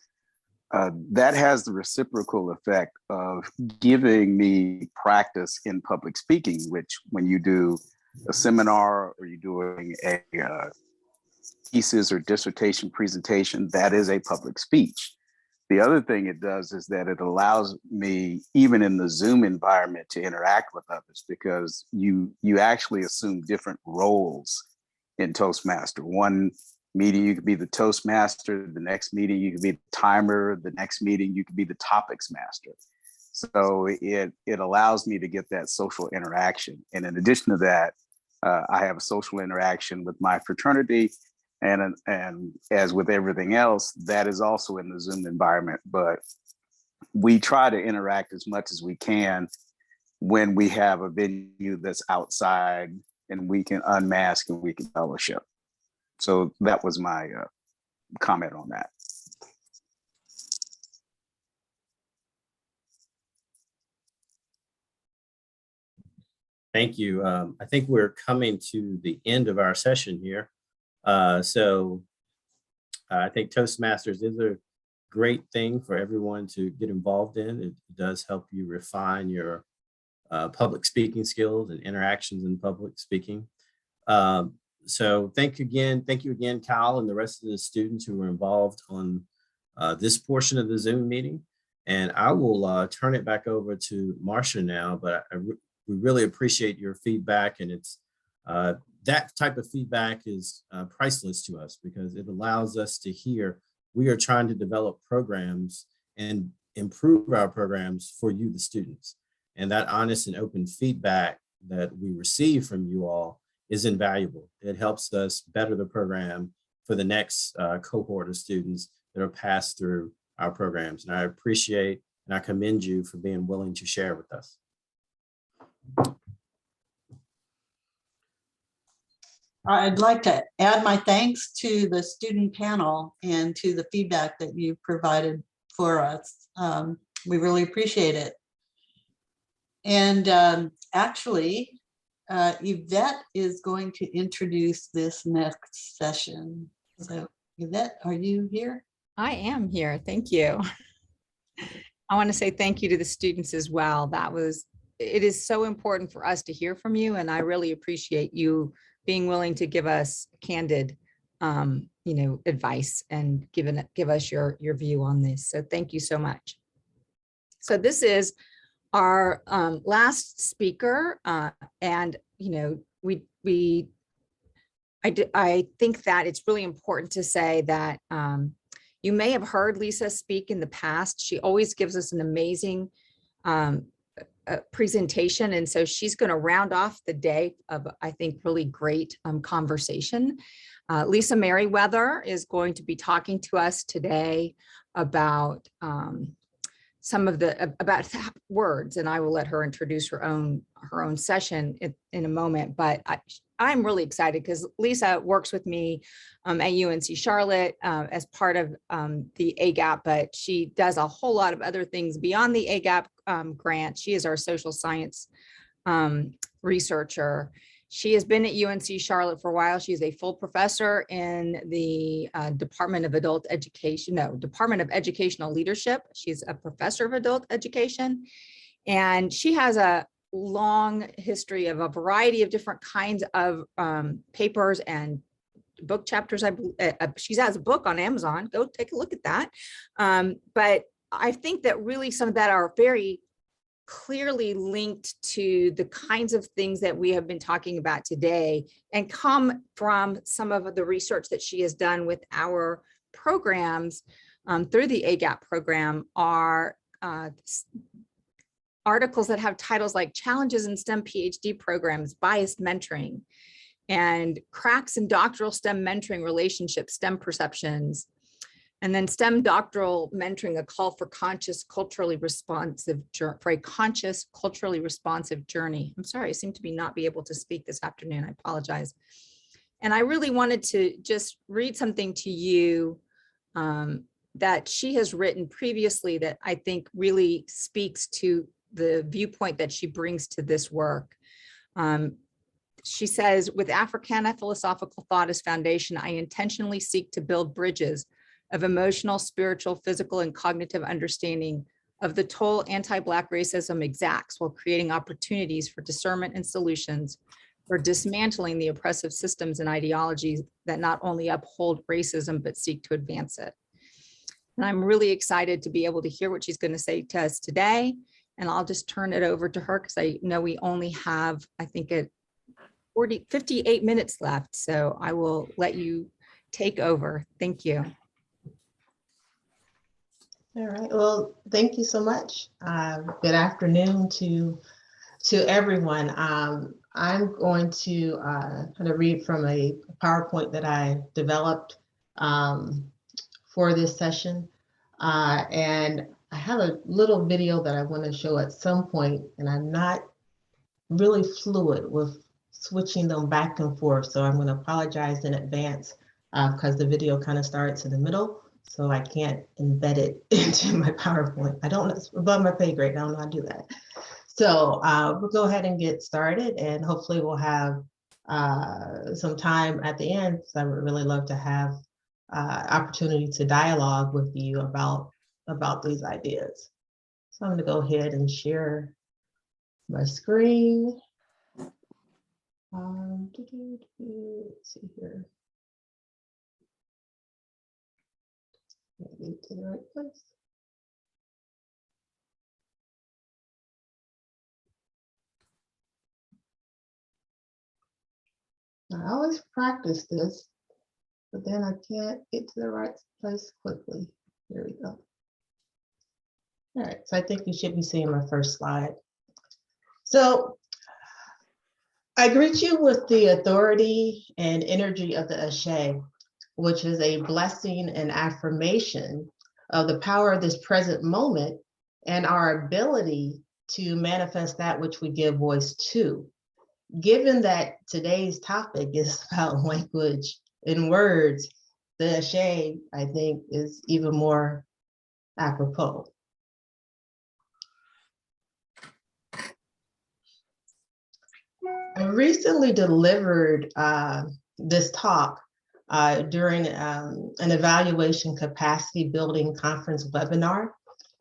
Speaker 19: That has the reciprocal effect of giving me practice in public speaking, which when you do a seminar or you're doing a thesis or dissertation presentation, that is a public speech. The other thing it does is that it allows me, even in the Zoom environment, to interact with others, because you actually assume different roles in Toastmaster. One meeting, you could be the Toastmaster. The next meeting, you could be the timer. The next meeting, you could be the topics master. So it allows me to get that social interaction. And in addition to that, I have a social interaction with my fraternity. And as with everything else, that is also in the Zoom environment. But we try to interact as much as we can when we have a venue that's outside and we can unmask and we can fellowship. So that was my comment on that.
Speaker 14: Thank you. I think we're coming to the end of our session here. So I think Toastmasters is a great thing for everyone to get involved in. It does help you refine your public speaking skills and interactions in public speaking. So thank you again, Kyle, and the rest of the students who were involved on this portion of the Zoom meeting. And I will turn it back over to Marcia now, but we really appreciate your feedback, and it's that type of feedback is priceless to us because it allows us to hear we are trying to develop programs and improve our programs for you, the students. And that honest and open feedback that we receive from you all is invaluable. It helps us better the program for the next cohort of students that are passed through our programs. And I appreciate and I commend you for being willing to share with us.
Speaker 2: I'd like to add my thanks to the student panel and to the feedback that you provided for us. We really appreciate it. And actually, Yvette is going to introduce this next session. So Yvette, are you here?
Speaker 4: I am here. Thank you. I want to say thank you to the students as well. It is so important for us to hear from you, and I really appreciate you being willing to give us candid, advice and give us your view on this. So thank you so much. So this is our last speaker, and I think that it's really important to say that you may have heard Lisa speak in the past. She always gives us an amazing presentation. And so she's going to round off the day of, I think, really great conversation. Lisa Merriweather is going to be talking to us today about about words, and I will let her introduce her own session in a moment. But I'm really excited because Lisa works with me at UNC Charlotte as part of the AGEP, but she does a whole lot of other things beyond the AGEP grant. She is our social science researcher. She has been at UNC Charlotte for a while. She is a full professor in the Department of Educational Leadership. She's a professor of adult education, and she has a long history of a variety of different kinds of papers and book chapters. She has a book on Amazon. Go take a look at that. But I think that really some of that are very clearly linked to the kinds of things that we have been talking about today and come from some of the research that she has done with our programs through the AGEP program are articles that have titles like Challenges in STEM PhD Programs, Biased Mentoring, and Cracks in Doctoral STEM Mentoring Relationships, STEM Perceptions, and then STEM Doctoral Mentoring, a call for culturally responsive journey. I'm sorry, I seem to not be able to speak this afternoon. I apologize. And I really wanted to just read something to you that she has written previously that I think really speaks to the viewpoint that she brings to this work. She says, with Africana philosophical thought as foundation, I intentionally seek to build bridges of emotional, spiritual, physical, and cognitive understanding of the toll anti-Black racism exacts while creating opportunities for discernment and solutions for dismantling the oppressive systems and ideologies that not only uphold racism, but seek to advance it. And I'm really excited to be able to hear what she's going to say to us today. And I'll just turn it over to her because I know we only have, I think, 58 minutes left, so I will let you take over. Thank you.
Speaker 20: All right. Well, thank you so much. Good afternoon to everyone. I'm going to kind of read from a PowerPoint that I developed for this session. And I have a little video that I want to show at some point, and I'm not really fluid with switching them back and forth. So I'm going to apologize in advance because the video kind of starts in the middle. So I can't embed it into my PowerPoint. I don't know, it's above my pay grade. I don't know how to do that. So we'll go ahead and get started, and hopefully we'll have some time at the end. So I would really love to have opportunity to dialogue with you about these ideas. So I'm going to go ahead and share my screen. Let's see here. Maybe to the right place. I always practice this, but then I can't get to the right place quickly. Here we go. All right, so I think you should be seeing my first slide. So I greet you with the authority and energy of the Ashe, which is a blessing and affirmation of the power of this present moment and our ability to manifest that which we give voice to. Given that today's topic is about language and words, the Ashe, I think, is even more apropos. I recently delivered this talk during an evaluation capacity building conference webinar,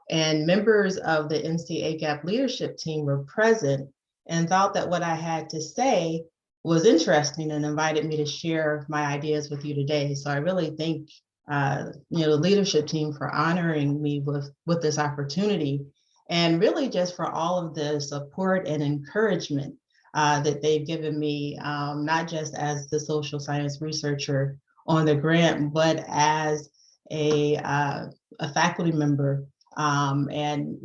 Speaker 20: and members of the NC AGEP leadership team were present and thought that what I had to say was interesting and invited me to share my ideas with you today. So I really thank the leadership team for honoring me with this opportunity, and really just for all of the support and encouragement that they've given me, not just as the social science researcher on the grant, but as a faculty member, and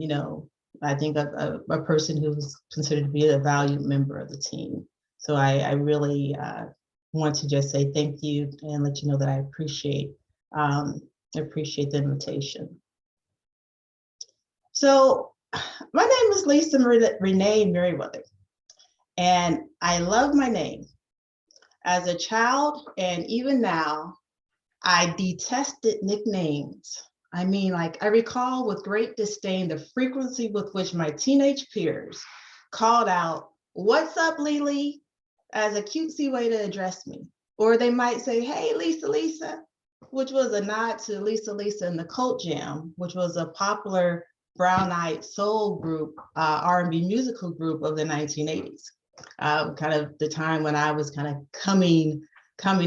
Speaker 20: I think a person who's considered to be a valued member of the team. So I really want to just say thank you and let you know that I appreciate the invitation. So my name is Lisa Renee Merriweather, and I love my name. As a child and even now, I detested nicknames. I mean, like, I recall with great disdain the frequency with which my teenage peers called out, "What's up, Lily?" as a cutesy way to address me. Or they might say, "Hey, Lisa, Lisa," which was a nod to Lisa, Lisa and the Cult Jam, which was a popular brown-eyed soul group, R&B musical group of the 1980s. Kind of the time when I was kind of coming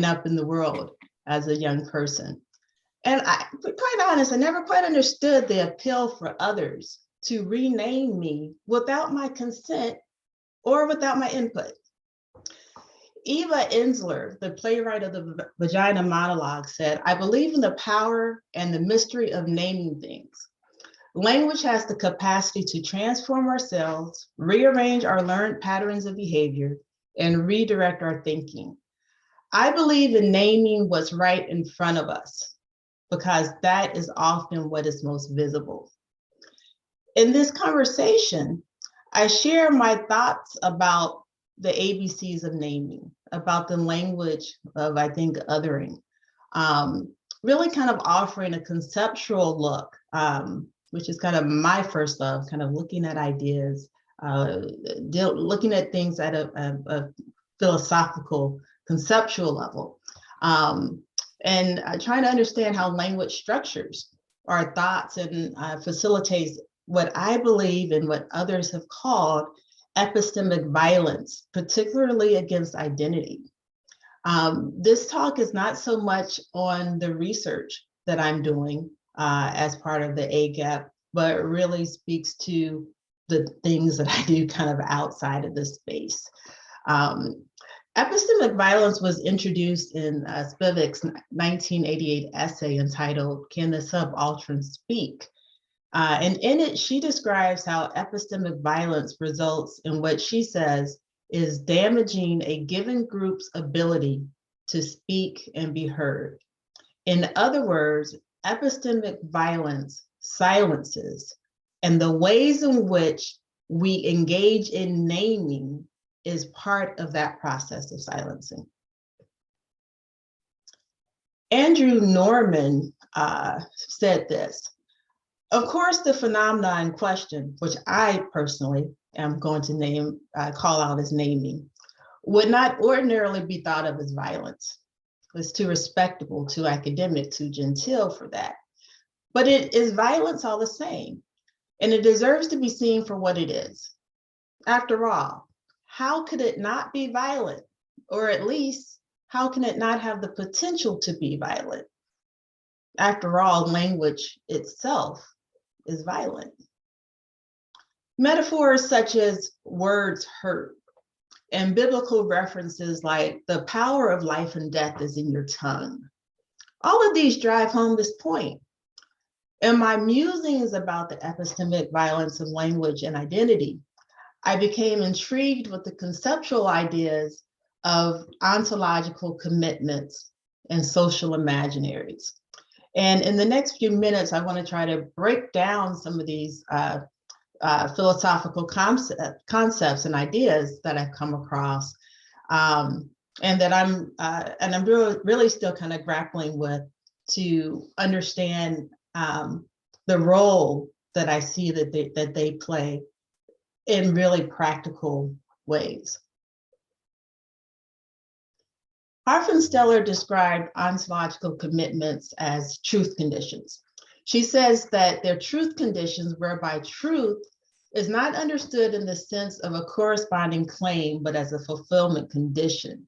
Speaker 20: up in the world as a young person. And to be quite honest, I never quite understood the appeal for others to rename me without my consent or without my input. Eva Ensler, the playwright of the Vagina Monologue, said, "I believe in the power and the mystery of naming things. Language has the capacity to transform ourselves, rearrange our learned patterns of behavior, and redirect our thinking. I believe in naming what's right in front of us, because that is often what is most visible." In this conversation, I share my thoughts about the ABCs of naming, about the language of, I think, othering, really kind of offering a conceptual look, which is kind of my first love, kind of looking at ideas, looking at things at a philosophical, conceptual level, and trying to understand how language structures our thoughts and facilitates what I believe and what others have called epistemic violence, particularly against identity. This talk is not so much on the research that I'm doing as part of the AGEP, but really speaks to the things that I do kind of outside of this space. Epistemic violence was introduced in Spivak's 1988 essay entitled, "Can the Subaltern Speak?" And in it, she describes how epistemic violence results in what she says is damaging a given group's ability to speak and be heard. In other words, epistemic violence silences, and the ways in which we engage in naming is part of that process of silencing. Andrew Norman said this: "Of course, the phenomenon in question, which I personally am going to call out as naming, would not ordinarily be thought of as violence. It's too respectable, too academic, too genteel for that. But it is violence all the same, and it deserves to be seen for what it is. After all, how could it not be violent? Or at least, how can it not have the potential to be violent? After all, language itself is violent." Metaphors such as words hurt and biblical references like the power of life and death is in your tongue. All of these drive home this point. In my musings about the epistemic violence of language and identity, I became intrigued with the conceptual ideas of ontological commitments and social imaginaries. And in the next few minutes, I want to try to break down some of these philosophical concepts and ideas that I've come across, and that I'm really still kind of grappling with to understand the role that I see that they play in really practical ways. Hofstetter described ontological commitments as truth conditions. She says that they're truth conditions whereby truth is not understood in the sense of a corresponding claim, but as a fulfillment condition.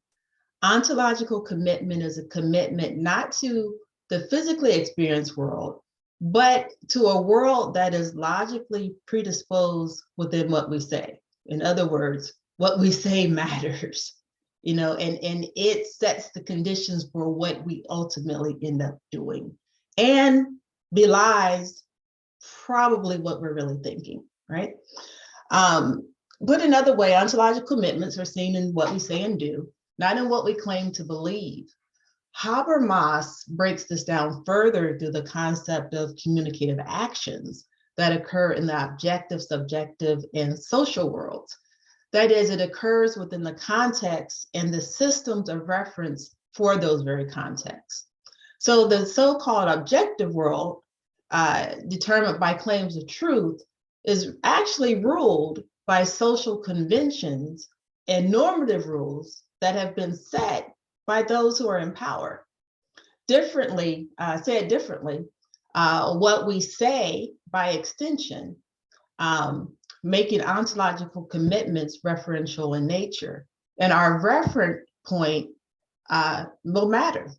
Speaker 20: Ontological commitment is a commitment not to the physically experienced world, but to a world that is logically predisposed within what we say. In other words, what we say matters, and it sets the conditions for what we ultimately end up doing, and belies probably what we're really thinking, right? Put another way, ontological commitments are seen in what we say and do, not in what we claim to believe. Habermas breaks this down further through the concept of communicative actions that occur in the objective, subjective, and social worlds. That is, it occurs within the context and the systems of reference for those very contexts. So the so-called objective world, determined by claims of truth, is actually ruled by social conventions and normative rules that have been set by those who are in power. Said differently, what we say by extension, making ontological commitments referential in nature, and our reference point will matter,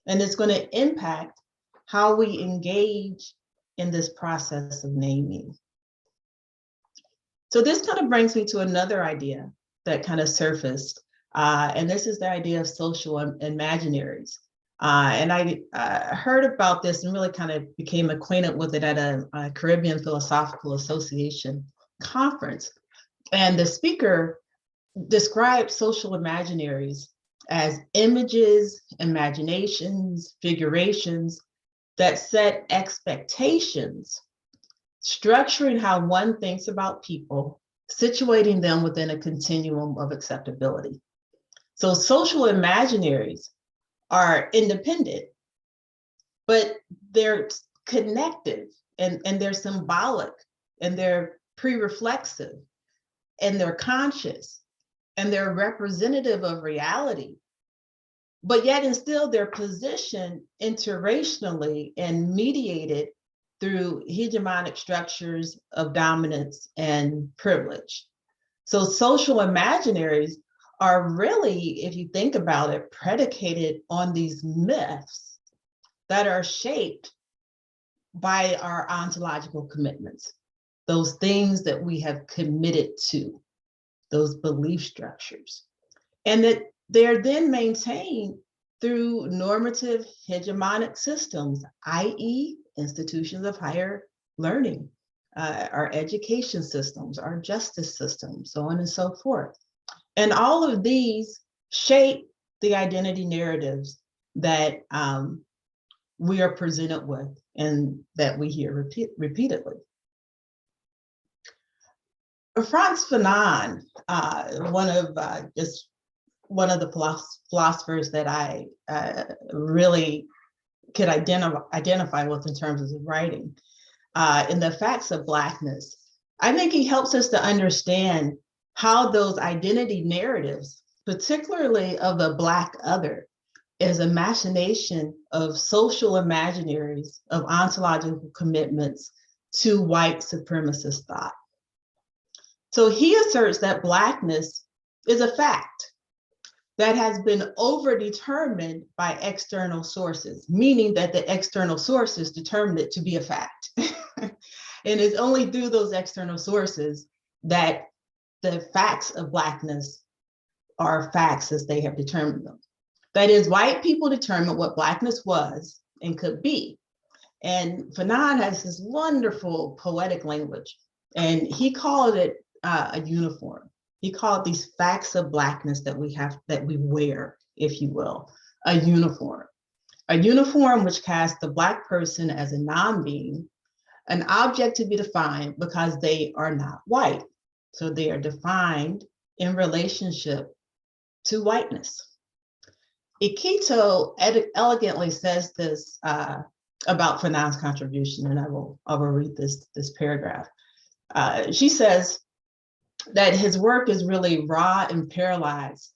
Speaker 20: and it's going to impact how we engage in this process of naming. So this kind of brings me to another idea that kind of surfaced, and this is the idea of social imaginaries. And I heard about this and really kind of became acquainted with it at a Caribbean Philosophical Association conference. And the speaker described social imaginaries as images, imaginations, figurations that set expectations, structuring how one thinks about people, situating them within a continuum of acceptability. So social imaginaries are independent, but they're connective, and they're symbolic, and they're pre-reflexive, and they're conscious, and they're representative of reality. But yet and still they're positioned interracially and mediated through hegemonic structures of dominance and privilege. So social imaginaries are really, if you think about it, predicated on these myths that are shaped by our ontological commitments, those things that we have committed to, those belief structures. And that they're then maintained through normative hegemonic systems, i.e. institutions of higher learning, our education systems, our justice systems, so on and so forth. And all of these shape the identity narratives that we are presented with and that we hear repeatedly. Frantz Fanon, one of the philosophers that I really could identify with in terms of writing, in the Facts of Blackness, I think he helps us to understand how those identity narratives, particularly of the Black other, is a machination of social imaginaries of ontological commitments to white supremacist thought. So he asserts that Blackness is a fact that has been overdetermined by external sources, meaning that the external sources determined it to be a fact. And it's only through those external sources that the facts of Blackness are facts as they have determined them. That is, white people determined what Blackness was and could be. And Fanon has this wonderful poetic language, and he called it a uniform. He called these facts of Blackness that we have, that we wear, if you will, a uniform. A uniform which casts the Black person as a non-being, an object to be defined because they are not white. So they are defined in relationship to whiteness. Ikito elegantly says this about Fanon's contribution, and I will read this paragraph. She says that his work is really raw and paralyzed.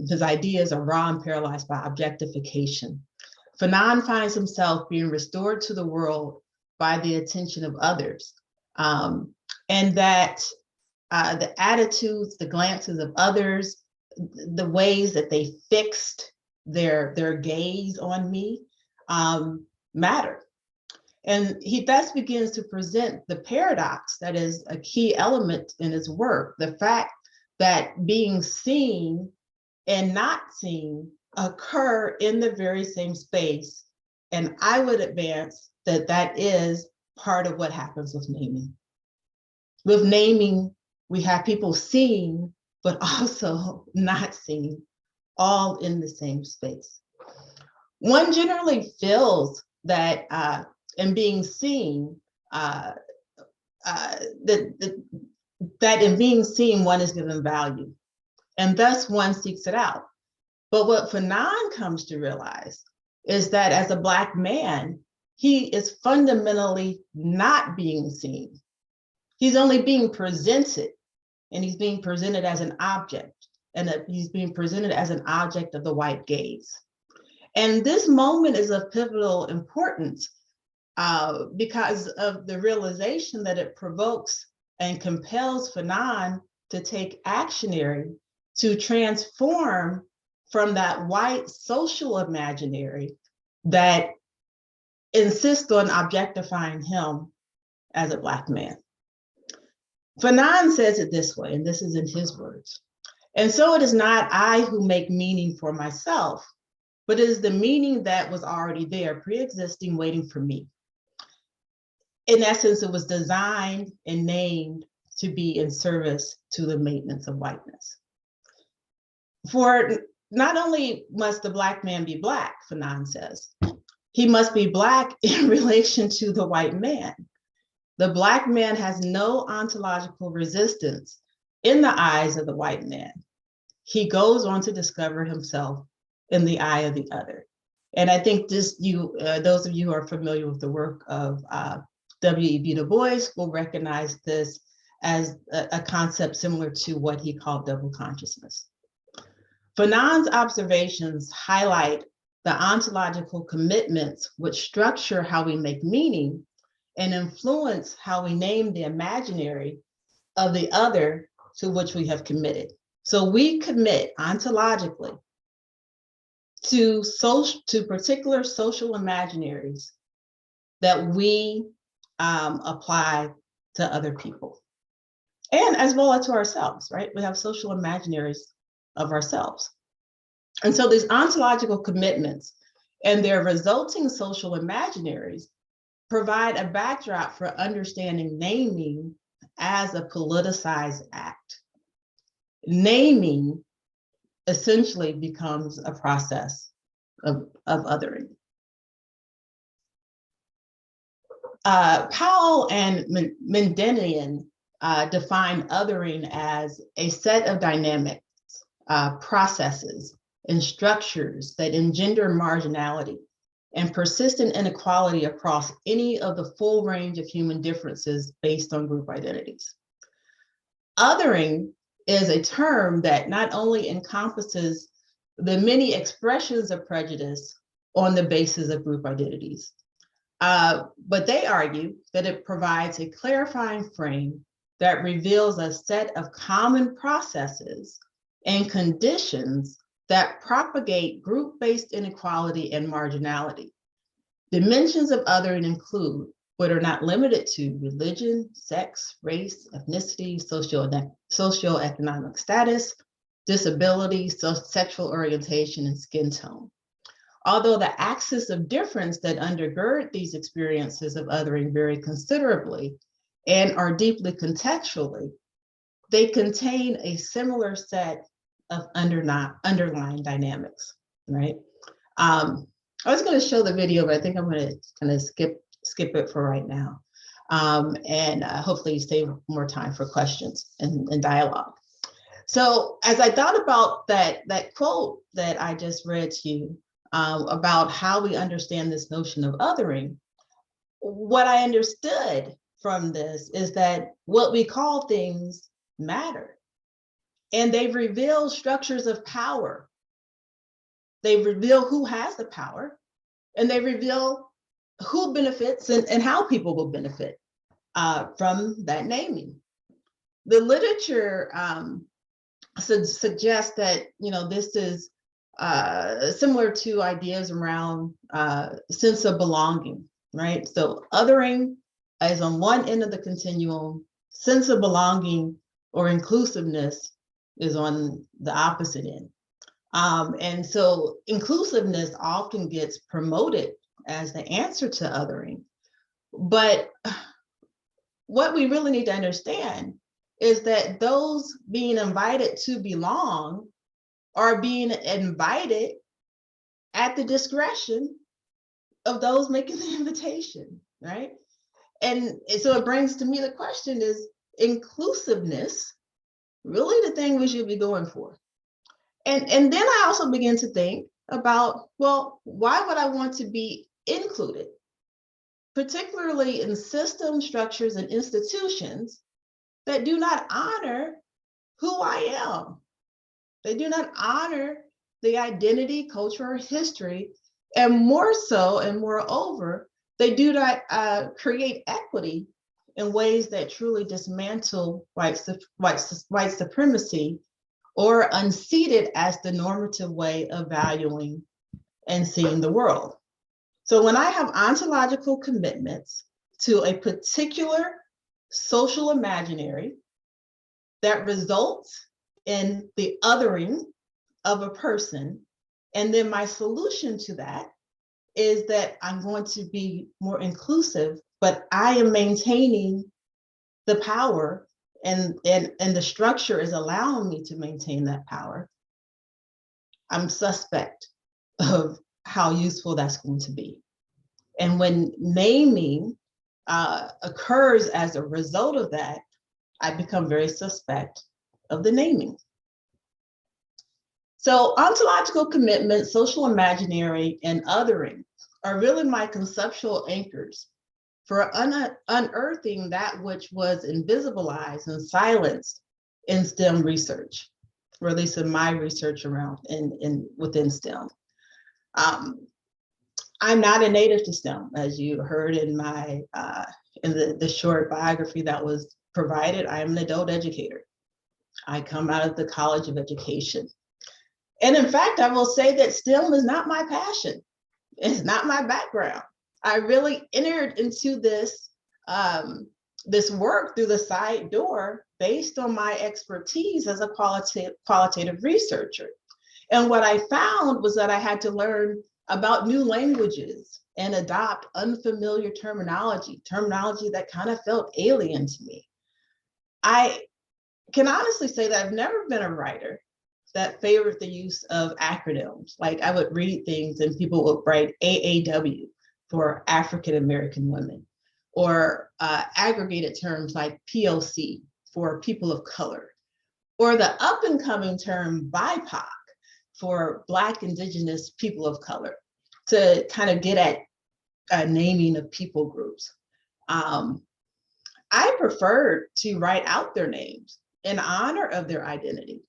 Speaker 20: His ideas are raw and paralyzed by objectification. Fanon finds himself being restored to the world by the attention of others, and that the attitudes, the glances of others, the ways that they fixed their gaze on me matter. And he thus begins to present the paradox that is a key element in his work, the fact that being seen and not seen occur in the very same space. And I would advance that that is part of what happens with naming. With naming, we have people seeing, but also not seen, all in the same space. One generally feels that in being seen, that in being seen, one is given value, and thus one seeks it out. But what Fanon comes to realize is that as a Black man, he is fundamentally not being seen. He's only being presented, and he's being presented as an object, and he's being presented as an object of the white gaze. And this moment is of pivotal importance because of the realization that it provokes and compels Fanon to take actionary to transform from that white social imaginary that insists on objectifying him as a Black man. Fanon says it this way, and this is in his words: "And so it is not I who make meaning for myself, but it is the meaning that was already there, pre-existing, waiting for me." In essence, it was designed and named to be in service to the maintenance of whiteness. For not only must the Black man be Black, Fanon says, he must be Black in relation to the white man. The Black man has no ontological resistance in the eyes of the white man. He goes on to discover himself in the eye of the other. And I think this, those of you who are familiar with the work of W.E.B. Du Bois will recognize this as a concept similar to what he called double consciousness. Fanon's observations highlight the ontological commitments which structure how we make meaning and influence how we name the imaginary of the other to which we have committed. So we commit ontologically to particular social imaginaries that we apply to other people, and as well as to ourselves, right? We have social imaginaries of ourselves. And so these ontological commitments and their resulting social imaginaries provide a backdrop for understanding naming as a politicized act. Naming essentially becomes a process of othering. Powell and Mendelian define othering as a set of dynamics, processes, and structures that engender marginality and persistent inequality across any of the full range of human differences based on group identities. Othering is a term that not only encompasses the many expressions of prejudice on the basis of group identities, but they argue that it provides a clarifying frame that reveals a set of common processes and conditions that propagate group-based inequality and marginality. Dimensions of othering include, but are not limited to, religion, sex, race, ethnicity, socioeconomic status, disability, sexual orientation, and skin tone. Although the axis of difference that undergird these experiences of othering vary considerably and are deeply contextually, they contain a similar set of underlying dynamics, right? I was going to show the video, but I think I'm going to kind of skip it for right now. And hopefully save more time for questions and dialogue. So as I thought about that quote that I just read to you about how we understand this notion of othering, what I understood from this is that what we call things matter. And they reveal structures of power. They reveal who has the power, and they reveal who benefits and how people will benefit from that naming. The literature suggests that, you know, this is similar to ideas around sense of belonging, right? So othering is on one end of the continuum, sense of belonging or inclusiveness is on the opposite end. And so inclusiveness often gets promoted as the answer to othering. But what we really need to understand is that those being invited to belong are being invited at the discretion of those making the invitation, right? And so it brings to me the question, is inclusiveness really the thing we should be going for? And then I also begin to think about, well, why would I want to be included, particularly in systems, structures, and institutions that do not honor who I am? They do not honor the identity, culture, or history, and more so and moreover, they do not create equity in ways that truly dismantle white supremacy or unseat it as the normative way of valuing and seeing the world. So when I have ontological commitments to a particular social imaginary that results in the othering of a person, and then my solution to that is that I'm going to be more inclusive, but I am maintaining the power and the structure is allowing me to maintain that power, I'm suspect of how useful that's going to be. And when naming occurs as a result of that, I become very suspect of the naming. So ontological commitment, social imaginary, and othering are really my conceptual anchors for unearthing that which was invisibilized and silenced in STEM research, or at least in my research around within STEM. I'm not a native to STEM, as you heard in my in the short biography that was provided. I am an adult educator. I come out of the College of Education. And in fact, I will say that STEM is not my passion. It's not my background. I really entered into this, this work through the side door based on my expertise as a qualitative researcher. And what I found was that I had to learn about new languages and adopt unfamiliar terminology that kind of felt alien to me. I can honestly say that I've never been a writer that favored the use of acronyms. Like I would read things and people would write AAW for African American women, or aggregated terms like POC for people of color, or the up and coming term BIPOC for Black, Indigenous, people of color, to kind of get at naming of people groups. I preferred to write out their names in honor of their identity,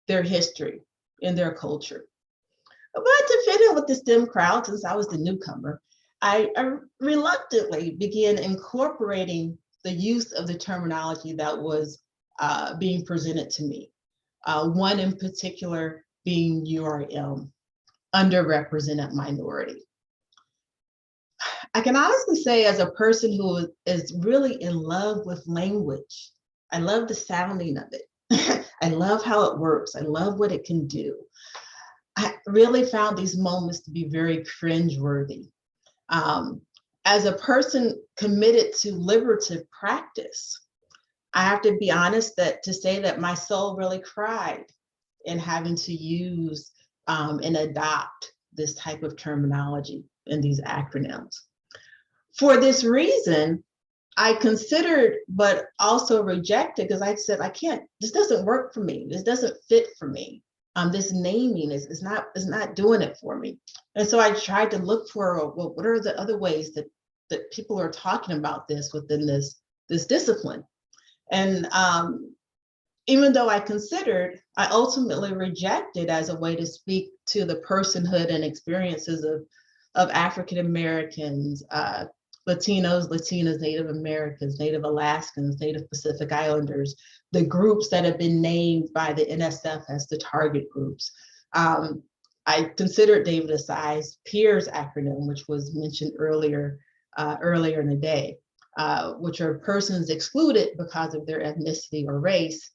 Speaker 20: their history, and their culture. But to fit in with the STEM crowd, since I was the newcomer, I reluctantly began incorporating the use of the terminology that was being presented to me. One in particular being URM, underrepresented minority. I can honestly say, as a person who is really in love with language, I love the sounding of it. I love how it works. I love what it can do. I really found these moments to be very cringeworthy. As a person committed to liberative practice, I have to be honest to say that my soul really cried in having to use and adopt this type of terminology and these acronyms. For this reason, I considered, but also rejected, because I said, I can't, this doesn't work for me. This doesn't fit for me. This naming is not doing it for me. And so I tried to look for, well, what are the other ways that people are talking about this within this discipline? And even though I considered, I ultimately rejected as a way to speak to the personhood and experiences of African Americans, Latinos, Latinas, Native Americans, Native Alaskans, Native Pacific Islanders, the groups that have been named by the NSF as the target groups. I considered David Asai's PEERS acronym, which was mentioned earlier in the day, which are persons excluded because of their ethnicity or race.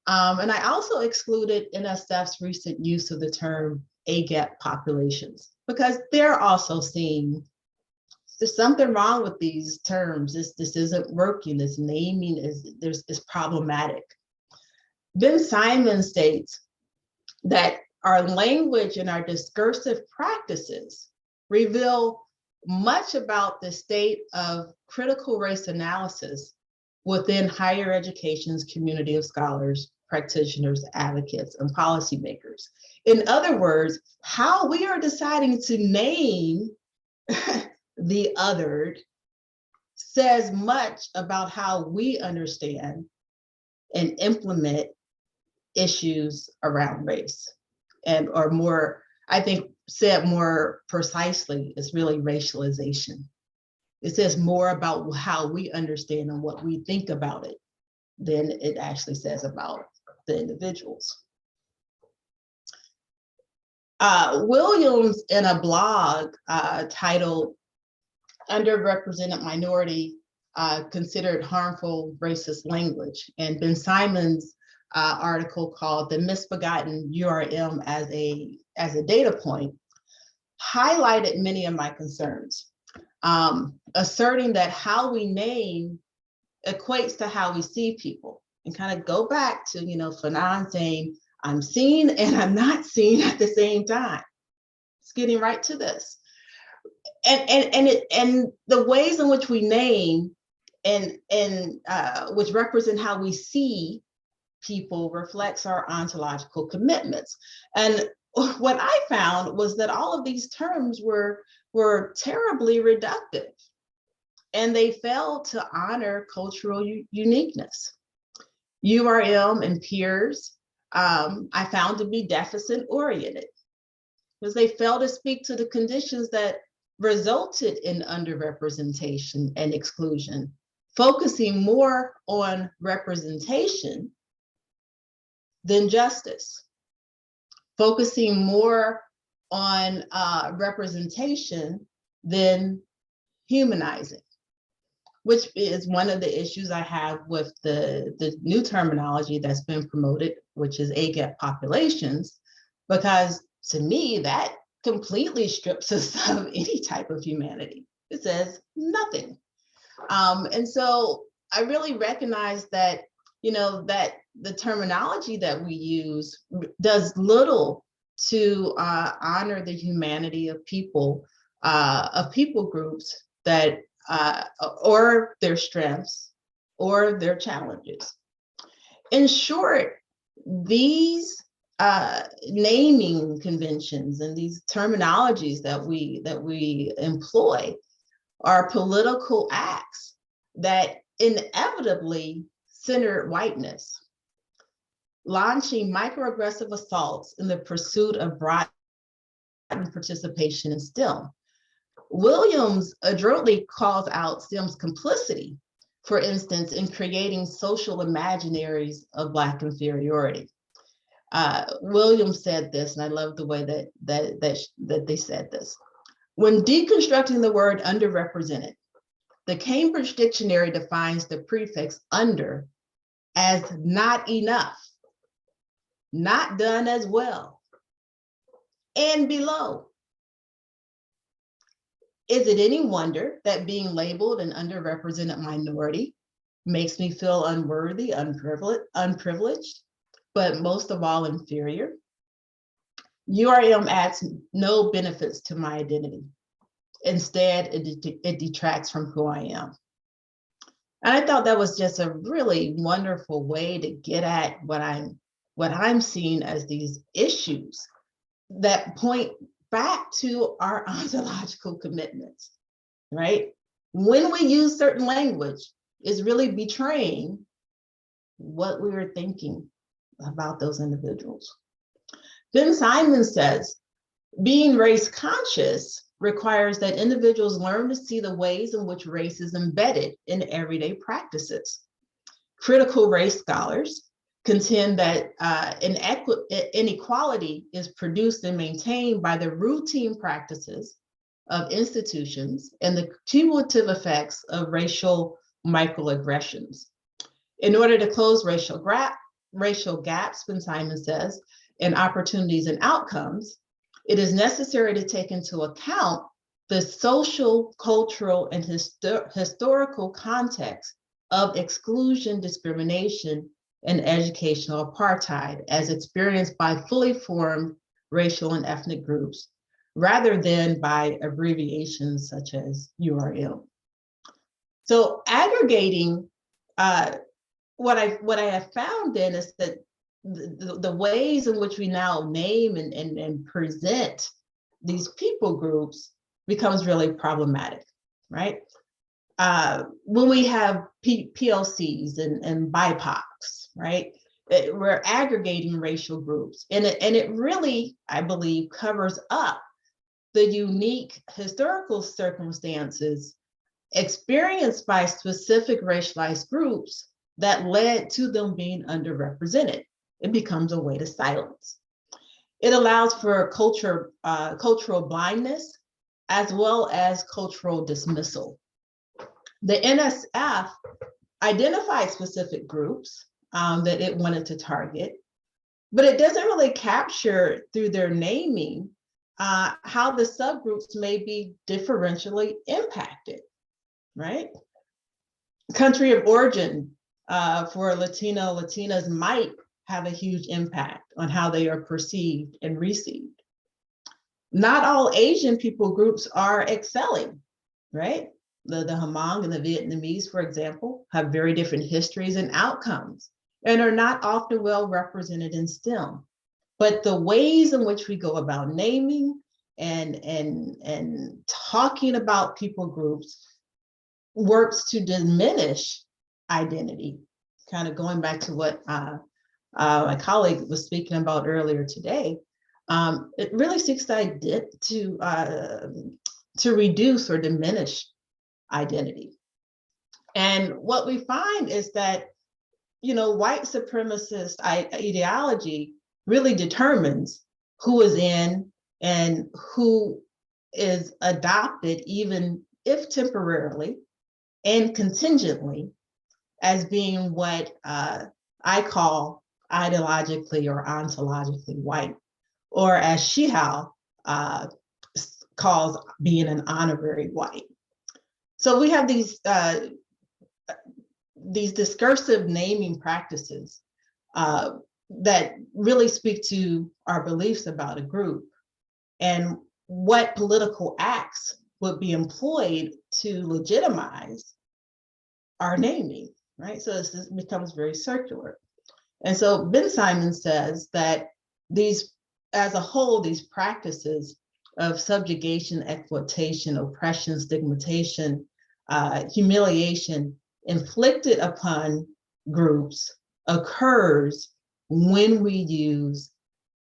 Speaker 20: And I also excluded NSF's recent use of the term AGEP populations, because they're also seeing there's something wrong with these terms. This isn't working. This naming is problematic. Ben Simon states that our language and our discursive practices reveal much about the state of critical race analysis within higher education's community of scholars, practitioners, advocates, and policymakers. In other words, how we are deciding to name the othered says much about how we understand and implement issues around race, or more, I think said more precisely, is really racialization. It says more about how we understand and what we think about it than it actually says about the individuals. Williams, in a blog titled Underrepresented Minority Considered Harmful Racist Language, and Ben Simon's article called The Misbegotten URM as a Data Point, highlighted many of my concerns, asserting that how we name equates to how we see people, and kind of go back to, Fanon saying, I'm seen and I'm not seen at the same time. It's getting right to this. And the ways in which we name and which represent how we see people reflects our ontological commitments. And what I found was that all of these terms were terribly reductive, and they failed to honor cultural uniqueness. URM and PEERS I found to be deficit oriented, because they failed to speak to the conditions that resulted in underrepresentation and exclusion, focusing more on representation than justice, focusing more on representation than humanizing, which is one of the issues I have with the new terminology that's been promoted, which is AGEP populations, because to me, that completely strips us of any type of humanity. It says nothing. And so I really recognize that, that the terminology that we use does little to honor the humanity of people groups that, or their strengths or their challenges. In short, these naming conventions and these terminologies that we employ are political acts that inevitably center whiteness, launching microaggressive assaults in the pursuit of broad participation in STEM. Williams adroitly calls out STEM's complicity, for instance, in creating social imaginaries of Black inferiority. Williams said this, and I love the way that they said this. When deconstructing the word underrepresented, the Cambridge Dictionary defines the prefix under as not enough, not done as well, and below. Is it any wonder that being labeled an underrepresented minority makes me feel unworthy, unprivileged, but most of all inferior? URM adds no benefits to my identity. Instead, it detracts from who I am. And I thought that was just a really wonderful way to get at what I'm seeing as these issues that point back to our ontological commitments, right? When we use certain language, it's really betraying what we were thinking about those individuals. Ben Simon says, being race conscious requires that individuals learn to see the ways in which race is embedded in everyday practices. Critical race scholars contend that inequality is produced and maintained by the routine practices of institutions and the cumulative effects of racial microaggressions. In order to close racial gaps, Ben Simon says, in opportunities and outcomes, it is necessary to take into account the social, cultural, and historical context of exclusion, discrimination, and educational apartheid as experienced by fully formed racial and ethnic groups, rather than by abbreviations such as URM. So aggregating, what I have found then is that the ways in which we now name and present these people groups becomes really problematic, right? When we have PLCs and BIPOCs, right? We're aggregating racial groups, and it really, I believe, covers up the unique historical circumstances experienced by specific racialized groups that led to them being underrepresented. It becomes a way to silence. It allows for cultural blindness as well as cultural dismissal. The NSF identified specific groups that it wanted to target, but it doesn't really capture through their naming how the subgroups may be differentially impacted, right? Country of origin for Latinas might have a huge impact on how they are perceived and received. Not all Asian people groups are excelling, right? The Hmong and the Vietnamese, for example, have very different histories and outcomes and are not often well represented in STEM. But the ways in which we go about naming and talking about people groups works to diminish identity. Kind of going back to what my colleague was speaking about earlier today, it really seeks to reduce or diminish identity. And what we find is that, white supremacist ideology really determines who is in and who is adopted, even if temporarily and contingently, as being what I call ideologically or ontologically white, or as Shihao calls being an honorary white. So we have these discursive naming practices that really speak to our beliefs about a group and what political acts would be employed to legitimize our naming, right? So this becomes very circular. And so Ben Simon says that these, as a whole, these practices of subjugation, exploitation, oppression, stigmatization, humiliation inflicted upon groups occurs when we use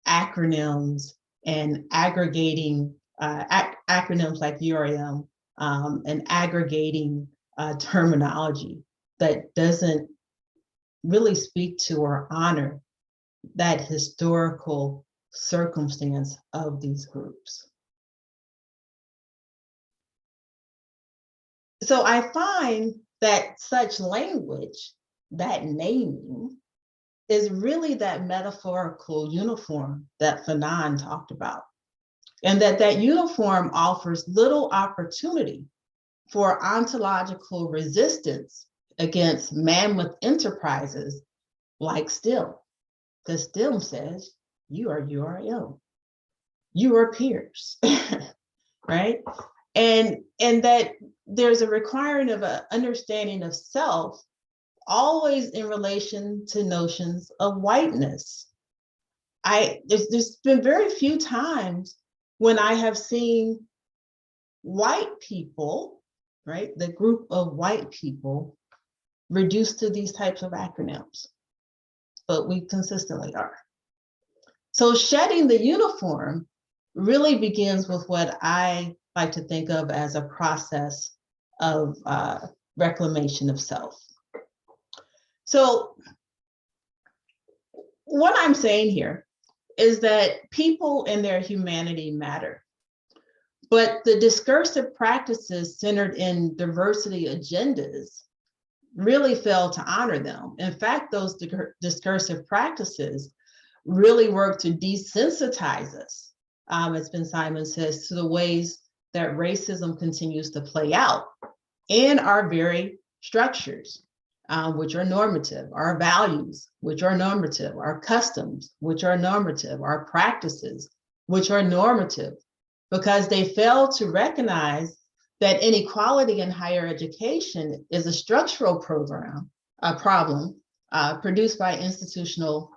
Speaker 20: acronyms and aggregating acronyms like URM and aggregating terminology that doesn't really speak to or honor that historical circumstance of these groups. So I find that such language, that naming, is really that metaphorical uniform that Fanon talked about. And that uniform offers little opportunity for ontological resistance against mammoth enterprises like STEM. Because STEM says, you are URL, you are peers, right? And that there's a requirement of an understanding of self always in relation to notions of whiteness. There's been very few times when I have seen white people, right, the group of white people, reduced to these types of acronyms, but we consistently are. So shedding the uniform really begins with what I like to think of as a process of reclamation of self. So what I'm saying here is that people and their humanity matter, but the discursive practices centered in diversity agendas really fail to honor them. In fact, those discursive practices really work to desensitize us, as Ben Simon says, to the ways that racism continues to play out in our very structures, which are normative, our values, which are normative, our customs, which are normative, our practices, which are normative, because they fail to recognize that inequality in higher education is a structural problem produced by institutional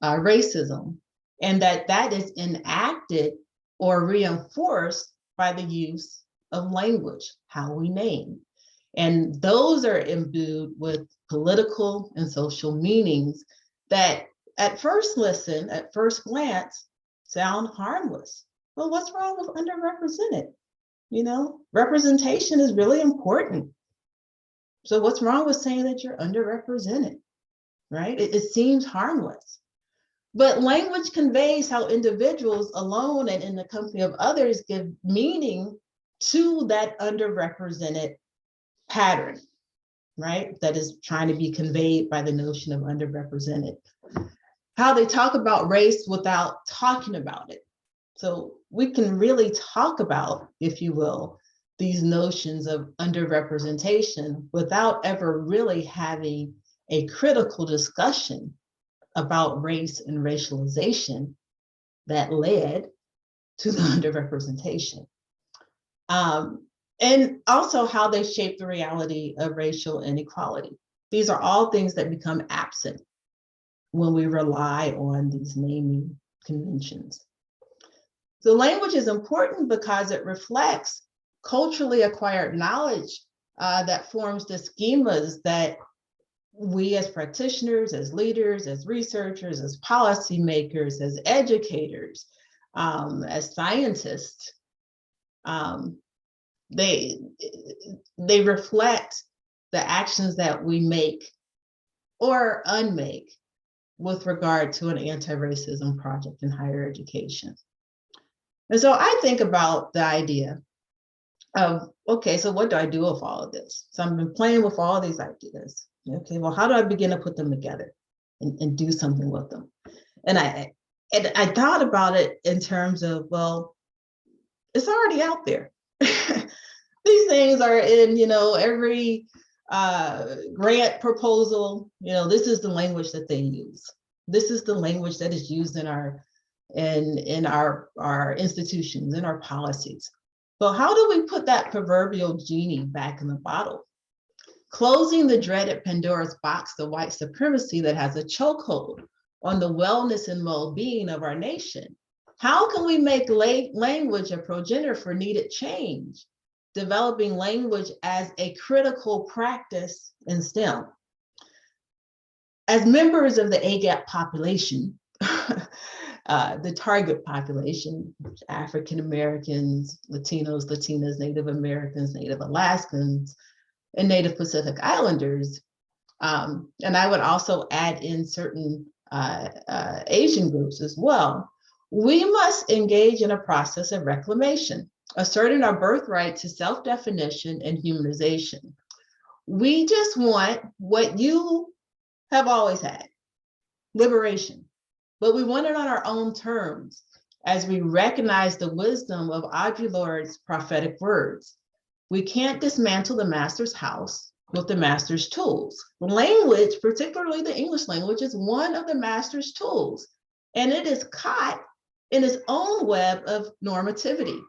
Speaker 20: racism, and that is enacted or reinforced by the use of language, how we name. And those are imbued with political and social meanings that at first listen, at first glance, sound harmless. Well, what's wrong with underrepresented? You know, representation is really important. So what's wrong with saying that you're underrepresented, right? It seems harmless. But language conveys how individuals alone and in the company of others give meaning to that underrepresented pattern, right? That is trying to be conveyed by the notion of underrepresented. How they talk about race without talking about it. So we can really talk about, if you will, these notions of underrepresentation without ever really having a critical discussion about race and racialization that led to the underrepresentation. And also how they shape the reality of racial inequality. These are all things that become absent when we rely on these naming conventions. So language is important because it reflects culturally acquired knowledge that forms the schemas that we as practitioners, as leaders, as researchers, as policymakers, as educators, as scientists, they reflect the actions that we make or unmake with regard to an anti-racism project in higher education. And so I think about the idea of, okay, so what do I do with all of this? So I've been playing with all these ideas. Okay, well, how do I begin to put them together and do something with them? And And I thought about it in terms of, well, it's already out there. These things are in, every grant proposal. This is the language that they use. This is the language that is used in our institutions, in our policies. But how do we put that proverbial genie back in the bottle? Closing the dreaded Pandora's box of white supremacy that has a chokehold on the wellness and well-being of our nation. How can we make language a progenitor for needed change? Developing language as a critical practice in STEM. As members of the AGEP population, the target population, African Americans, Latinos, Latinas, Native Americans, Native Alaskans, and Native Pacific Islanders. And I would also add in certain Asian groups as well. We must engage in a process of reclamation, asserting our birthright to self-definition and humanization. We just want what you have always had, liberation, but we want it on our own terms as we recognize the wisdom of Audre Lorde's prophetic words. We can't dismantle the master's house with the master's tools. Language, particularly the English language, is one of the master's tools, and it is caught in its own web of normativity.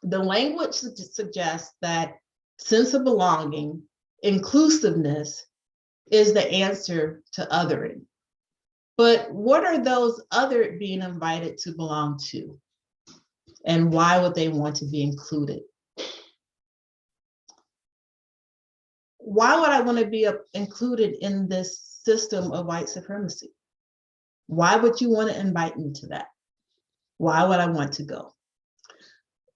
Speaker 20: The language suggests that sense of belonging, inclusiveness is the answer to othering. But what are those other being invited to belong to? And why would they want to be included? Why would I want to be included in this system of white supremacy? Why would you want to invite me to that? Why would I want to go?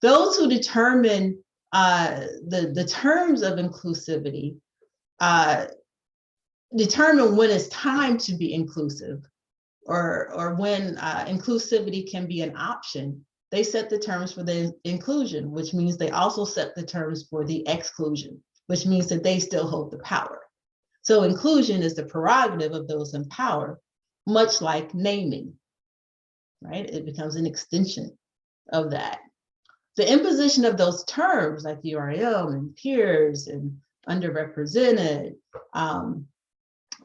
Speaker 20: Those who determine the terms of inclusivity determine when it's time to be inclusive, or when inclusivity can be an option. They set the terms for the inclusion, which means they also set the terms for the exclusion, which means that they still hold the power. So inclusion is the prerogative of those in power, much like naming, right? It becomes an extension of that. The imposition of those terms like URM and peers and underrepresented,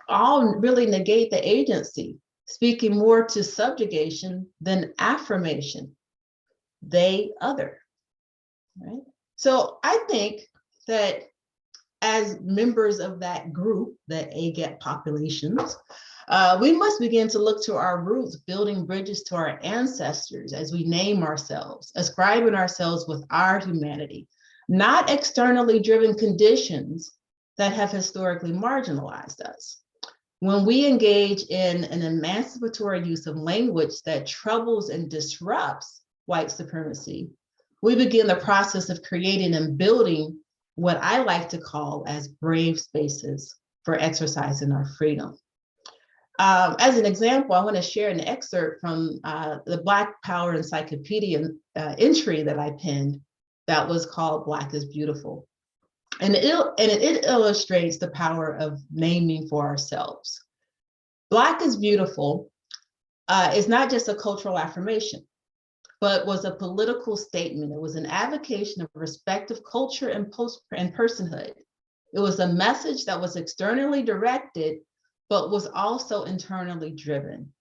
Speaker 20: all really negate the agency, speaking more to subjugation than affirmation. They, other, right? So I think that as members of that group, the AGEP populations, we must begin to look to our roots, building bridges to our ancestors as we name ourselves, ascribing ourselves with our humanity, not externally driven conditions that have historically marginalized us. When we engage in an emancipatory use of language that troubles and disrupts white supremacy, we begin the process of creating and building what I like to call as brave spaces for exercising our freedom. As an example, I want to share an excerpt from the Black Power Encyclopedia entry that I penned that was called Black is Beautiful. And it illustrates the power of naming for ourselves. Black is beautiful is not just a cultural affirmation, but was a political statement. It was an advocation of respect of culture and personhood. It was a message that was externally directed, but was also internally driven.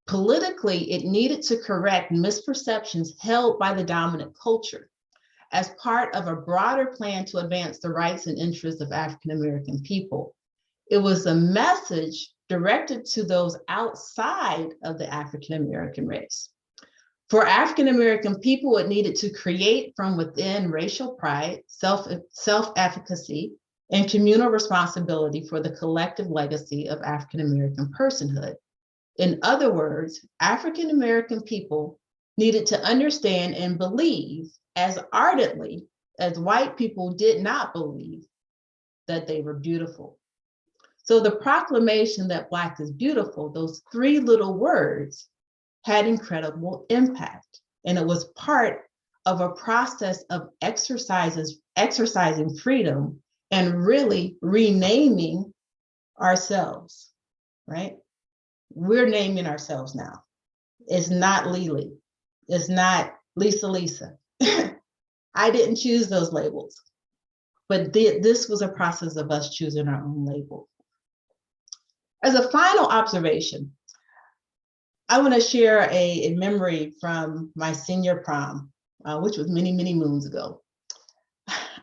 Speaker 20: Politically, it needed to correct misperceptions held by the dominant culture as part of a broader plan to advance the rights and interests of African American people. It was a message directed to those outside of the African American race. For African American people, it needed to create from within racial pride, self-efficacy, and communal responsibility for the collective legacy of African American personhood. In other words, African American people needed to understand and believe as ardently as white people did not believe that they were beautiful. So the proclamation that Black is beautiful, those three little words, had incredible impact. And it was part of a process of exercising freedom and really renaming ourselves, right? We're naming ourselves now. It's not Lily. It's not Lisa. I didn't choose those labels, but this was a process of us choosing our own label. As a final observation, I want to share a memory from my senior prom, which was many, many moons ago.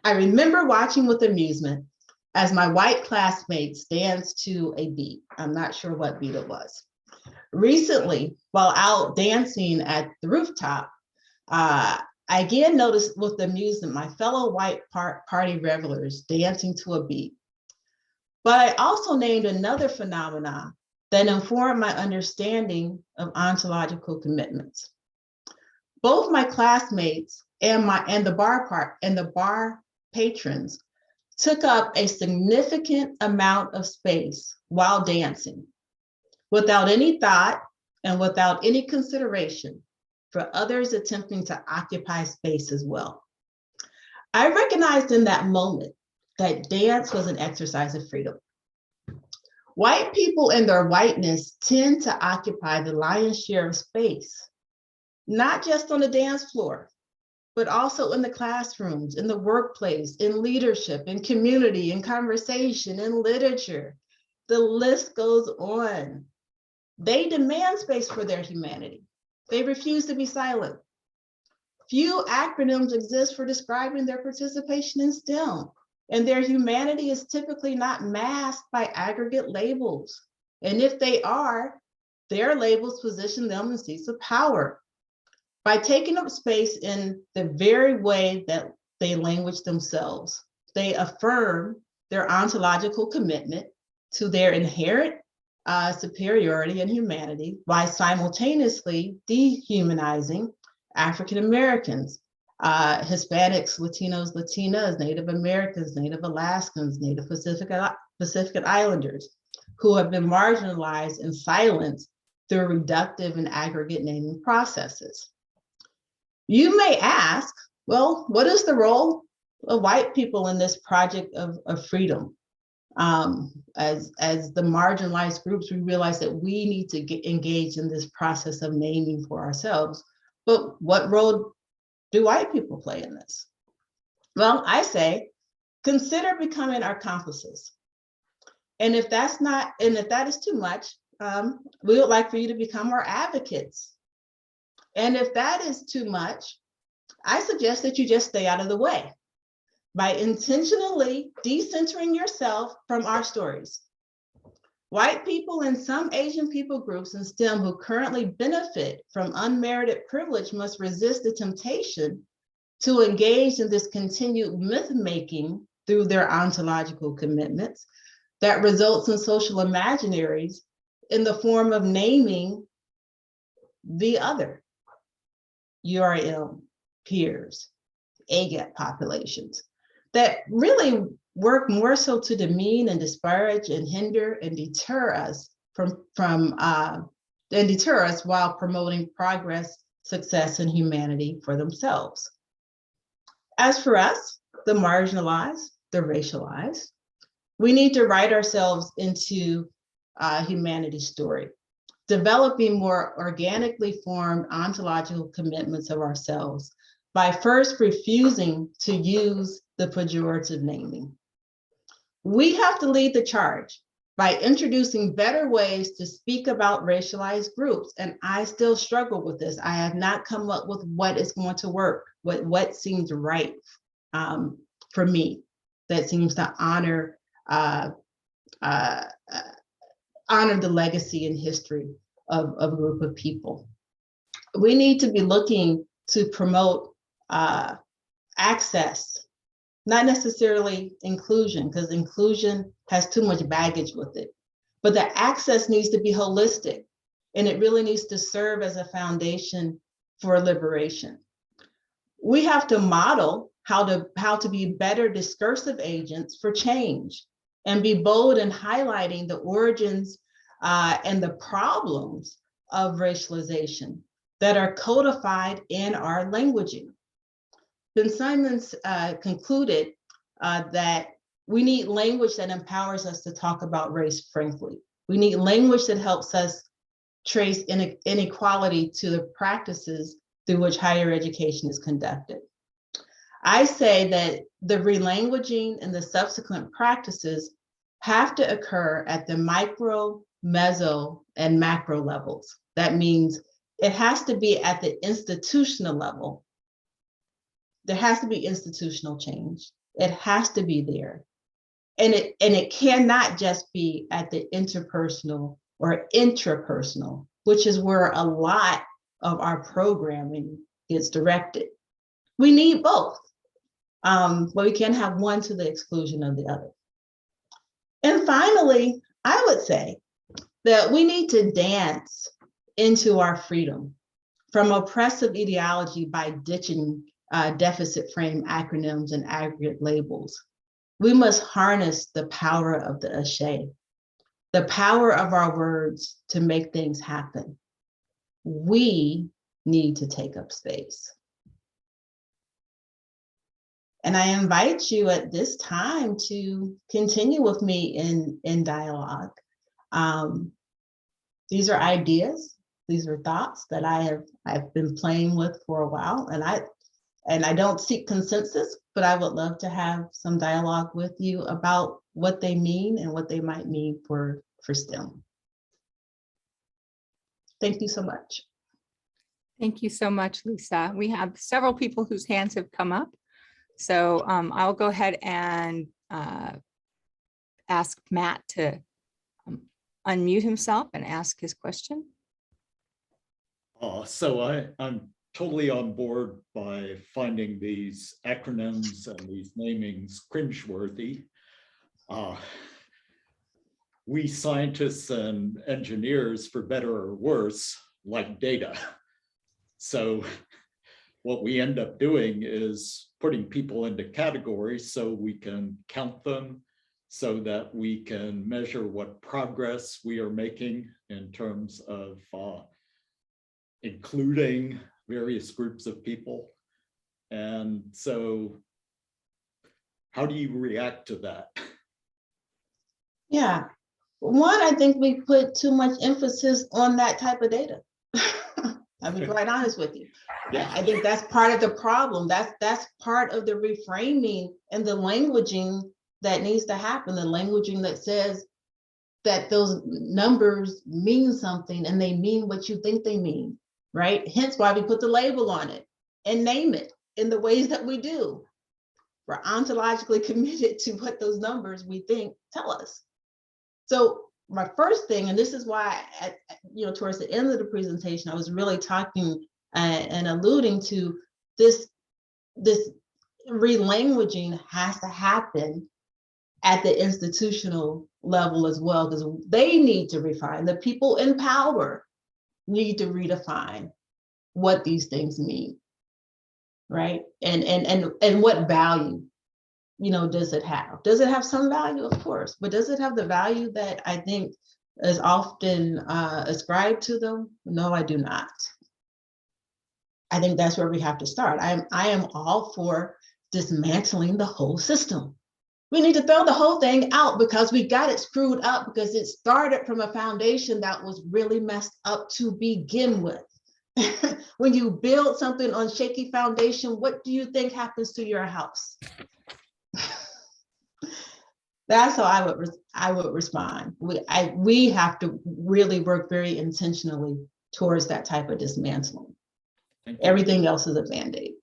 Speaker 20: I remember watching with amusement as my white classmates danced to a beat. I'm not sure what beat it was. Recently, while out dancing at the rooftop, I again noticed with amusement my fellow white party revelers dancing to a beat. But I also named another phenomenon that informed my understanding of ontological commitments. Both my classmates and the bar patrons took up a significant amount of space while dancing, without any thought and without any consideration for others attempting to occupy space as well. I recognized in that moment that dance was an exercise of freedom. White people in their whiteness tend to occupy the lion's share of space, not just on the dance floor, but also in the classrooms, in the workplace, in leadership, in community, in conversation, in literature. The list goes on. They demand space for their humanity. They refuse to be silent. Few acronyms exist for describing their participation in STEM, and their humanity is typically not masked by aggregate labels. And if they are, their labels position them in seats of power. By taking up space in the very way that they language themselves, they affirm their ontological commitment to their inherent superiority and humanity while simultaneously dehumanizing African Americans, Hispanics, Latinos, Latinas, Native Americans, Native Alaskans, Native Pacific Islanders, who have been marginalized and silenced through reductive and aggregate naming processes. You may ask, well, what is the role of white people in this project of freedom? As the marginalized groups, we realize that we need to get engaged in this process of naming for ourselves. But what role do white people play in this? Well, I say, consider becoming our accomplices. And if that is too much, we would like for you to become our advocates. And if that is too much, I suggest that you just stay out of the way by intentionally decentering yourself from our stories. White people and some Asian people groups in STEM who currently benefit from unmerited privilege must resist the temptation to engage in this continued myth-making through their ontological commitments that results in social imaginaries in the form of naming the other, URM, peers, AGEP populations, that really work more so to demean and disparage and hinder and deter us while promoting progress, success, and humanity for themselves. As for us, the marginalized, the racialized, we need to write ourselves into humanity's story, developing more organically formed ontological commitments of ourselves by first refusing to use the pejorative naming. We have to lead the charge by introducing better ways to speak about racialized groups. And I still struggle with this. I have not come up with what is going to work, what seems right for me, that seems to honor the legacy and history of a group of people. We need to be looking to promote access, not necessarily inclusion, because inclusion has too much baggage with it, but the access needs to be holistic, and it really needs to serve as a foundation for liberation. We have to model how to be better discursive agents for change and be bold in highlighting the origins and the problems of racialization that are codified in our languaging. Ben Simons concluded that we need language that empowers us to talk about race frankly. We need language that helps us trace inequality to the practices through which higher education is conducted. I say that the relanguaging and the subsequent practices have to occur at the micro, meso, and macro levels. That means it has to be at the institutional level. There has to be institutional change. It has to be there. And it cannot just be at the interpersonal or intrapersonal, which is where a lot of our programming is directed. We need both, but we can't have one to the exclusion of the other. And finally, I would say that we need to dance into our freedom from oppressive ideology by ditching deficit frame acronyms and aggregate labels. We must harness the power of the AGE, the power of our words to make things happen. We need to take up space. And I invite you at this time to continue with me in dialogue. These are ideas, these are thoughts that I've been playing with for a while, and I don't seek consensus, but I would love to have some dialogue with you about what they mean and what they might mean for STEM. Thank you so much.
Speaker 4: Thank you so much, Lisa. We have several people whose hands have come up. So I'll go ahead and ask Matt to unmute himself and ask his question.
Speaker 21: So I'm totally on board by finding these acronyms and these namings cringeworthy. We scientists and engineers, for better or worse, like data. So what we end up doing is putting people into categories so we can count them, so that we can measure what progress we are making in terms of including various groups of people. And so how do you react to that?
Speaker 20: Yeah, one, I think we put too much emphasis on that type of data. I'll be quite honest with you. Yeah, I think that's part of the problem. That's part of the reframing and the languaging that needs to happen, the languaging that says that those numbers mean something and they mean what you think they mean, right? Hence why we put the label on it and name it in the ways that we do. We're ontologically committed to what those numbers we think tell us. So my first thing, and this is why, towards the end of the presentation, I was really talking and alluding to this relanguaging has to happen at the institutional level as well, because they need to refine. The people in power need to redefine what these things mean, right? And what value, does it have? Does it have some value? Of course, but does it have the value that I think is often ascribed to them? No, I do not. I think that's where we have to start. I am all for dismantling the whole system. We need to throw the whole thing out because we got it screwed up because it started from a foundation that was really messed up to begin with. When you build something on shaky foundation, what do you think happens to your house? That's how I would respond. We have to really work very intentionally towards that type of dismantling. Everything else is a Band-Aid.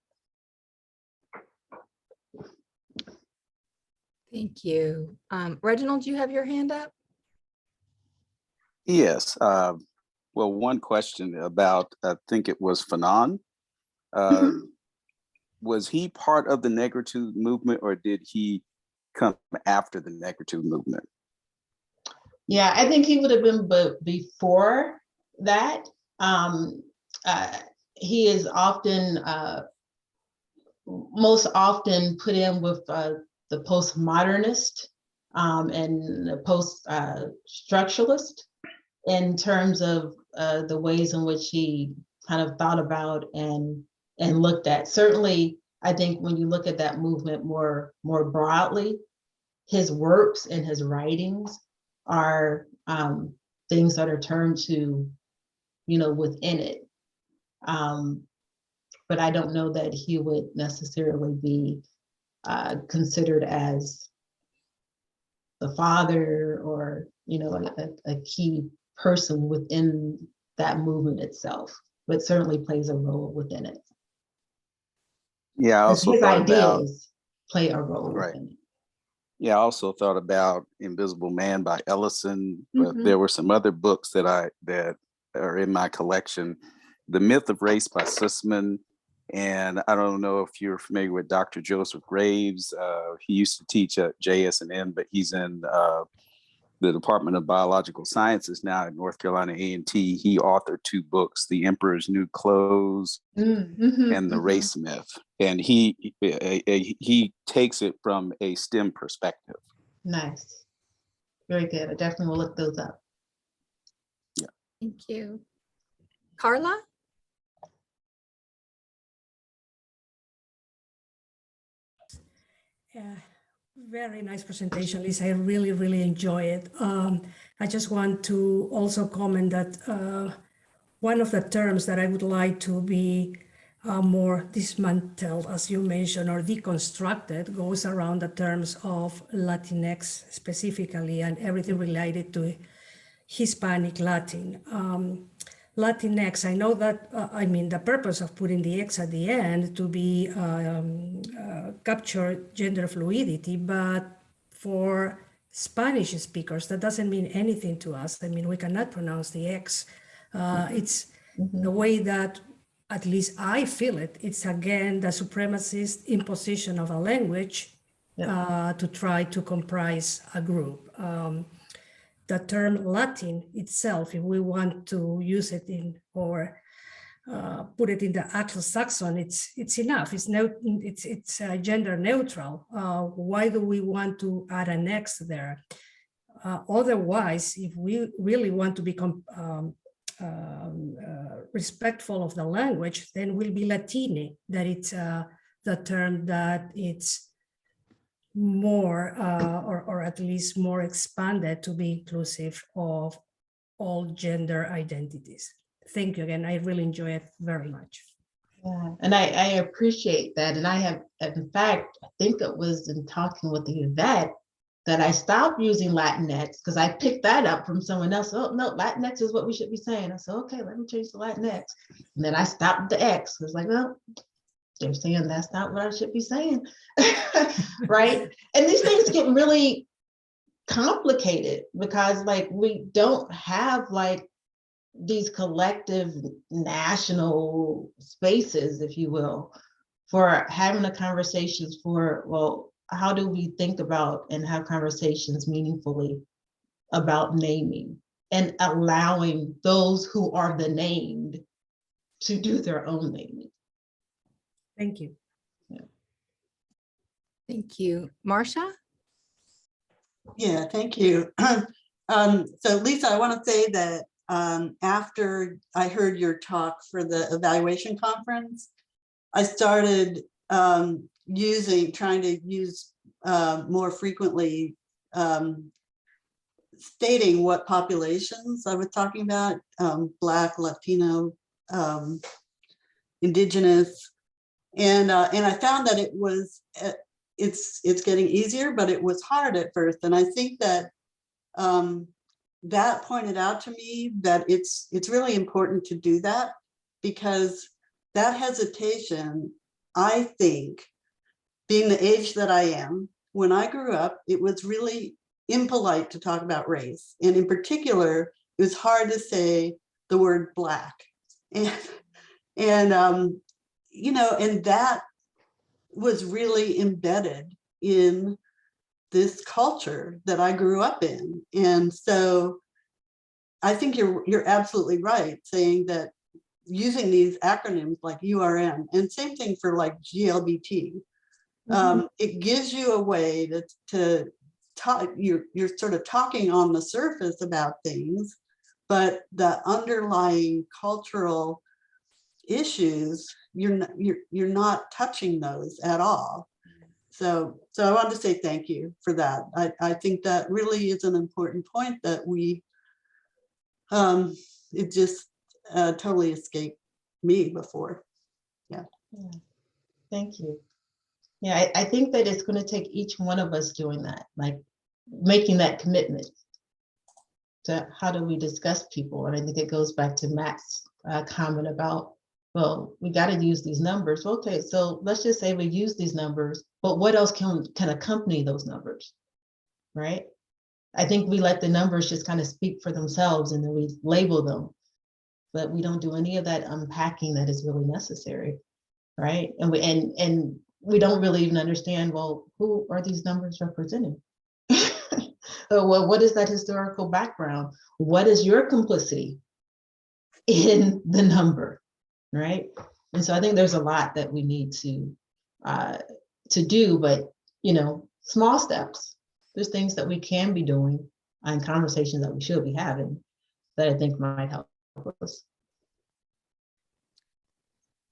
Speaker 4: Thank you. Reginald, do you have your hand up?
Speaker 19: Yes. Well, one question about, I think it was Fanon. Was he part of the negritude movement, or did he come after the negritude movement?
Speaker 20: Yeah, I think he would have been before that. He is often, most often put in with the postmodernist and the post-structuralist in terms of the ways in which he kind of thought about and looked at. Certainly, I think when you look at that movement more broadly, his works and his writings are things that are turned to within it. But I don't know that he would necessarily be considered as the father or, a key person within that movement itself, but certainly plays a role within it.
Speaker 19: Yeah, I also
Speaker 20: His
Speaker 19: thought about,
Speaker 20: ideas play a role
Speaker 19: right.
Speaker 20: within it.
Speaker 19: Yeah, I also thought about Invisible Man by Ellison, but
Speaker 20: Mhm.
Speaker 19: there were some other books that are in my collection. The Myth of Race by Sussman. And I don't know if you're familiar with Dr. Joseph Graves. He used to teach at JS&M, but he's in the Department of Biological Sciences now at North Carolina A&T. He authored 2 books, The Emperor's New Clothes and The Race Myth. And he takes it from a STEM perspective.
Speaker 20: Nice. Very good. I definitely will look those up.
Speaker 19: Yeah.
Speaker 4: Thank you. Carla?
Speaker 1: Yeah, very nice presentation, Lisa. I really, really enjoy it. I just want to also comment that one of the terms that I would like to be more dismantled, as you mentioned, or deconstructed, goes around the terms of Latinx specifically and everything related to Hispanic Latin. Latinx, I know that, the purpose of putting the X at the end to be capture gender fluidity, but for Spanish speakers, that doesn't mean anything to us. We cannot pronounce the X. It's the way that, at least I feel it, it's again the supremacist imposition of a language to try to comprise a group. The term Latin itself, if we want to use it in or put it in the Anglo-Saxon, it's enough. It's gender neutral. Why do we want to add an X there? Otherwise, if we really want to become respectful of the language, then we'll be Latine. That it's the term that it's more or at least more expanded to be inclusive of all gender identities. Thank you again. I really enjoy it very much.
Speaker 20: Yeah, and I appreciate that. And I have, in fact, I think it was in talking with the vet that I stopped using Latinx because I picked that up from someone else. Oh, no, Latinx is what we should be saying. I said, okay, let me change to Latinx. And then I stopped the X. It was like, well, they're saying that's not what I should be saying, right? And these things get really complicated because we don't have these collective national spaces, if you will, for having the conversations for, well, how do we think about and have conversations meaningfully about naming and allowing those who are the named to do their own naming.
Speaker 1: Thank you.
Speaker 20: Yeah.
Speaker 4: Thank you. Marcia?
Speaker 2: Yeah, thank you. So Lisa, I want to say that after I heard your talk for the evaluation conference, I started trying to use more frequently stating what populations I was talking about, Black, Latino, Indigenous, and I found that it's getting easier, but it was hard at first. And I think that that pointed out to me that it's really important to do that, because that hesitation, I think, being the age that I am, when I grew up, it was really impolite to talk about race. And in particular, it was hard to say the word Black. And you know, and that was really embedded in this culture that I grew up in. And so I think you're absolutely right saying that using these acronyms like URM, and same thing for like GLBT, it gives you a way to talk, you're sort of talking on the surface about things, but the underlying cultural issues, you're not touching those at all. So I wanted to say thank you for that. I think that really is an important point that we, it just, totally escaped me before. Yeah.
Speaker 20: Thank you. Yeah, I think that it's going to take each one of us doing that, like making that commitment to how do we discuss people. And I think it goes back to Matt's comment about, well, we got to use these numbers. Okay, so let's just say we use these numbers, but what else can accompany those numbers, right? I think we let the numbers just kind of speak for themselves and then we label them, but we don't do any of that unpacking that is really necessary, right? And we don't really even understand, well, who are these numbers representing? Well, what is that historical background? What is your complicity in the number, right? And so I think there's a lot that we need to do, but small steps. There's things that we can be doing and conversations that we should be having that I think might help us.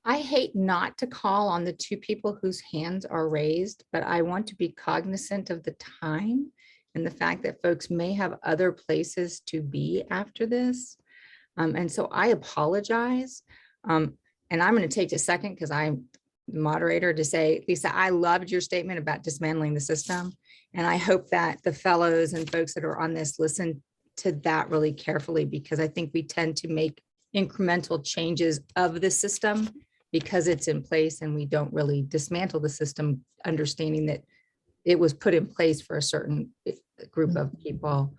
Speaker 4: I hate not to call on the two people whose hands are raised, but I want to be cognizant of the time and the fact that folks may have other places to be after this. And so I apologize. And I'm going to take a second because I'm the moderator to say, Lisa, I loved your statement about dismantling the system. And I hope that the fellows and folks that are on this listen to that really carefully, because I think we tend to make incremental changes of the system because it's in place, and we don't really dismantle the system, understanding that it was put in place for a certain group of people.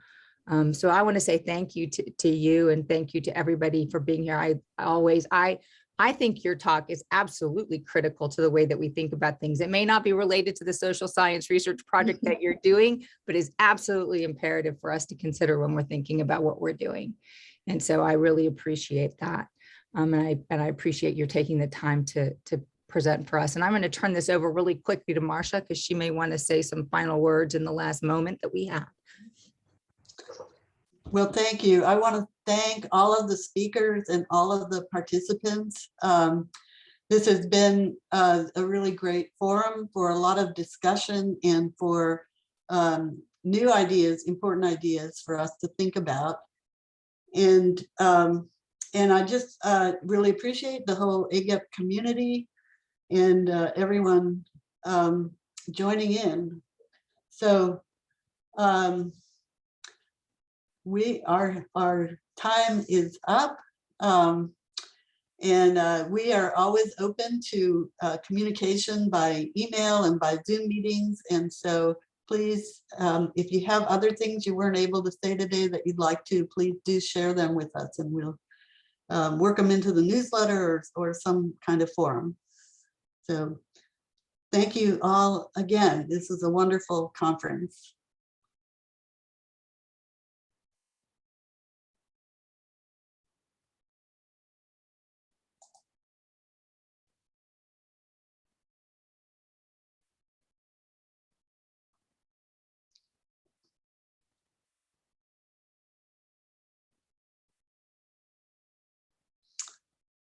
Speaker 4: So I want to say thank you to you, and thank you to everybody for being here. I think your talk is absolutely critical to the way that we think about things. It may not be related to the social science research project that you're doing, but is absolutely imperative for us to consider when we're thinking about what we're doing. And so I really appreciate that. And I appreciate your taking the time to present for us. And I'm going to turn this over really quickly to Marcia, because she may want to say some final words in the last moment that we have.
Speaker 2: Well, thank you. I want to thank all of the speakers and all of the participants. This has been a really great forum for a lot of discussion and for new ideas, important ideas for us to think about. And I just really appreciate the whole AGEP community and everyone joining in. So our time is up, and we are always open to communication by email and by Zoom meetings. And so please, if you have other things you weren't able to say today that you'd like to, please do share them with us, and we'll work them into the newsletter or some kind of forum. So thank you all again. This is a wonderful conference.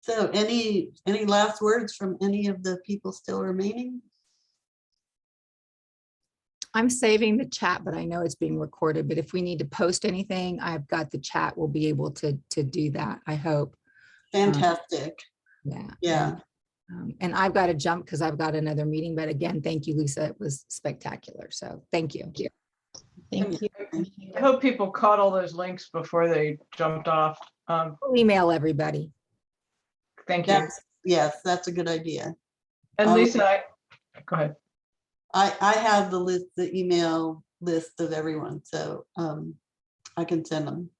Speaker 2: So any last words from any of the people still remaining?
Speaker 4: I'm saving the chat, but I know it's being recorded. But if we need to post anything, I've got the chat. We'll be able to do that, I hope.
Speaker 2: Fantastic.
Speaker 4: Yeah. And I've got to jump because I've got another meeting. But again, thank you, Lisa. It was spectacular. So thank you.
Speaker 20: Thank you.
Speaker 5: I hope people caught all those links before they jumped off.
Speaker 4: We'll email everybody.
Speaker 5: Thank you.
Speaker 2: Yes, that's a good idea.
Speaker 5: And Lisa, go ahead.
Speaker 2: I have the email list of everyone, so I can send them.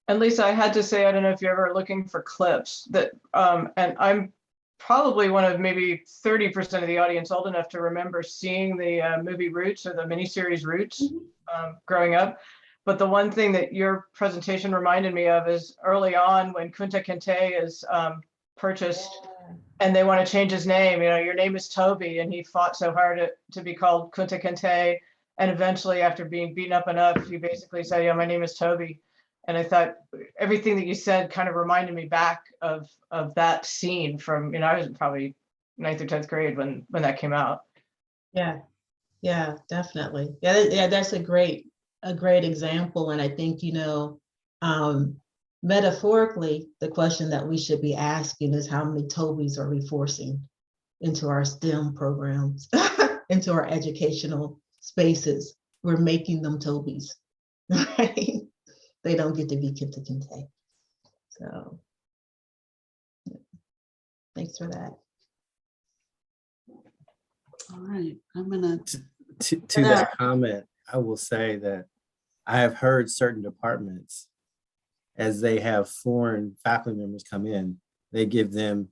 Speaker 5: And Lisa, I had to say, I don't know if you're ever looking for clips that, and I'm probably one of maybe 30% of the audience old enough to remember seeing the movie Roots, or the miniseries Roots, growing up. But the one thing that your presentation reminded me of is early on when Kunta Kinte is purchased and they want to change his name. You know, your name is Toby, and he fought so hard to be called Kunta Kinte. And eventually, after being beaten up enough, he basically said, yeah, my name is Toby. And I thought everything that you said kind of reminded me back of that scene from, you know, I was probably 9th or 10th grade when that came out.
Speaker 20: Yeah, definitely. Yeah, that's a great example. And I think, you know,
Speaker 16: metaphorically, the question that we should be asking is how many Tobys are we forcing into our STEM programs, into our educational spaces? We're making them Tobys, right? They don't get to be Kente Kente. So thanks for that.
Speaker 2: All right, I'm gonna.
Speaker 14: To that comment, I will say that I have heard certain departments, as they have foreign faculty members come in, they give them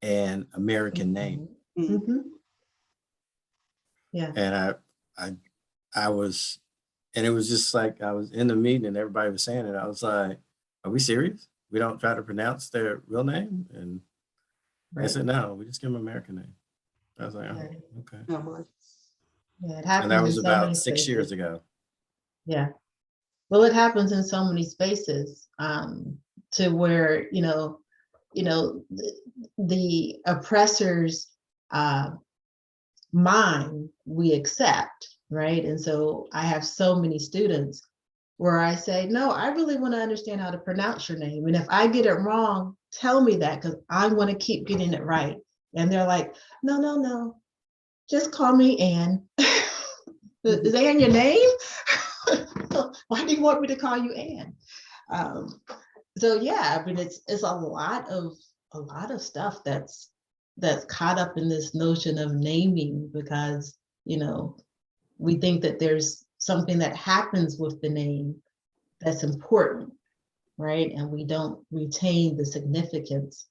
Speaker 14: an American name.
Speaker 16: Mm-hmm. Yeah.
Speaker 14: And I was, and it was just like, I was in the meeting and everybody was saying it. I was like, are we serious? We don't try to pronounce their real name? And I said, no, we just give them an American name. I was like, oh, okay.
Speaker 16: Yeah, it happens.
Speaker 14: And that was
Speaker 16: in so
Speaker 14: about
Speaker 16: many
Speaker 14: 6
Speaker 16: spaces.
Speaker 14: years ago.
Speaker 16: Yeah. Well, it happens in so many spaces to where, the oppressor's mind we accept, right? And so I have so many students where I say, no, I really want to understand how to pronounce your name. And if I get it wrong, tell me that, because I want to keep getting it right. And they're like, no, just call me Ann. Is Ann your name? Why do you want me to call you Ann? So yeah, I mean, it's a lot of stuff that's caught up in this notion of naming, because we think that there's something that happens with the name that's important, right? And we don't retain the significance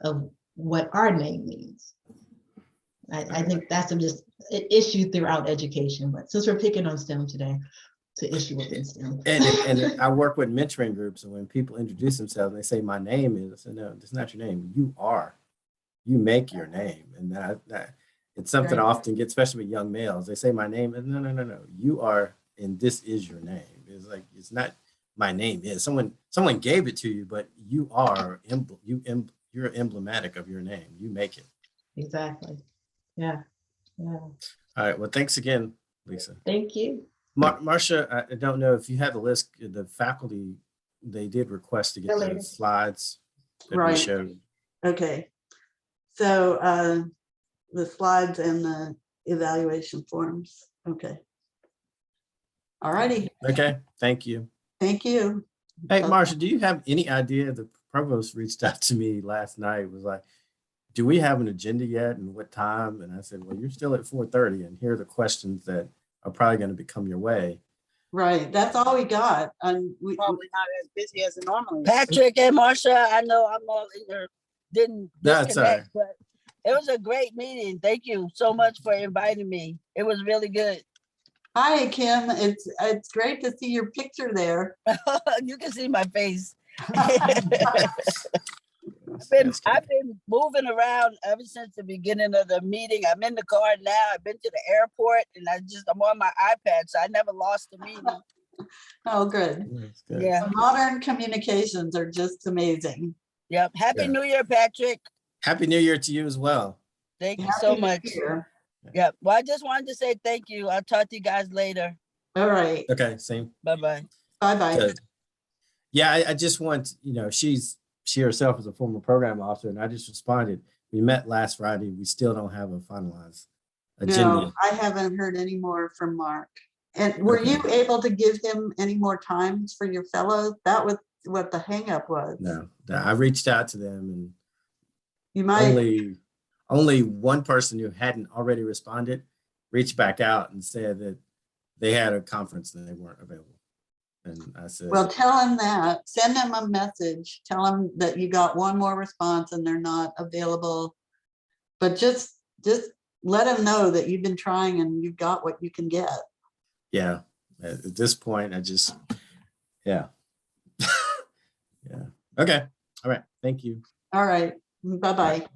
Speaker 16: of what our name means. I think that's just an issue throughout education, but since we're picking on STEM today, it's an issue within STEM.
Speaker 14: And I work with mentoring groups, and when people introduce themselves, they say, my name is, I say, no, it's not your name. You are. You make your name. And that it's something I often get, especially with young males. They say my name, and no. You are, and this is your name. It's like, it's not my name is. Someone gave it to you, but you are, you're emblematic of your name. You make it.
Speaker 16: Exactly. Yeah.
Speaker 14: All right. Well, thanks again, Lisa.
Speaker 16: Thank you.
Speaker 14: Marcia, I don't know if you have the list. The faculty, they did request to get the slides that we showed.
Speaker 2: Okay. So the slides and the evaluation forms. Okay. All righty.
Speaker 14: Okay. Thank you.
Speaker 2: Thank you.
Speaker 14: Hey, Marcia, do you have any idea? The provost reached out to me last night, was like, do we have an agenda yet and what time? And I said, well, you're still at 4:30, and here are the questions that are probably going to become your way.
Speaker 2: Right. That's all we got. And we
Speaker 9: probably not as busy as it normally is. Patrick and Marcia, I know I'm all didn't disconnect, but it was a great meeting. Thank you so much for inviting me. It was really good.
Speaker 2: Hi, Kim. It's great to see your picture there.
Speaker 9: You can see my face. I've been moving around ever since the beginning of the meeting. I'm in the car now. I've been to the airport, and I'm on my iPad, so I never lost the meeting.
Speaker 2: Oh, good.
Speaker 9: Yeah.
Speaker 2: Modern communications are just amazing.
Speaker 9: Yep. Happy New Year, Patrick.
Speaker 14: Happy New Year to you as well.
Speaker 9: Thank you so much. Yep. Well, I just wanted to say thank you. I'll talk to you guys later.
Speaker 2: All right.
Speaker 14: Okay. Same.
Speaker 9: Bye-bye.
Speaker 2: Bye-bye.
Speaker 14: Yeah, I just want, she herself is a former program officer, and I just responded. We met last Friday. We still don't have a finalized agenda.
Speaker 2: No, I haven't heard any more from Mark. And were you able to give him any more times for your fellows? That was what the hang up was.
Speaker 14: No, I reached out to them, and
Speaker 2: you might
Speaker 14: only one person who hadn't already responded reached back out and said that they had a conference and they weren't available. And I said,
Speaker 2: well, tell him that. Send him a message. Tell him that you got one more response and they're not available. But just let him know that you've been trying and you've got what you can get.
Speaker 14: Yeah. At this point, yeah. Yeah. Okay. All right. Thank you.
Speaker 2: All right. Bye-bye.